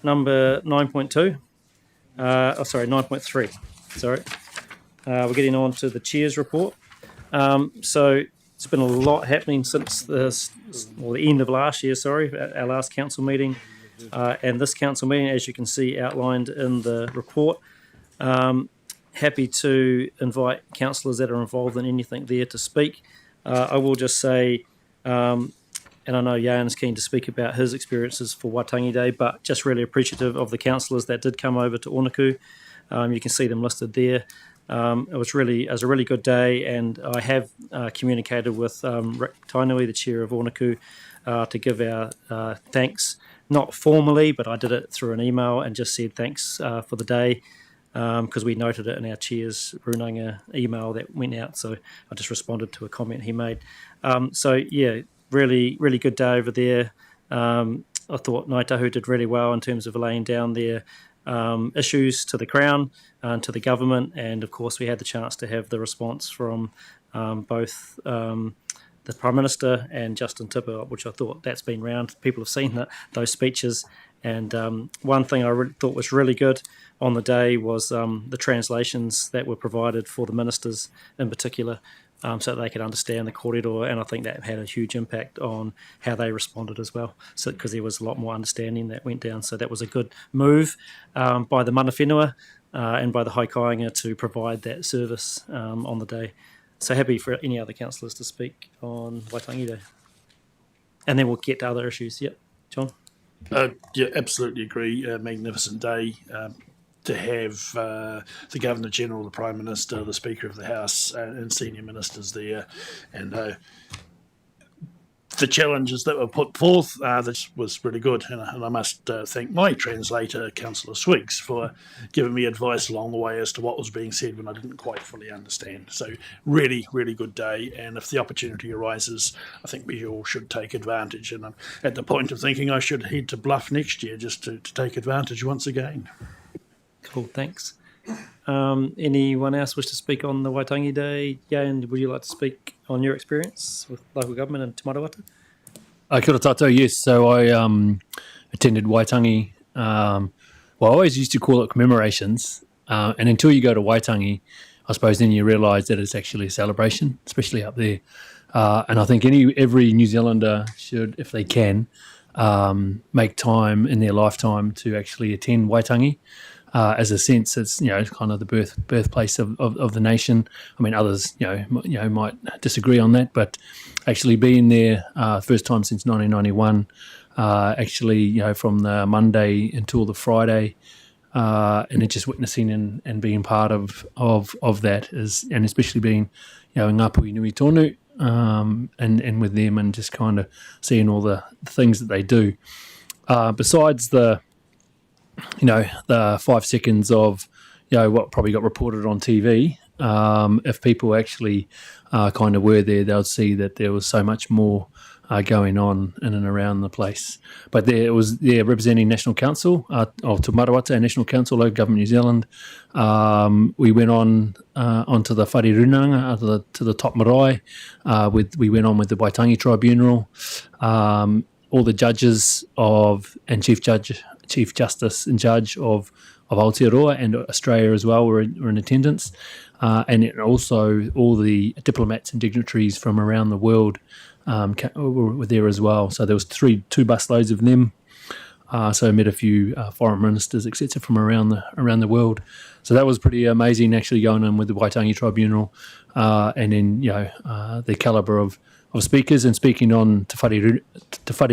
number 9.2. 9.3. Sorry. We're getting on to the Chair's report. So it's been a lot happening since the end of last year, our last council meeting, and this council meeting, as you can see outlined in the report. Happy to invite councillors that are involved in anything there to speak. I will just say, and I know Jan is keen to speak about his experiences for Waitangi Day, but just really appreciative of the councillors that did come over to Onuku. You can see them listed there. It was a really good day, and I have communicated with Tainui, the chair of Onuku, to give our thanks, not formally, but I did it through an email and just said thanks for the day, because we noted it in our chair's runanga email that went out. So I just responded to a comment he made. So yeah, really good day over there. I thought Ngāi Tahu did really well in terms of laying down their issues to the Crown and to the government, and of course we had the chance to have the response from both the Prime Minister and Justin Tipper, which I thought that's been round. People have seen those speeches, and one thing I thought was really good on the day was the translations that were provided for the ministers in particular, so that they could understand the kōrero, and I think that had a huge impact on how they responded as well, so because there was a lot more understanding that went down. So that was a good move by the mana whenua and by the haikainga to provide that service on the day. So happy for any other councillors to speak on Waitangi Day. And then we'll get to other issues. Yep, John? Yeah, absolutely agree. Magnificent day. To have the Governor-General, the Prime Minister, the Speaker of the House and senior ministers there. And the challenges that were put forth. This was really good, and I must thank my translator, Councillor Swiggs, for giving me advice along the way as to what was being said when I didn't quite fully understand. So really, really good day, and if the opportunity arises, I think we all should take advantage, and I'm at the point of thinking I should head to Bluff next year just to take advantage once again. Cool, thanks. Anyone else wish to speak on the Waitangi Day? Jan, would you like to speak on your experience with local government in Te Marawata? Kia ora tātou, yes. So I attended Waitangi. Well, I always used to call it commemorations. And until you go to Waitangi, I suppose then you realise that it's actually a celebration, especially up there. And I think every New Zealander should, if they can, make time in their lifetime to actually attend Waitangi. As a sense, it's kind of the birthplace of the nation. I mean, others might disagree on that, but actually being there first time since 1991, actually from the Monday until the Friday, and it just witnessing and being part of that is, and especially being in Ngāpuhi Nui Tonu, and with them and just kind of seeing all the things that they do. Besides the 5 seconds of, what probably got reported on TV, if people actually kind of were there, they'll see that there was so much more going on in and around the place. But there it was representing National Council, of Te Marawata, National Council, Local Government New Zealand. We went onto the Whare Runanga, to the top marae. We went on with the Waitangi Tribunal. All the judges and Chief Justice and Judge of Aotearoa and Australia as well were in attendance, and also all the diplomats and dignitaries from around the world were there as well. So there was two busloads of them. So I met a few foreign ministers, etc., from around the world. So that was pretty amazing, actually going in with the Waitangi Tribunal, and then the calibre of speakers and speaking on Te Whare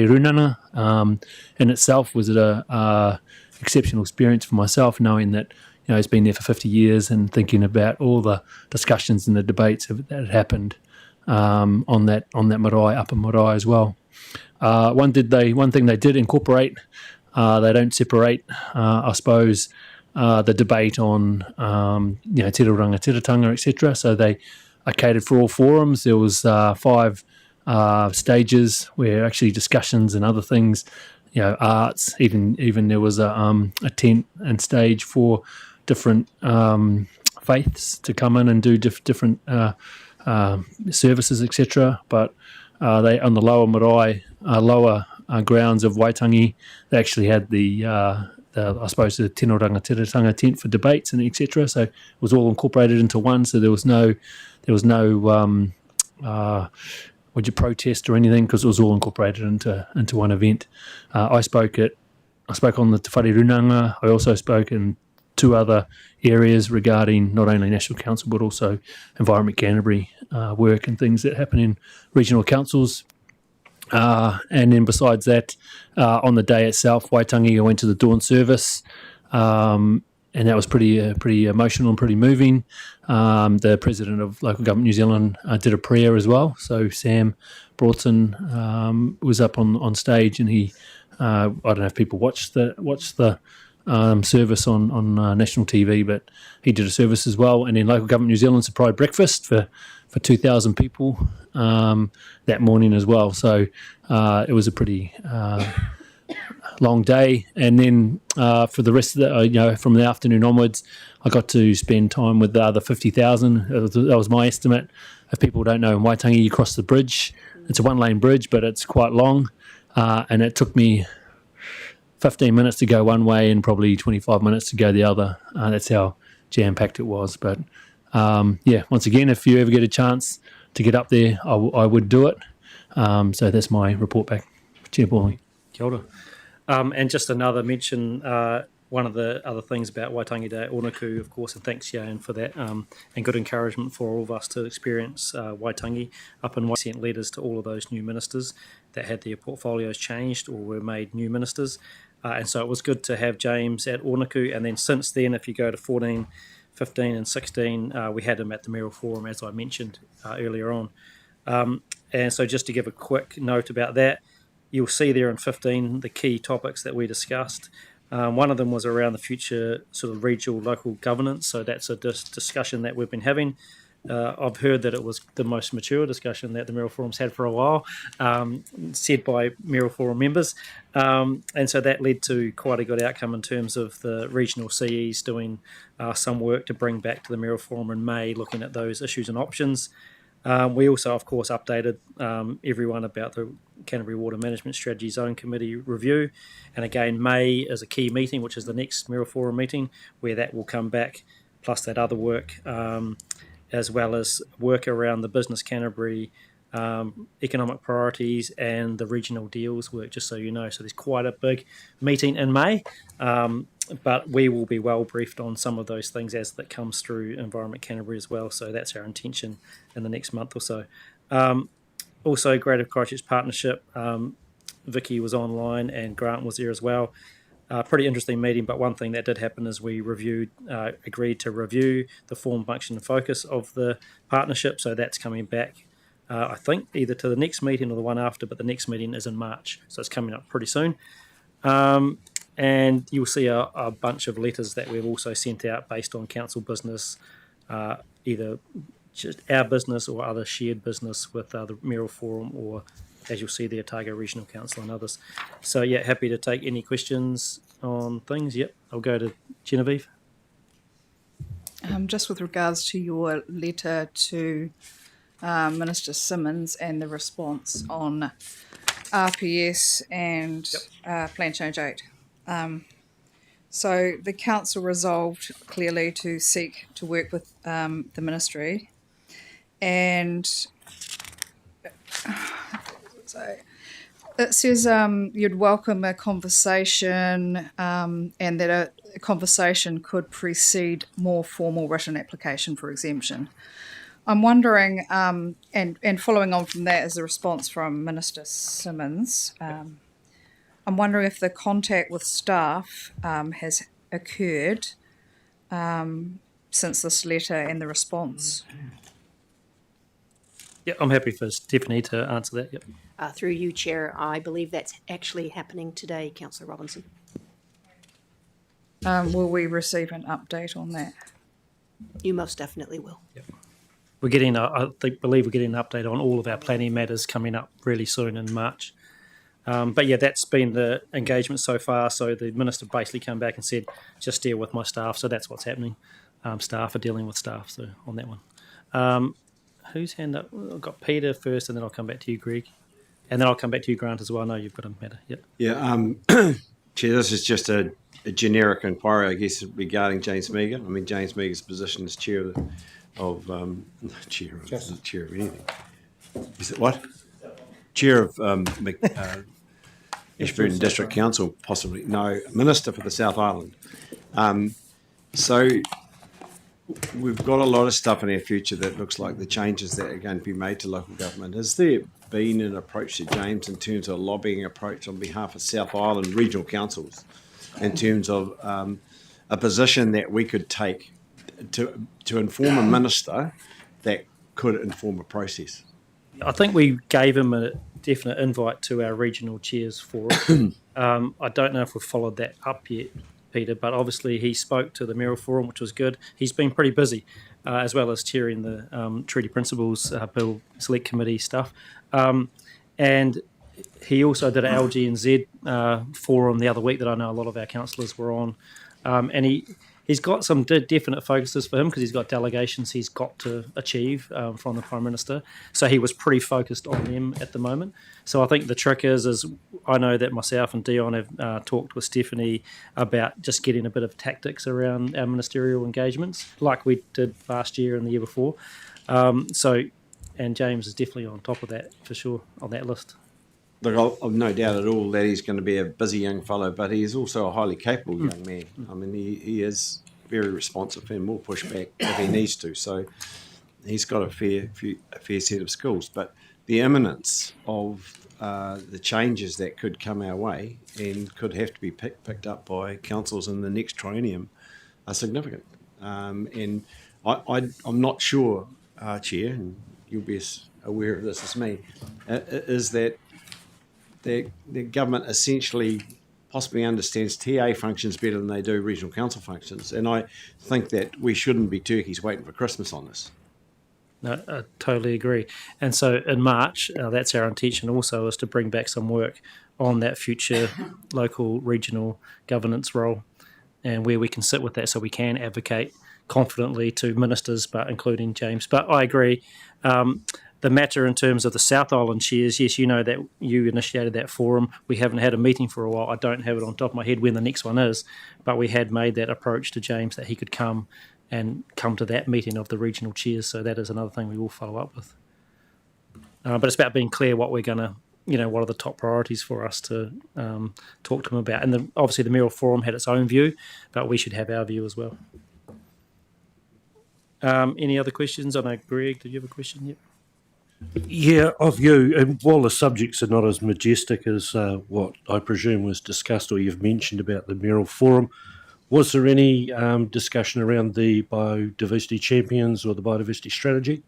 Runanga in itself was a exceptional experience for myself, knowing that it's been there for 50 years and thinking about all the discussions and the debates that had happened on that marae, upper marae as well. One thing they did incorporate, they don't separate, I suppose, the debate on tiriranga, tiritanga, etc. So they catered for all forums. There was 5 stages where actually discussions and other things, arts, even there was a tent and stage for different faiths to come in and do different services, etc. But they, on the lower marae, lower grounds of Waitangi, they actually had I suppose the tinoranga tiritanga tent for debates and etc. So it was all incorporated into one. So there was no would you protest or anything, because it was all incorporated into one event. I spoke on the Te Whare Runanga. I also spoke in 2 other areas regarding not only National Council but also Environment Canterbury work and things that happen in regional councils. And then besides that, on the day itself, Waitangi, I went to the dawn service, and that was pretty emotional and pretty moving. The President of Local Government New Zealand did a prayer as well. So Sam Broughton was up on stage, and he I don't know if people watched the service on national TV, but he did a service as well. And then Local Government New Zealand supplied breakfast for 2,000 people that morning as well. So it was a pretty long day. And then for the rest of the, from the afternoon onwards, I got to spend time with the other 50,000. That was my estimate. If people don't know, in Waitangi, you cross the bridge. It's a 1-lane bridge, but it's quite long. And it took me 15 minutes to go one way and probably 25 minutes to go the other. That's how jam-packed it was. But once again, if you ever get a chance to get up there, I would do it. So that's my report back. Chair Pauling. Kia ora. And just another mention, one of the other things about Waitangi Day, Onaku, of course, and thanks, Jan, for that, and good encouragement for all of us to experience Waitangi up in sent letters to all of those new ministers that had their portfolios changed or were made new ministers. And so it was good to have James at Onaku. And then since then, if you go to 14, 15 and 16, we had him at the Mayoral Forum, as I mentioned earlier on. And so just to give a quick note about that, you'll see there in 15 the key topics that we discussed. One of them was around the future sort of regional local governance. So that's a discussion that we've been having. I've heard that it was the most mature discussion that the Mayoral Forum's had for a while, said by Mayoral Forum members. And so that led to quite a good outcome in terms of the regional CEs doing some work to bring back to the Mayoral Forum in May, looking at those issues and options. We also, of course, updated everyone about the Canterbury Water Management Strategy Zone Committee review. And again, May is a key meeting, which is the next Mayoral Forum meeting, where that will come back, plus that other work, as well as work around the Business Canterbury economic priorities and the regional deals work, just so you know. So there's quite a big meeting in May, but we will be well briefed on some of those things as that comes through Environment Canterbury as well. So that's our intention in the next month or so. Also, Greater Christchurch Partnership, Vicky was online and Grant was there as well. Pretty interesting meeting, but one thing that did happen is we agreed to review the form, function and focus of the partnership. So that's coming back, I think, either to the next meeting or the one after, but the next meeting is in March. So it's coming up pretty soon. And you'll see a bunch of letters that we've also sent out based on council business, either just our business or other shared business with the Mayoral Forum, or as you'll see there, Otago Regional Council and others. So yeah, happy to take any questions on things. Yep, I'll go to Genevieve. Just with regards to your letter to Minister Simmons and the response on RPS and Plan Change 8. So the council resolved clearly to seek to work with the ministry, and it says you'd welcome a conversation and that a conversation could precede more formal written application for exemption. I'm wondering, and following on from that is the response from Minister Simmons, I'm wondering if the contact with staff has occurred since this letter and the response. Yeah, I'm happy for Stephanie to answer that. Yep. Through you, Chair, I believe that's actually happening today, Councillor Robinson. Will we receive an update on that? You most definitely will. Yep. We're getting, I believe we're getting an update on all of our planning matters coming up really soon in March. But yeah, that's been the engagement so far. So the minister basically came back and said, just deal with my staff. So that's what's happening. Staff are dealing with staff. So on that one. Whose hand up? I've got Peter first, and then I'll come back to you, Greg. And then I'll come back to you, Grant, as well. I know you've got a matter. Yep. Yeah. Chair, this is just a generic inquiry, I guess, regarding James Meagher. I mean, James Meagher's position as chair of chair of anything. Is it what? Chair of Ashburton District Council, possibly. No, Minister for the South Island. So we've got a lot of stuff in our future that looks like the changes that are going to be made to local government. Has there been an approach to James in terms of a lobbying approach on behalf of South Island regional councils in terms of a position that we could take to inform a minister that could inform a process? I think we gave him a definite invite to our regional chairs forum. I don't know if we've followed that up yet, Peter, but obviously he spoke to the Mayoral Forum, which was good. He's been pretty busy, as well as chairing the Treaty Principles Bill Select Committee stuff. And he also did an LG&Z forum the other week that I know a lot of our councillors were on. And he's got some definite focuses for him because he's got delegations he's got to achieve from the Prime Minister. So he was pretty focused on them at the moment. So I think the trick is I know that myself and Dion have talked with Stephanie about just getting a bit of tactics around our ministerial engagements, like we did last year and the year before. And James is definitely on top of that for sure on that list. Look, I've no doubt at all that he's going to be a busy young fellow, but he is also a highly capable young man. I mean, he is very responsive and will push back if he needs to. So he's got a fair set of skills. But the imminence of the changes that could come our way and could have to be picked up by councils in the next triennium are significant. And I'm not sure, Chair, and you'll be aware of this as me, is that the government essentially possibly understands TA functions better than they do regional council functions. And I think that we shouldn't be turkeys waiting for Christmas on this. No, I totally agree. And so in March, that's our intention also, is to bring back some work on that future local regional governance role, and where we can sit with that so we can advocate confidently to ministers, but including James. But I agree. The matter in terms of the South Island chairs, yes, you know that you initiated that forum. We haven't had a meeting for a while. I don't have it on top of my head when the next one is, but we had made that approach to James that he could come to that meeting of the regional chairs. So that is another thing we will follow up with. But it's about being clear what we're going to, what are the top priorities for us to talk to him about. And obviously the Mayoral Forum had its own view, but we should have our view as well. Any other questions? I know, Greg, did you have a question yet? Yeah, of you. And while the subjects are not as majestic as what I presume was discussed or you've mentioned about the Mayoral Forum, was there any discussion around the biodiversity champions or the biodiversity strategy?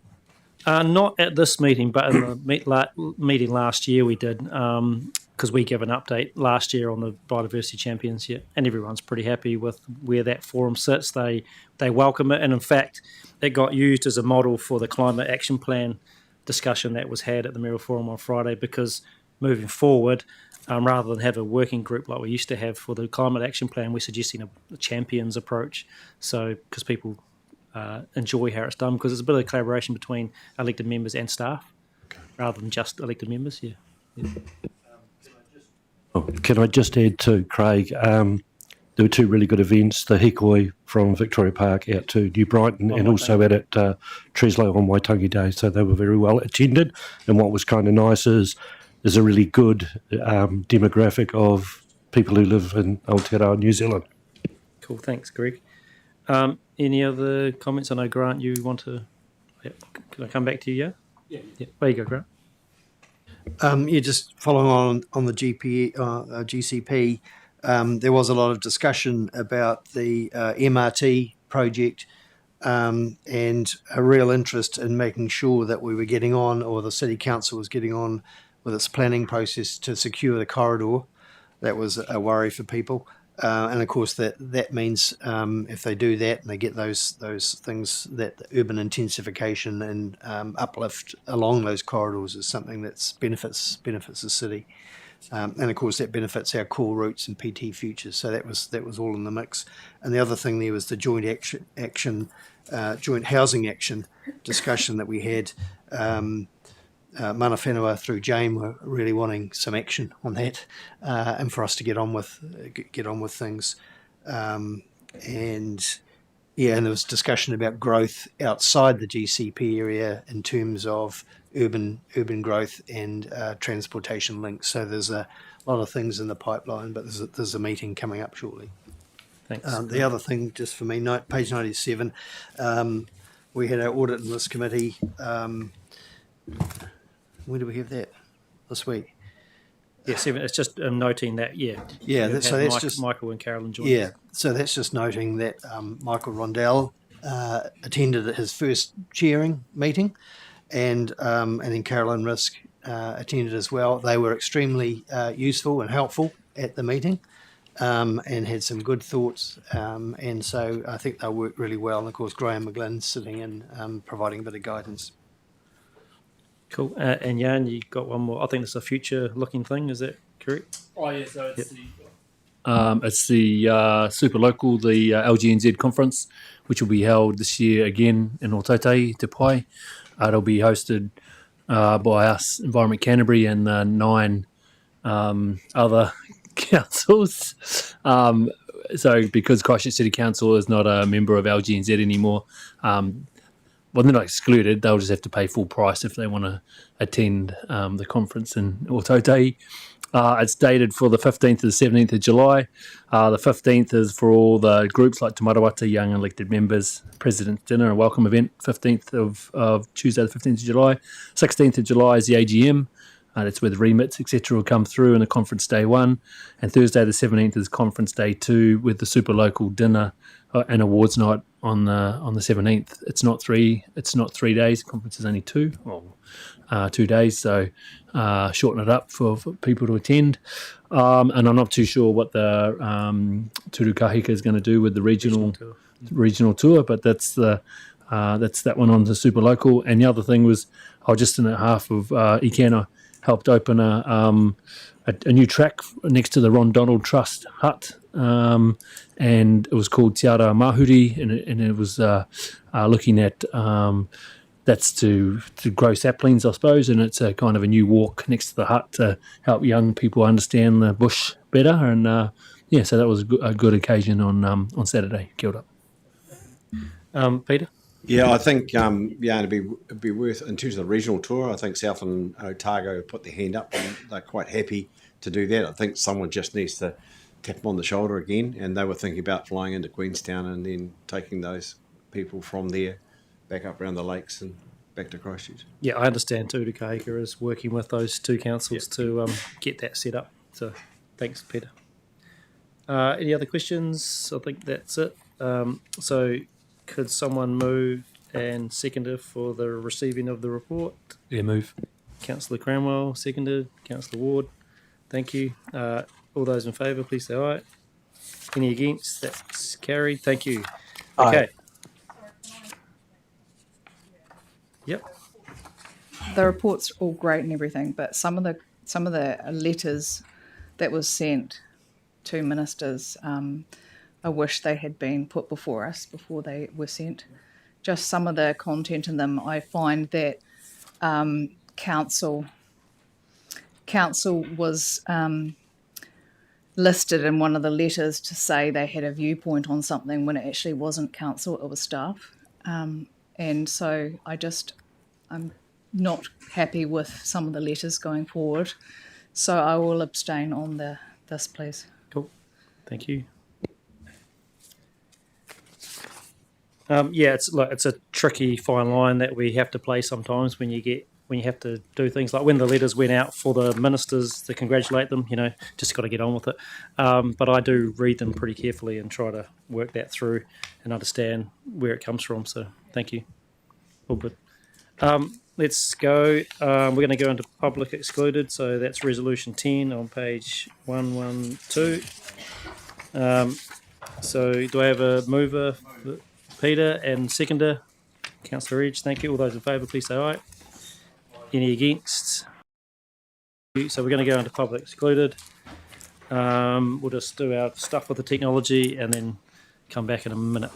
Not at this meeting, but in the meeting last year we did, because we gave an update last year on the biodiversity champions, and everyone's pretty happy with where that forum sits. They welcome it, and in fact, it got used as a model for the climate action plan discussion that was had at the Mayoral Forum on Friday, because moving forward, rather than have a working group like we used to have for the climate action plan, we're suggesting a champions approach. So, because people enjoy how it's done, because it's a bit of a collaboration between elected members and staff, rather than just elected members. Yeah. Can I just add to Craig? There were two really good events, the Hikoi from Victoria Park out to New Brighton, and also out at Treslow on Waitangi Day, so they were very well attended. And what was kind of nice is there's a really good demographic of people who live in Aotearoa, New Zealand. Cool, thanks, Greg. Any other comments? I know, Grant, you want to... Yeah. Can I come back to you, yeah? Yeah. There you go, Grant. Just following on the GCP, there was a lot of discussion about the MRT project and a real interest in making sure that we were getting on, or the City Council was getting on with its planning process to secure the corridor. That was a worry for people. And of course, that means if they do that and they get those things, that the urban intensification and uplift along those corridors is something that benefits the city. And of course, that benefits our core routes and PT futures. So that was all in the mix. And the other thing there was the joint housing action discussion that we had. Mana Whenua through Jane were really wanting some action on that, and for us to get on with things. And there was discussion about growth outside the GCP area in terms of urban growth and transportation links. So there's a lot of things in the pipeline, but there's a meeting coming up shortly. Thanks. The other thing, just for me, page 97, we had our audit and risk committee. When do we have that? This week? Yeah, Stephen, it's just noting that, so that's just Michael and Carolyn joined. Yeah, so that's just noting that Michael Rondell attended his first chairing meeting, and then Carolyn Risk attended as well. They were extremely useful and helpful at the meeting, and had some good thoughts, and so I think they worked really well. And of course, Graham McGlynn sitting in, providing a bit of guidance. Cool. And Jan, you got one more. I think it's a future-looking thing. Is that correct? Oh, yeah. So it's the super local, the LGNZ conference, which will be held this year again in Ōtautahi, Te Pai. It'll be hosted by us, Environment Canterbury, and 9 other councils. So because Christchurch City Council is not a member of LGNZ anymore, well, they're not excluded. They'll just have to pay full price if they want to attend the conference in Ōtautahi. It's dated for the 15th to the 17th of July. The 15th is for all the groups like Te Marawata, young elected members, President's Dinner, a welcome event, 15th of Tuesday, the 15th of July. 16th of July is the AGM. That's where the remits, etc., will come through in the conference day 1. And Thursday, the 17th, is conference day 2 with the super local dinner and awards night on the 17th. It's not 3 days. The conference is only 2. Well, 2 days, so shorten it up for people to attend. And I'm not too sure what the Turu Kahika is going to do with the regional tour, but that's that one on the super local. And the other thing was, I was just in the half of Ikena helped open a new track next to the Ron Donald Trust hut, and it was called Te Ara Mahuri, and it was looking at that's to grow saplings, I suppose, and it's a kind of a new walk next to the hut to help young people understand the bush better. And so that was a good occasion on Saturday. Kia ora. Peter? Yeah, I think it'd be worth, in terms of the regional tour, I think South and Otago put their hand up and they're quite happy to do that. I think someone just needs to tap them on the shoulder again, and they were thinking about flying into Queenstown and then taking those people from there back up around the lakes and back to Christchurch. Yeah, I understand Turu Kahika is working with those two councils to get that set up. So thanks, Peter. Any other questions? I think that's it. So could someone move and seconder for the receiving of the report? Yeah, move. Councillor Cranwell, seconded. Councillor Ward, thank you. All those in favour, please say aye. Any against? That's carried. Thank you. Okay. Yep. The report's all great and everything, but some of the letters that was sent to ministers, I wish they had been put before us before they were sent. Just some of the content in them, I find that council was listed in one of the letters to say they had a viewpoint on something when it actually wasn't council, it was staff. And so I'm not happy with some of the letters going forward. So I will abstain on this, please. Cool. Thank you. It's a tricky fine line that we have to play sometimes when you have to do things like when the letters went out for the ministers to congratulate them, just got to get on with it. But I do read them pretty carefully and try to work that through and understand where it comes from. So thank you. All good. Let's go. We're going to go into Public Excluded. So that's Resolution 10 on page 112. So do I have a mover? Peter, and seconder, Councillor Edge. Thank you. All those in favour, please say aye. Any against? So we're going to go into Public Excluded. We'll just do our stuff with the technology and then come back in a minute.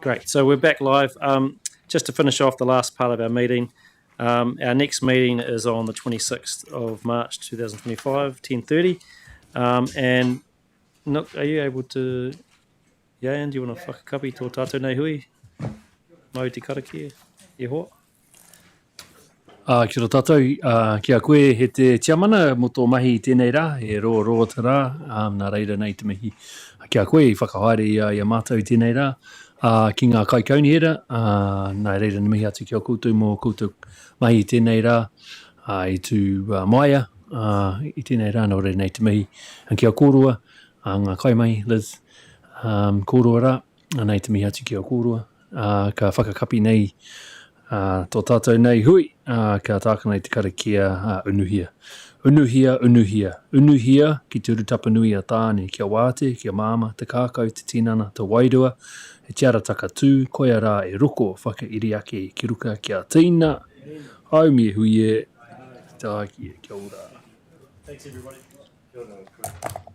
Great. So we're back live. Just to finish off the last part of our meeting, our next meeting is on the 26th of March 2025, 10:30. And Nook, are you able to... Ian, do you want to whakakapi tō tātou nei hui? Mau te karakia, e hoa? Kia ora tātou, kia koe he te tiamana mo tō mahi i tēnei rā, he rō te rā, nā reira nei te mihi. Kia koe i whakahaere i a mātou i tēnei rā, ki ngā kaikauni era, nā reira ni mihi atu kia koutou mō koutou mahi i tēnei rā, i tū maia, i tēnei rā nā reira nei te mihi. Kia kōrua, ngā kaimai, Liz, kōrua rā, nei te mihi atu kia kōrua, ka whakakapi nei, tō tātou nei hui, ka tāka nei te karakia unuhia. Unuhia, unuhia. Unuhia ki te urutapanui a tāne, kia wāte, kia māma, te kākau, te tinana, te wairua, he tiara taka tū, koia rā e roko, whakairi ake, ki ruka kia tīna, haumi e hui e, te tāki e, kia ora. Thanks everybody.